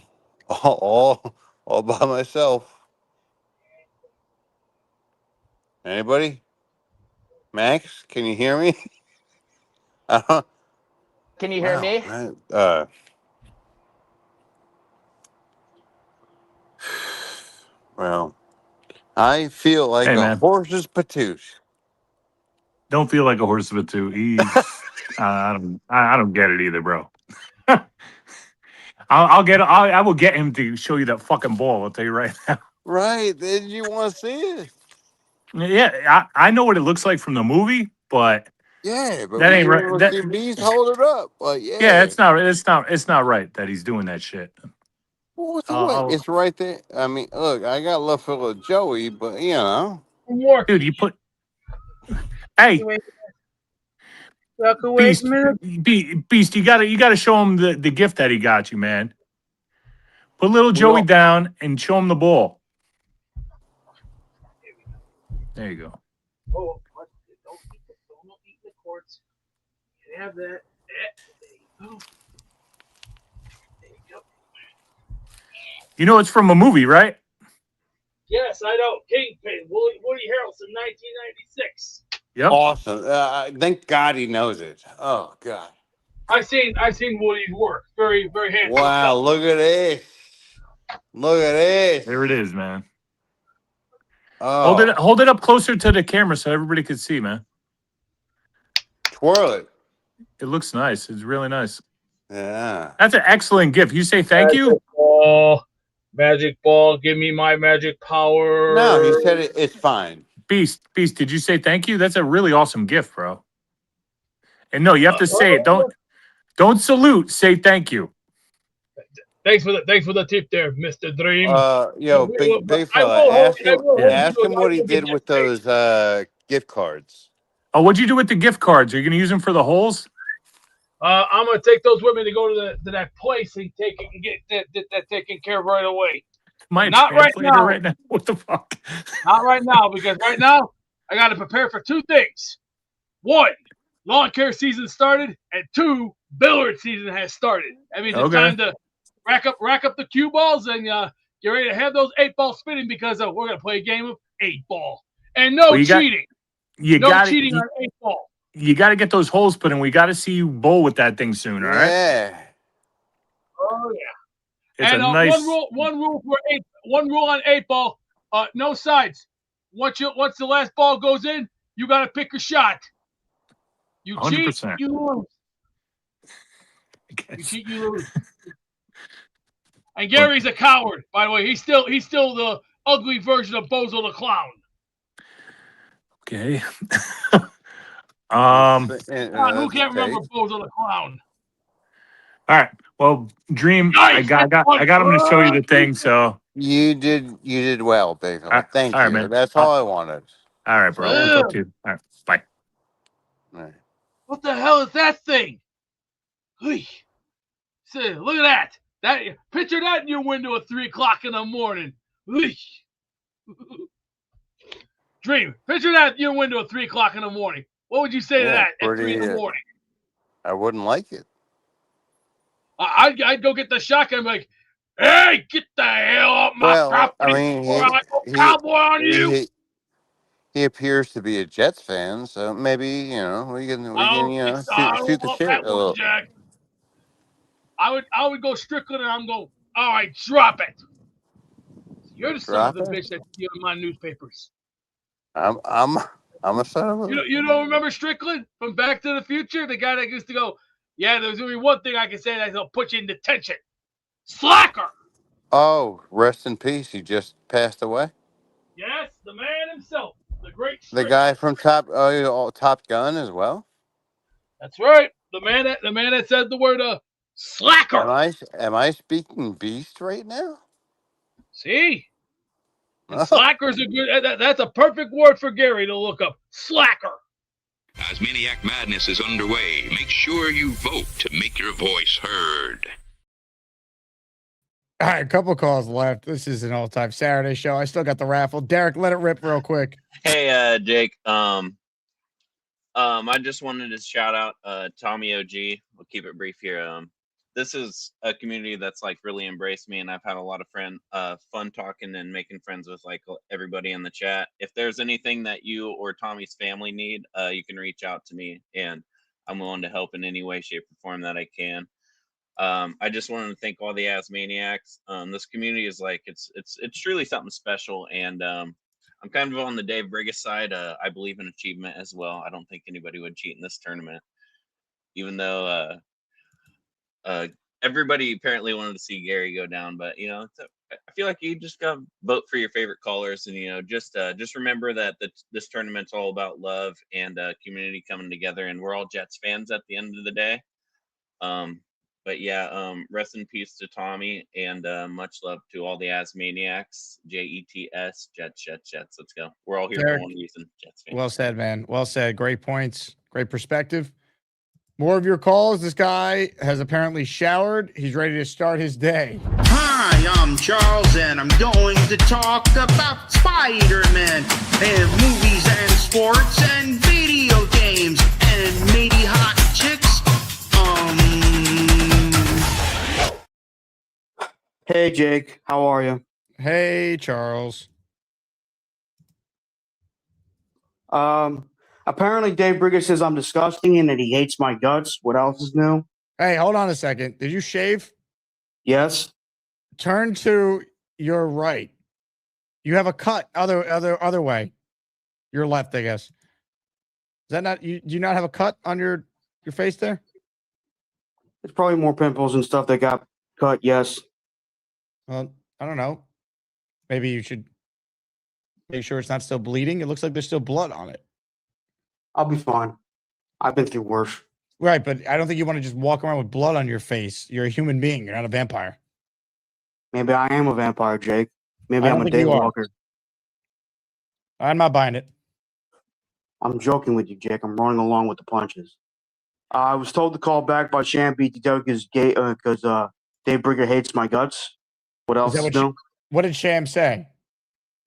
all by myself. Anybody? Max, can you hear me? Can you hear me? Well, I feel like Hey, a man. horse's patoosh. Don't feel like a horse of a two. He's I don't get it either, bro. I will get him to show you that fucking ball. I'll tell you right now. Right? Did you want to see it? Yeah, I know what it looks like from the movie, but Yeah, but that we ain't right. want to see bees hold it up. But yeah. Yeah, it's not right that he's doing that shit. Well, what's the way? It's right there. I mean, look, I got love for little Joey, but you know. Dude, you put. Hey, Beast, Beast, you gotta show him the gift that he got you, man. Put little Joey down and show him the ball. There you go. Oh, don't eat the quartz. You can have that. There you go. There you go. You know it's from a movie, right? Yes, I know. Kingpin, Woody Harrelson, 1996. Yep. Awesome. Thank God he knows it. Oh God. I seen Woody's work. Very, very handsome. Wow, look at this. Look at this. There it is, man. Oh. Hold it up closer to the camera so everybody could see, man. Twirl it. It looks nice. It's really nice. Yeah. That's an excellent gift. You say thank you? Magic ball, give me my magic power. No, he said it's fine. Beast, did you say thank you? That's a really awesome gift, bro. And no, you have to say it. Don't salute. Say thank you. Thanks for the tip there, Mr. Dream. Yo, big fella. Ask him what he did with those gift cards. Oh, what'd you do with the gift cards? Are you gonna use them for the holes? I'm gonna take those with me to go to that place and get that taken care of right away. Not right now. Right now. What the fuck? Not right now, because right now I got to prepare for two things. One, lawn care season started, and two, billiard season has started. That means it's time to rack up the cue balls and get ready to have those 8-ball spinning because we're gonna play a game of 8-ball and no cheating. Cheating on 8-ball. You got to get those holes put in. We got to see you bowl with that thing soon. All right. Yeah. Oh yeah. It's and a nice... one rule on 8-ball. No sides. Once the last ball goes in, you got to pick a shot. You 100%. cheat, you lose. You cheat, you lose. And Gary's a coward, by the way. He's still the ugly version of Bozo the Clown. Okay. God, who That's can't remember okay. Bozo the Clown? All right. Well, Dream, I Yikes, got that's I got him to show you the thing. So You did well, big fella. Thank all right, you. man. That's all I wanted. All right, bro. We'll talk to you. All right. Bye. All right. What the hell is that thing? Hey, say, look at that. Picture that in your window at 3 o'clock in the morning. Hey. Dream, picture that in your window at 3 o'clock in the morning. What would you say to Yeah, that at pretty. 3 in the morning? I wouldn't like it. I'd go get the shotgun and be like, hey, get the hell off my property before I go cowboy on you. He appears to be a Jets fan, so maybe we can I don't shoot the love shit that a one, little. Jack. I would go Strickland and I'm going, all right, drop it. You're the son of Drop the it? bitch that's stealing my newspapers. I'm a son of a. You don't remember Strickland from Back to the Future? The guy that used to go, yeah, there's only one thing I can say that he'll put you in detention. Slacker. Oh, rest in peace. He just passed away. Yes, the man himself, the great The Strickland. guy from Top Gun as well. That's right. The man that said the word slacker. Am I speaking beast right now? See? And slacker's a good. That's a perfect word for Gary to look up. Slacker. Asmaniac Madness is underway. Make sure you vote to make your voice heard. All right, a couple calls left. This is an all-time Saturday show. I still got the raffle. Derek, let it rip real quick. Hey, Jake. I just wanted to shout out Tommy OG. We'll keep it brief here. This is a community that's like really embraced me, and I've had a lot of fun talking and making friends with like everybody in the chat. If there's anything that you or Tommy's family need, you can reach out to me, and I'm willing to help in any way, shape, or form that I can. I just wanted to thank all the Asmaniacs. This community is like it's truly something special, and I'm kind of on the Dave Brigas side. I believe in achievement as well. I don't think anybody would cheat in this tournament, even though everybody apparently wanted to see Gary go down. But I feel like you just got to vote for your favorite callers, and just remember that this tournament's all about love and community coming together, and we're all Jets fans at the end of the day. But yeah, rest in peace to Tommy, and much love to all the Asmaniacs. JETS, Jets. Let's go. We're all here Derek, for one reason. Jets fans. Well said, man. Well said. Great points. Great perspective. More of your calls. This guy has apparently showered. He's ready to start his day. Hi, I'm Charles, and I'm going to talk about Spider-Man and movies and sports and video games and maybe hot chicks. Hey, Jake. How are you? Hey, Charles. Apparently Dave Brigas says I'm disgusting and that he hates my guts. What else is new? Hey, hold on a second. Did you shave? Yes. Turn to your right. You have a cut other way. Your left, I guess. Is that not you? Do you not have a cut on your face there? There's probably more pimples and stuff that got cut. Yes. Well, I don't know. Maybe you should make sure it's not still bleeding. It looks like there's still blood on it. I'll be fine. I've been through worse. Right, but I don't think you want to just walk around with blood on your face. You're a human being. You're not a vampire. Maybe I am a vampire, Jake. Maybe I don't I'm a think you are. daywalker. I'm not buying it. I'm joking with you, Jake. I'm running along with the punches. I was told to call back by Sham BTW because Dave Brigger hates my guts. What else is new? What did Sham say?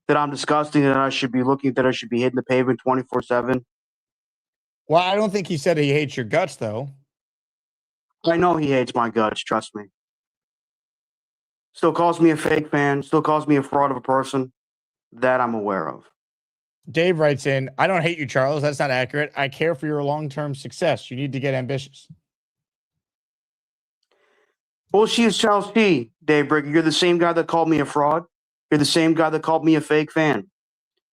That I'm disgusting, that I should be hitting the pavement 24/7. Well, I don't think he said he hates your guts, though. I know he hates my guts, trust me. Still calls me a fake fan, still calls me a fraud of a person. That I'm aware of. Dave writes in, I don't hate you, Charles. That's not accurate. I care for your long-term success. You need to get ambitious. Well, she is Charles P. Dave Brigger. You're the same guy that called me a fraud. You're the same guy that called me a fake fan.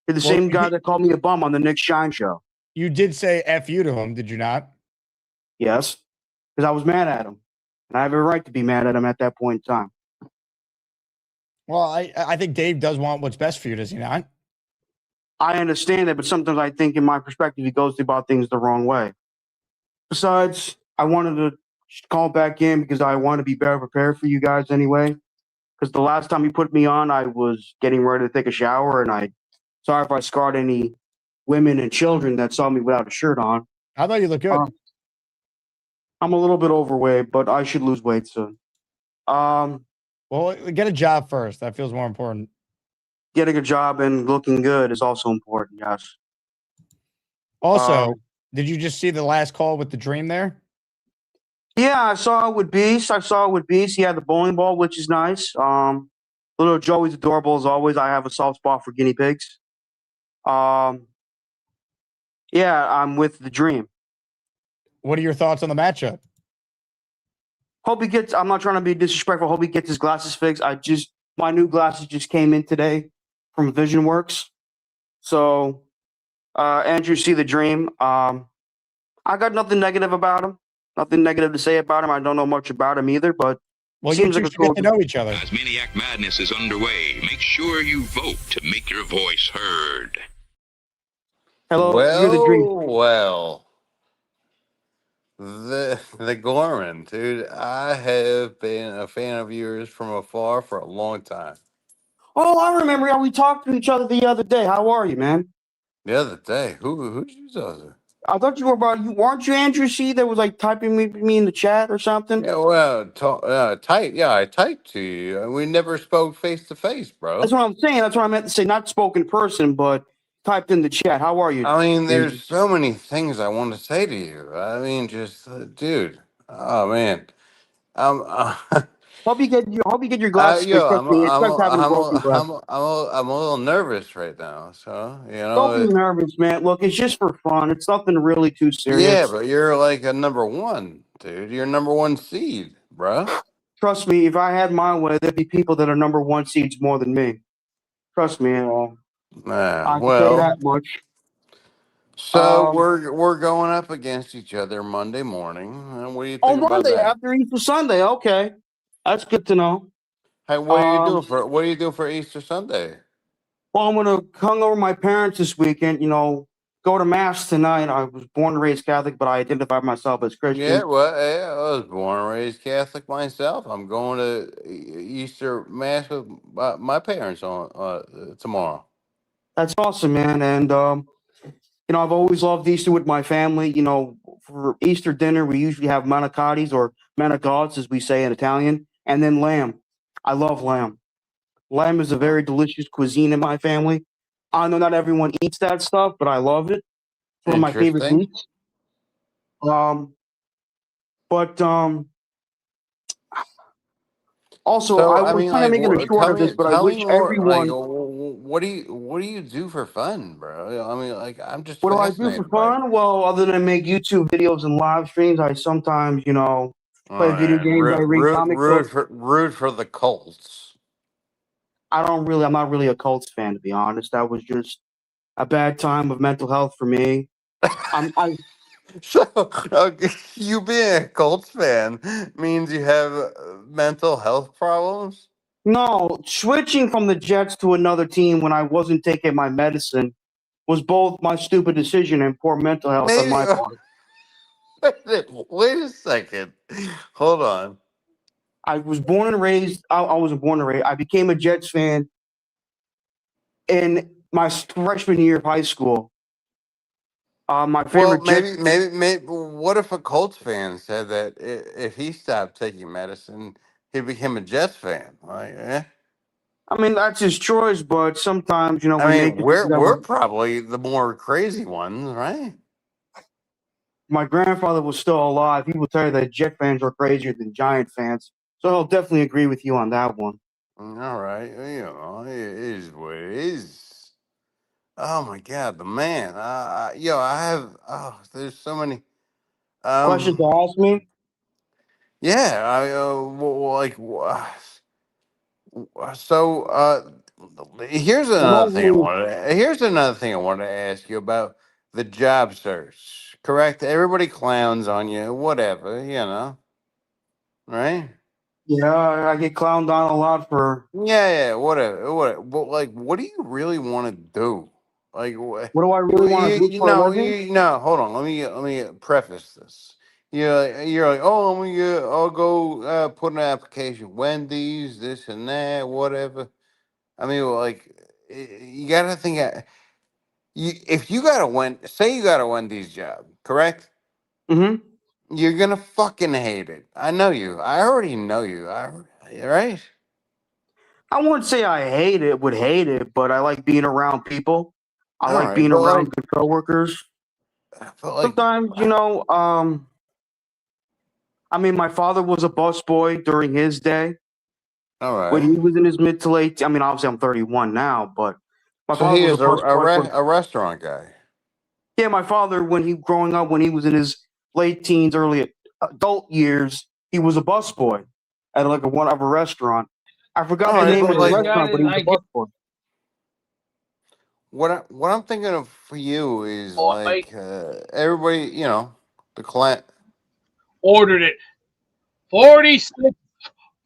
You're the same guy that called me a bum on the Nick Shine show. You did say F you to him, did you not? Yes, because I was mad at him. And I have a right to be mad at him at that point in time. Well, I think Dave does want what's best for you, does he not? I understand it, but sometimes I think in my perspective, he goes about things the wrong way. Besides, I wanted to call back in because I want to be better prepared for you guys anyway. Because the last time you put me on, I was getting ready to take a shower, and sorry if I scarred any women and children that saw me without a shirt on. I thought you looked good. I'm a little bit overweight, but I should lose weight soon. Well, get a job first. That feels more important. Getting a job and looking good is also important, yes. Also, did you just see the last call with the dream there? Yeah, I saw it with Beast. He had the bowling ball, which is nice. Little Joey's adorable as always. I have a soft spot for guinea pigs. Yeah, I'm with the dream. What are your thoughts on the matchup? Hope he gets. I'm not trying to be disrespectful. Hope he gets his glasses fixed. My new glasses just came in today from VisionWorks. So, Andrew, see the dream. I got nothing negative about him. Nothing negative to say about him. I don't know much about him either, but well, seems you like two should get to know each other. Asmaniac Madness is underway. Make sure you vote to make your voice heard. Hello, you're the dream. Well. The Gorman, dude. I have been a fan of yours from afar for a long time. Oh, I remember how we talked to each other the other day. How are you, man? The other day, who's you talking? I thought you were about you. Weren't you Andrew C? That was like typing me in the chat or something. Yeah, well, type. Yeah, I typed to you. We never spoke face to face, bro. That's what I'm saying. That's what I meant to say. Not spoken person, but typed in the chat. How are you? I mean, there's so many things I want to say to you. I mean, just, dude. Oh man. Hope you get your glasses fixed. Trust me, it's like having broken glass. I'm a little nervous right now. So Don't be nervous, man. Look, it's just for fun. It's nothing really too serious. Yeah, but you're like a number one, dude. You're number one seed, bro. Trust me, if I had my way, there'd be people that are number one seeds more than me. Trust me, I can say that much. So we're going up against each other Monday morning. What do you think about Monday that? after Easter Sunday. Okay, that's good to know. Hey, what are you doing for Easter Sunday? Well, I'm gonna hang over my parents this weekend. Go to mass tonight. I was born and raised Catholic, but I identify myself as Christian. Yeah, well, I was born and raised Catholic myself. I'm going to Easter Mass with my parents on tomorrow. That's awesome, man. And I've always loved Easter with my family. For Easter dinner, we usually have manicotti or manicotti, as we say in Italian, and then lamb. I love lamb. Lamb is a very delicious cuisine in my family. I know not everyone eats that stuff, but I love it. It's one of my favorite meats. Also, I was kind of making a short of this, but I wish everyone. What do you do for fun, bro? I mean, I'm just. What do I do for fun? Well, other than make YouTube videos and live streams, I sometimes, play video games. I read comic books. Root for the Colts. I'm not really a Colts fan, to be honest. That was just a bad time of mental health for me. So, you being a Colts fan means you have mental health problems? No, switching from the Jets to another team when I wasn't taking my medicine was both my stupid decision and poor mental health on my part. Wait a second. Hold on. I was born and raised. I wasn't born and raised. I became a Jets fan in my freshman year of high school. My favorite. Well, maybe. What if a Colts fan said that if he stopped taking medicine, he became a Jets fan? Like, I mean, that's his choice, but sometimes we're probably the more crazy ones, right? My grandfather was still alive. He will tell you that Jet fans are crazier than Giant fans. So I'll definitely agree with you on that one. All right. It is what it is. Oh, my God. The man. I have... there's so many... questions to ask me? Yeah. Here's another thing I wanted to ask you about the job search, correct? Everybody clowns on you, whatever, right? Yeah, I get clowned on a lot for. Yeah, whatever. But like, what do you really want to do? Like, what? What do I really want to do for a living? No. Hold on. Let me preface this. You're like, oh, I'll go put an application, Wendy's, this and that, whatever. I mean, like, you gotta think. If you got say you got a Wendy's job, correct? Mm-hmm. You're gonna fucking hate it. I know you. I already know you. Right? I wouldn't say would hate it, but I like being around people. I All like right, being but around good coworkers. like, Sometimes, I mean, my father was a busboy during his day. all When right. he was in his mid to late, I mean, obviously I'm 31 now, but my So father he was a is busboy. a restaurant guy. Yeah, my father, growing up, when he was in his late teens, early adult years, he was a busboy at like a restaurant. I forgot All the right, name but of the like, restaurant, but he was a busboy. what I'm thinking of for you is Boy, like everybody, the client. ordered it.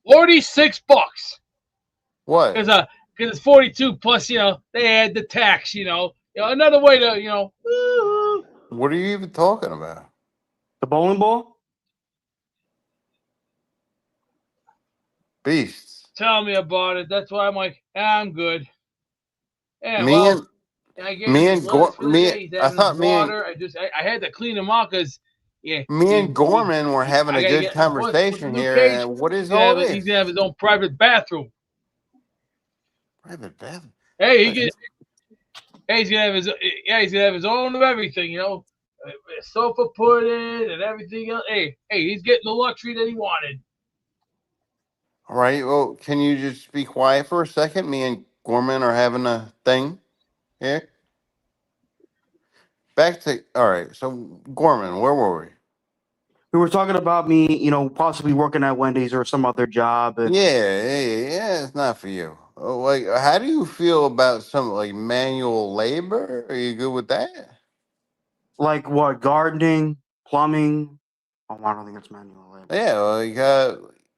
46 bucks. What? Because it's 42 plus, they add the tax, another way to, woo. What are you even talking about? The bowling ball? Beasts. Tell me about it. That's why I'm like, I'm good. Yeah, Me well, and I gave him me his and lunch for the me. day. He's I having his thought water. I had to clean him out because, yeah, me and Gorman were having I a got to good get him with the conversation new here. cage. And what is all He's this? gonna have his own private bathroom. Private bathroom. Hey, he's gonna have his own of everything, sofa put in and everything else. Hey, he's getting the luxury that he wanted. All right. Well, can you just be quiet for a second? Me and Gorman are having a thing here. Back to all right. So Gorman, where were we? We were talking about me, possibly working at Wendy's or some other job. Yeah. It's not for you. Like, how do you feel about some like manual labor? Are you good with that? Like what? Gardening, plumbing. Oh, I don't think it's manual labor. Yeah. Like,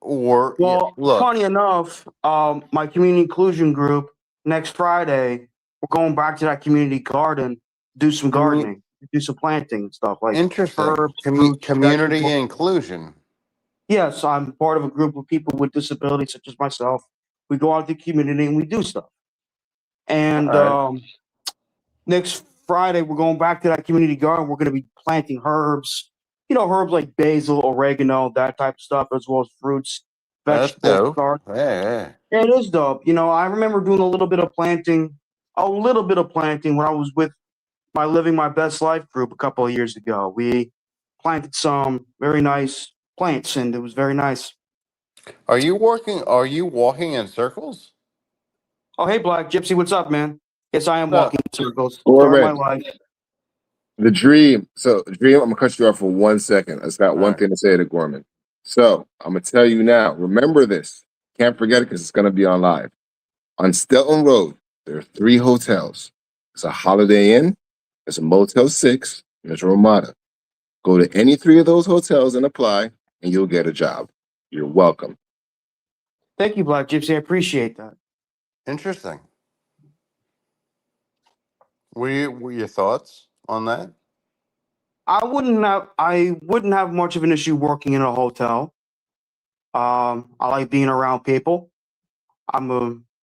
or yeah. Well, Look, funny enough, my community inclusion group next Friday, we're going back to that community garden, do some commu- gardening, do some planting and stuff like interesting. herbs, fruits, Community vegetables. inclusion. Yes, I'm part of a group of people with disabilities such as myself. We go out to the community and we do stuff. All And right. next Friday, we're going back to that community garden. We're going to be planting herbs, herbs like basil, oregano, that type of stuff, as well as fruits, That's vegetables, dope. garden. Yeah. Yeah, it is dope. I remember doing a little bit of planting when I was with my Living My Best Life group a couple of years ago. We planted some very nice plants, and it was very nice. Are you walking in circles? Oh, hey, Black Gypsy, what's up, man? Yes, I am What's walking in circles. Start my Gorman, life. the dream. So, dream, I'm gonna cut you off for 1 second. I just got one thing to say to Gorman. So, I'm gonna tell you now. Remember this. Can't forget it because it's gonna be on live. On Stelton Road, there are 3 hotels. There's a Holiday Inn, there's a Motel 6, and there's a Ramada. Go to any 3 of those hotels and apply, and you'll get a job. You're welcome. Thank you, Black Gypsy. I appreciate that. Interesting. Were your thoughts on that? I wouldn't have much of an issue working in a hotel. I like being around people.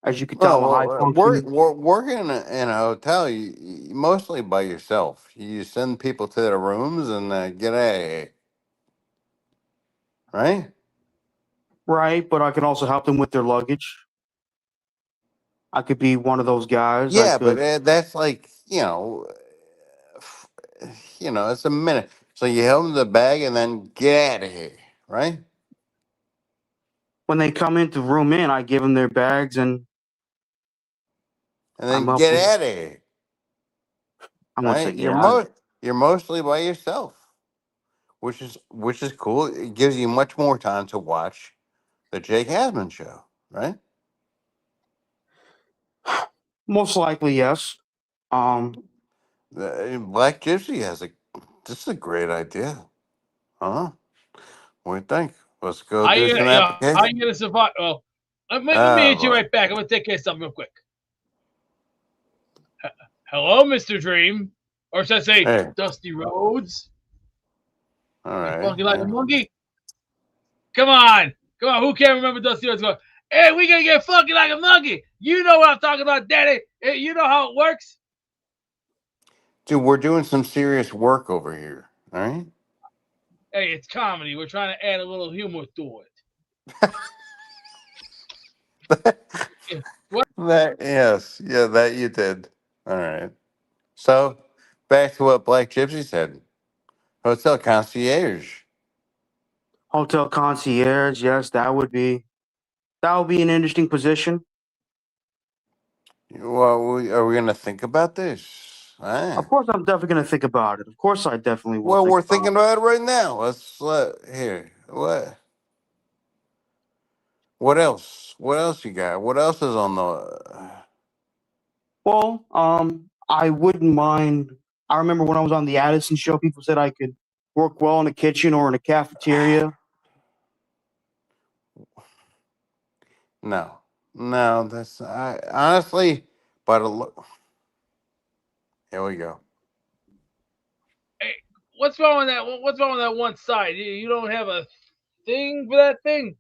As you can tell, I'm a high functioning. Working in a hotel, you mostly by yourself. You send people to their rooms and get a right. Right, but I can also help them with their luggage. I could be one of those guys. I Yeah, but could. that's like it's a minute. So you help them the bag and then get out of here, right? When they come into the room I give them their bags and And I'm then up get with. out of here, I won't say right? yeah. You're mostly by yourself, which is cool. It gives you much more time to watch the Jake Hasman show, right? Most likely, yes. Black Gypsy has this is a great idea. Huh? What do you think? Let's go How do you some gonna, how application. you gonna survive? Well, let me Oh hit you boy. right back. I'm gonna take care of something real quick. Hello, Mr. Dream, or should I say, Hey. Dusty Rhodes? All You right. funky like Yeah. a monkey? Come on. Who can't remember Dusty Rhodes going, hey, we gonna get funky like a monkey? You know what I'm talking about, Daddy. Hey, you know how it works? Dude, we're doing some serious work over here. All right. Hey, it's comedy. We're trying to add a little humor to it. What? That you did. All right. So back to what Black Gypsy said. Hotel concierge. Hotel concierge, yes, that would be an interesting position. Well, are we gonna think about this? Of course, I'm definitely going to think about it. Of course, I definitely will Well, think we're about thinking it. about it right now. Let's here. What else? What else you got? What else is on the? Well, I wouldn't mind. I remember when I was on the Addison show, people said I could work well in a kitchen or in a cafeteria. No, that's I honestly. But here we go. Hey, what's wrong with that? What's wrong with that one side? You don't have a thing for that thing?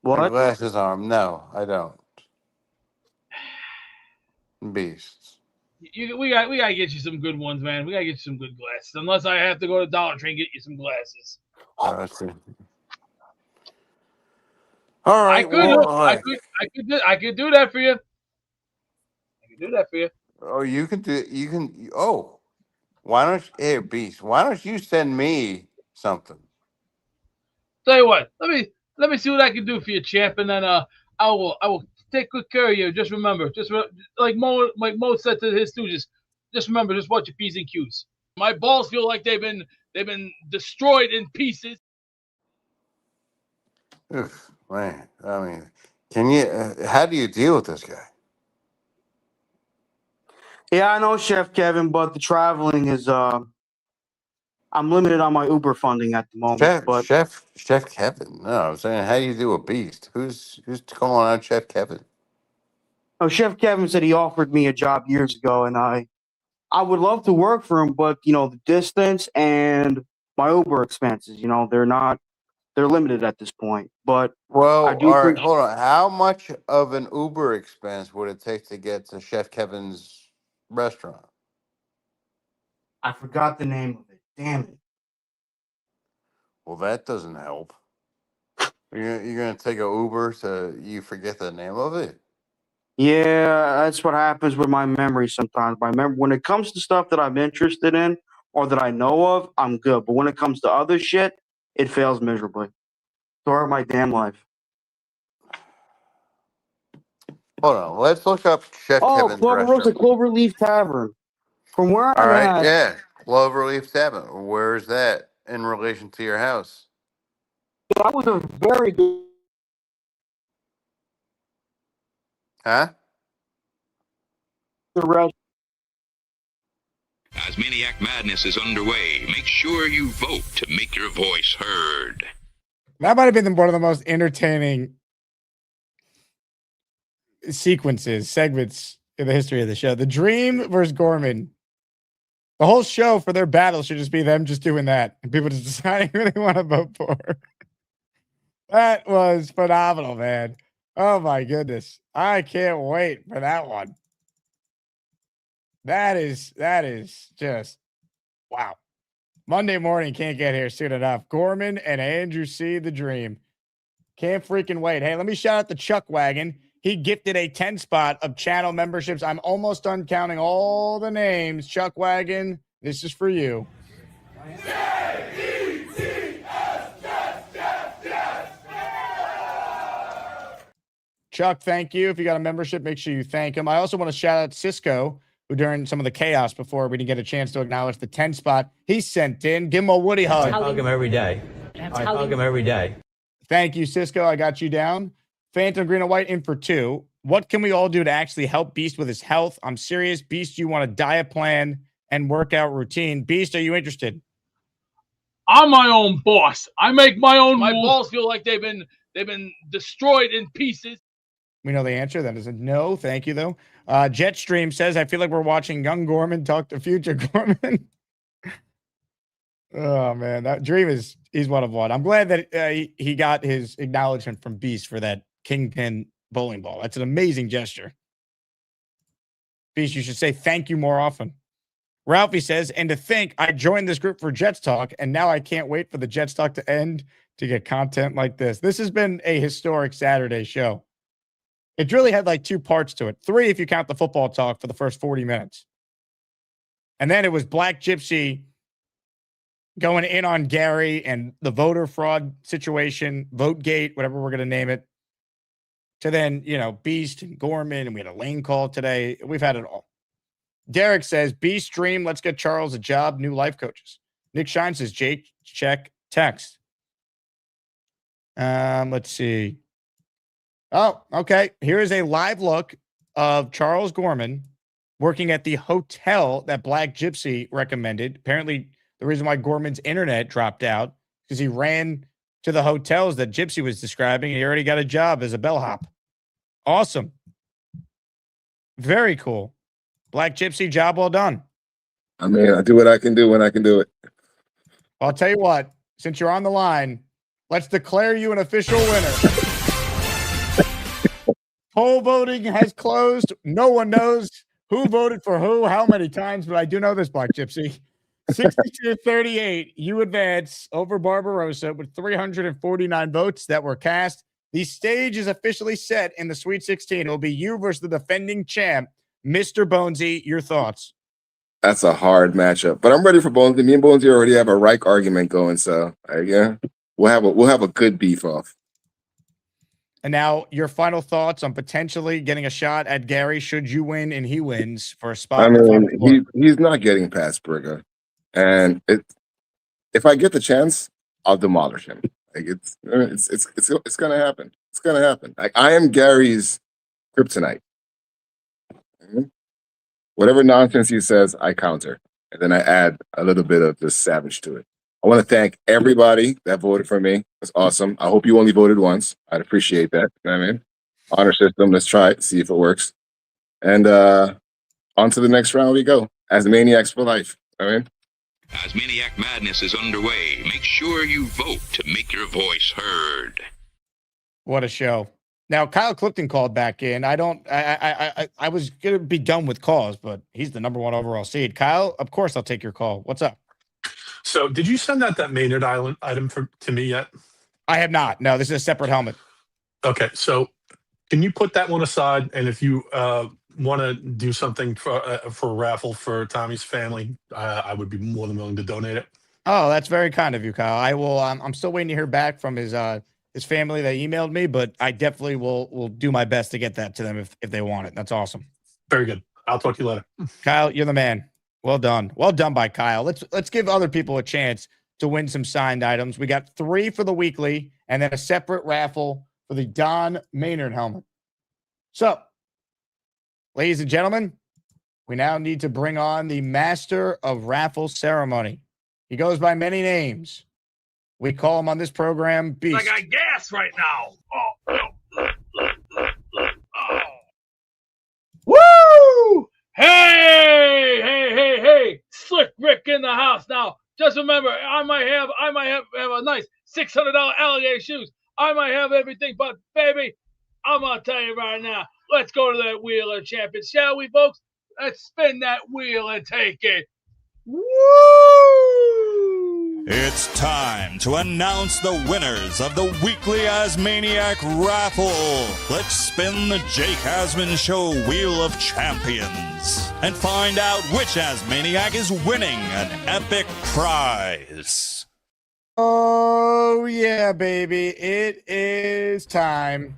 My glasses arm. No, I don't. Beasts. We gotta get you some good ones, man. We gotta get you some good glasses. Unless I have to go to Dollar Tree and get you some glasses. Let's see. All right. I could do that for you. I could do that for you. Oh, you can do. You can. Oh, why don't you? Hey, Beast. Why don't you send me something? Tell you what, let me see what I can do for you, champ, and then I will take good care of you. Just remember, like Mo said to his stooges, just remember, just watch your P's and Q's. My balls feel like they've been destroyed in pieces. Oof, man. I mean, can you? How do you deal with this guy? Yeah, I know, Chef Kevin, but the traveling is I'm limited on my Uber funding at the moment. But Chef Kevin. No, I'm saying, how do you do a beast? Who's calling out Chef Kevin? oh, Chef Kevin said he offered me a job years ago, and I would love to work for him, but the distance and my Uber expenses, they're limited at this point. But Well, I do all right, appreciate. hold on. How much of an Uber expense would it take to get to Chef Kevin's restaurant? I forgot the name of it. Damn it. Well, that doesn't help. You're gonna take a Uber to you forget the name of it? Yeah, that's what happens with my memory sometimes. My memory, when it comes to stuff that I'm interested in or that I know of, I'm good. But when it comes to other shit, it fails miserably. Story of my damn life. Hold on, let's look up Chef Kevin's restaurant. Cloverleaf Tavern. From where All I'm right, at, yeah, Cloverleaf Tavern. Where's that in relation to your house? that was a very good. Huh? Asmaniac Madness is underway. Make sure you vote to make your voice heard. That might have been one of the most entertaining segments in the history of the show. The Dream versus Gorman. The whole show for their battle should just be them just doing that and people just deciding who they want to vote for. That was phenomenal, man. Oh my goodness. I can't wait for that one. That is just wow. Monday morning can't get here soon enough. Gorman and Andrew C. The Dream. Can't freaking wait. Hey, let me shout out the Chuck Wagon. He gifted a 10 spot of channel memberships. I'm almost done counting all the names. Chuck Wagon, this is for you. Chuck, thank you. If you got a membership, make sure you thank him. I also want to shout out Cisco, who during some of the chaos before we didn't get a chance to acknowledge the 10 spot he sent in. Give him a Woody hug. I hug him every day. I hug him every day. Thank you, Cisco. I got you down. Phantom Green and White in for 2. What can we all do to actually help Beast with his health? I'm serious. Beast, you want a diet plan and workout routine? Beast, are you interested? I'm my own boss. I make my own. My balls feel like they've been destroyed in pieces. We know the answer. That is a no. Thank you, though. Jetstream says, I feel like we're watching young Gorman talk to future Gorman. Oh, man. That dream he's one of one. I'm glad that he got his acknowledgement from Beast for that kingpin bowling ball. That's an amazing gesture. Beast, you should say thank you more often. Ralphie says, and to think I joined this group for Jets Talk, and now I can't wait for the Jets Talk to end to get content like this. This has been a historic Saturday show. It really had like 2 parts to it. 3 if you count the football talk for the first 40 minutes. And then it was Black Gypsy going in on Gary and the voter fraud situation, Votegate, whatever we're going to name it. To then, Beast and Gorman, and we had a lane call today. We've had it all. Derek says, Beast stream, let's get Charles a job, new life coaches. Nick Shine says, Jake, check text. Let's see. Oh, okay. Here is a live look of Charles Gorman working at the hotel that Black Gypsy recommended. Apparently, the reason why Gorman's internet dropped out because he ran to the hotels that Gypsy was describing. And he already got a job as a bellhop. Awesome. Very cool. Black Gypsy, job well done. I mean, I do what I can do when I can do it. I'll tell you what, since you're on the line, let's declare you an official winner. Poll voting has closed. No one knows who voted for who, how many times, but I do know this, Black Gypsy. 62-38, you advance over Barbarossa with 349 votes that were cast. The stage is officially set in the Sweet 16. It will be you versus the defending champ, Mr. Bonesy. Your thoughts? That's a hard matchup, but I'm ready for Bonesy. Me and Bonesy already have a Reich argument going, so yeah, we'll have a good beef off. And now your final thoughts on potentially getting a shot at Gary should you win and he wins for a spot. I mean, he's not getting past PITTSBURGH, and if I get the chance, I'll demolish him. Like it's gonna happen. It's gonna happen. Like I am Gary's kryptonite. Whatever nonsense he says, I counter, and then I add a little bit of the savage to it. I want to thank everybody that voted for me. That's awesome. I hope you only voted once. I'd appreciate that. You know what I mean? Honor system. Let's try it. See if it works. And on to the next round we go. Asmaniacs for life. I mean. Asmaniac Madness is underway. Make sure you vote to make your voice heard. What a show. Now, Kyle Clifton called back in. I was going to be done with calls, but he's the #1 overall seed. Kyle, of course I'll take your call. What's up? So did you send out that Maynard Island item to me yet? I have not. No, this is a separate helmet. Okay, so can you put that one aside? And if you want to do something for a raffle for Tommy's family, I would be more than willing to donate it. Oh, that's very kind of you, Kyle. I will. I'm still waiting to hear back from his family that emailed me, but I definitely will do my best to get that to them if they want it. That's awesome. Very good. I'll talk to you later. Kyle, you're the man. Well done. Well done by Kyle. Let's give other people a chance to win some signed items. We got 3 for the weekly and then a separate raffle for the Don Maynard helmet. So, ladies and gentlemen, we now need to bring on the master of raffle ceremony. He goes by many names. We call him on this program Beast. I got gas right now. Woo! Hey! Slick Rick in the house now. Just remember, I might have a nice $600 alligator shoes. I might have everything, but baby, I'm gonna tell you right now. Let's go to that wheel of champions, shall we, folks? Let's spin that wheel and take it. Woo! It's time to announce the winners of the weekly Asmaniac raffle. Let's spin the Jake Asman Show Wheel of Champions and find out which Asmaniac is winning an epic prize. Oh, yeah, baby. It is time.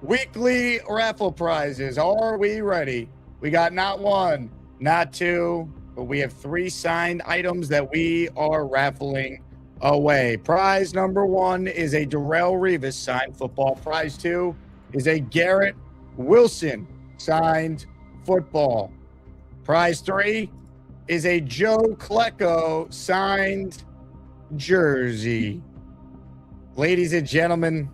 Weekly raffle prizes. Are we ready? We got not 1, not 2, but we have 3 signed items that we are raffling away. Prize number 1 is a Darrelle Revis signed football. Prize 2 is a Garrett Wilson signed football. Prize 3 is a Joe Klecko signed jersey. Ladies and gentlemen,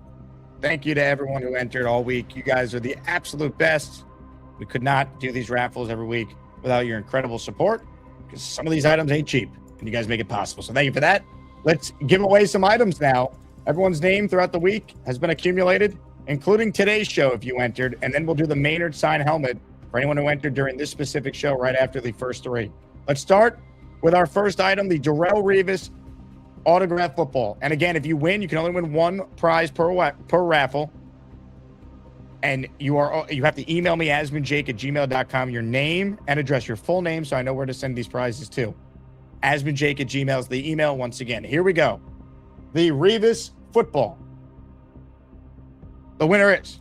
thank you to everyone who entered all week. You guys are the absolute best. We could not do these raffles every week without your incredible support, because some of these items ain't cheap, and you guys make it possible. So thank you for that. Let's give away some items now. Everyone's name throughout the week has been accumulated, including today's show if you entered, and then we'll do the Maynard sign helmet for anyone who entered during this specific show right after the first 3. Let's start with our first item, the Darrelle Revis autograph football. And again, if you win, you can only win one prize per raffle. And you have to email me, asmanjake@gmail.com, your name and address, your full name, so I know where to send these prizes to. asmanjake@gmail is the email. Once again, here we go. The Revis football. The winner is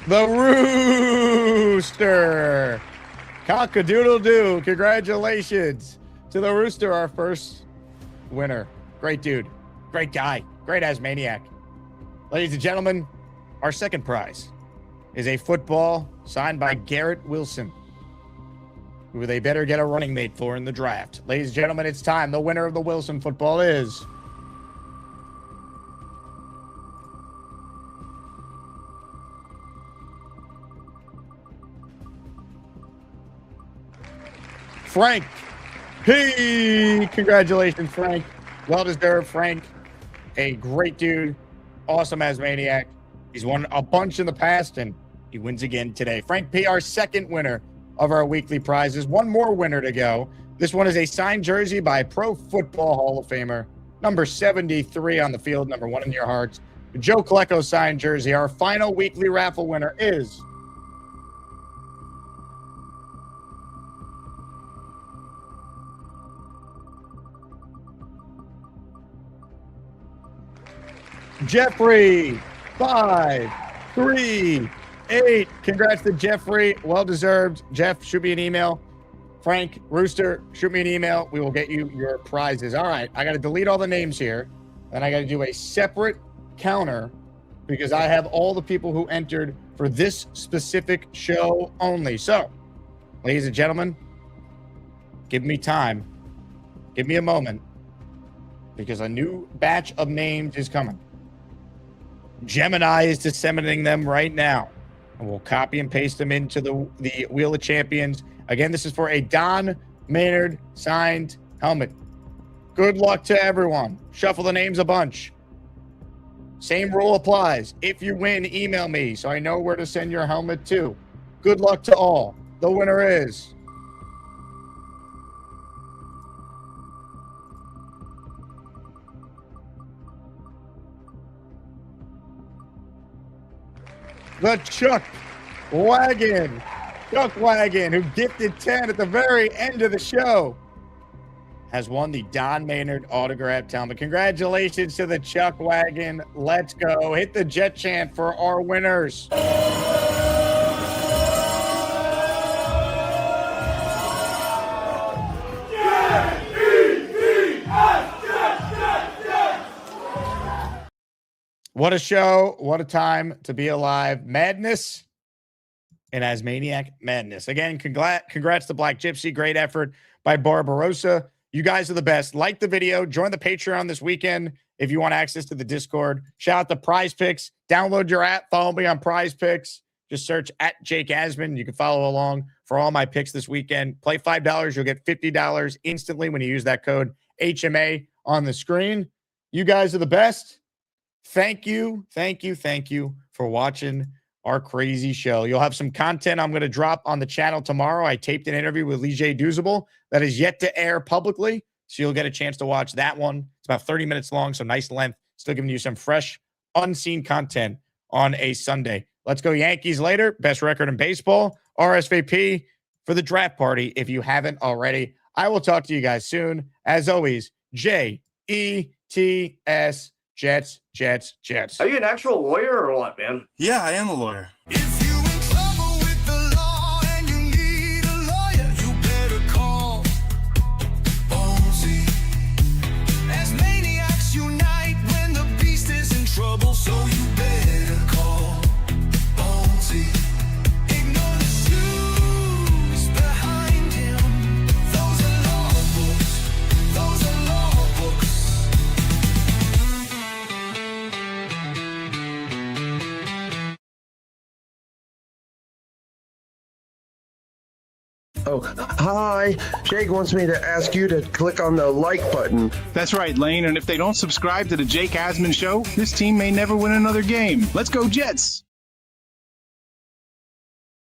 the Rooster. Cock-a-doodle-doo. Congratulations to the Rooster, our first winner. Great dude. Great guy. Great Asmaniac. Ladies and gentlemen, our second prize is a football signed by Garrett Wilson, who they better get a running mate for in the draft. Ladies and gentlemen, it's time. The winner of the Wilson football is Frank P. Congratulations, Frank. Well-deserved, Frank. A great dude. Awesome Asmaniac. He's won a bunch in the past, and he wins again today. Frank P., our second winner of our weekly prizes. One more winner to go. This one is a signed jersey by Pro Football Hall of Famer, number 73 on the field, number 1 in your hearts. Joe Klecko signed jersey. Our final weekly raffle winner is Jeffrey 538. Congrats to Jeffrey. Well deserved. Jeff, shoot me an email. Frank, Rooster, shoot me an email. We will get you your prizes. All right. I got to delete all the names here. And I got to do a separate counter because I have all the people who entered for this specific show only. So, ladies and gentlemen, give me time. Give me a moment because a new batch of names is coming. Gemini is disseminating them right now, and we'll copy and paste them into the Wheel of Champions. Again, this is for a Don Maynard signed helmet. Good luck to everyone. Shuffle the names a bunch. Same rule applies. If you win, email me so I know where to send your helmet to. Good luck to all. The winner is the Chuck Wagon. Chuck Wagon, who gifted 10 at the very end of the show, has won the Don Maynard autographed helmet. Congratulations to the Chuck Wagon. Let's go. Hit the jet chant for our winners. What a show. What a time to be alive. Madness and Asmaniac Madness. Again, congrats to Black Gypsy. Great effort by Barbarossa. You guys are the best. Like the video. Join the Patreon this weekend if you want access to the Discord. Shout out to PrizePicks. Download your app. Follow me on PrizePicks. Just search at Jake Asman. You can follow along for all my picks this weekend. Play $5. You'll get $50 instantly when you use that code HMA on the screen. You guys are the best. Thank you for watching our crazy show. You'll have some content I'm going to drop on the channel tomorrow. I taped an interview with Lige Duzable that is yet to air publicly, so you'll get a chance to watch that one. It's about 30 minutes long, so nice length. Still giving you some fresh, unseen content on a Sunday. Let's go Yankees later. Best record in baseball. RSVP for the draft party if you haven't already. I will talk to you guys soon. As always, JETS. Jets. Are you an actual lawyer or what, man? Yeah, I am a lawyer. Oh, hi. Jake wants me to ask you to click on the like button. That's right, Lane. And if they don't subscribe to the Jake Asman Show, this team may never win another game. Let's go, Jets!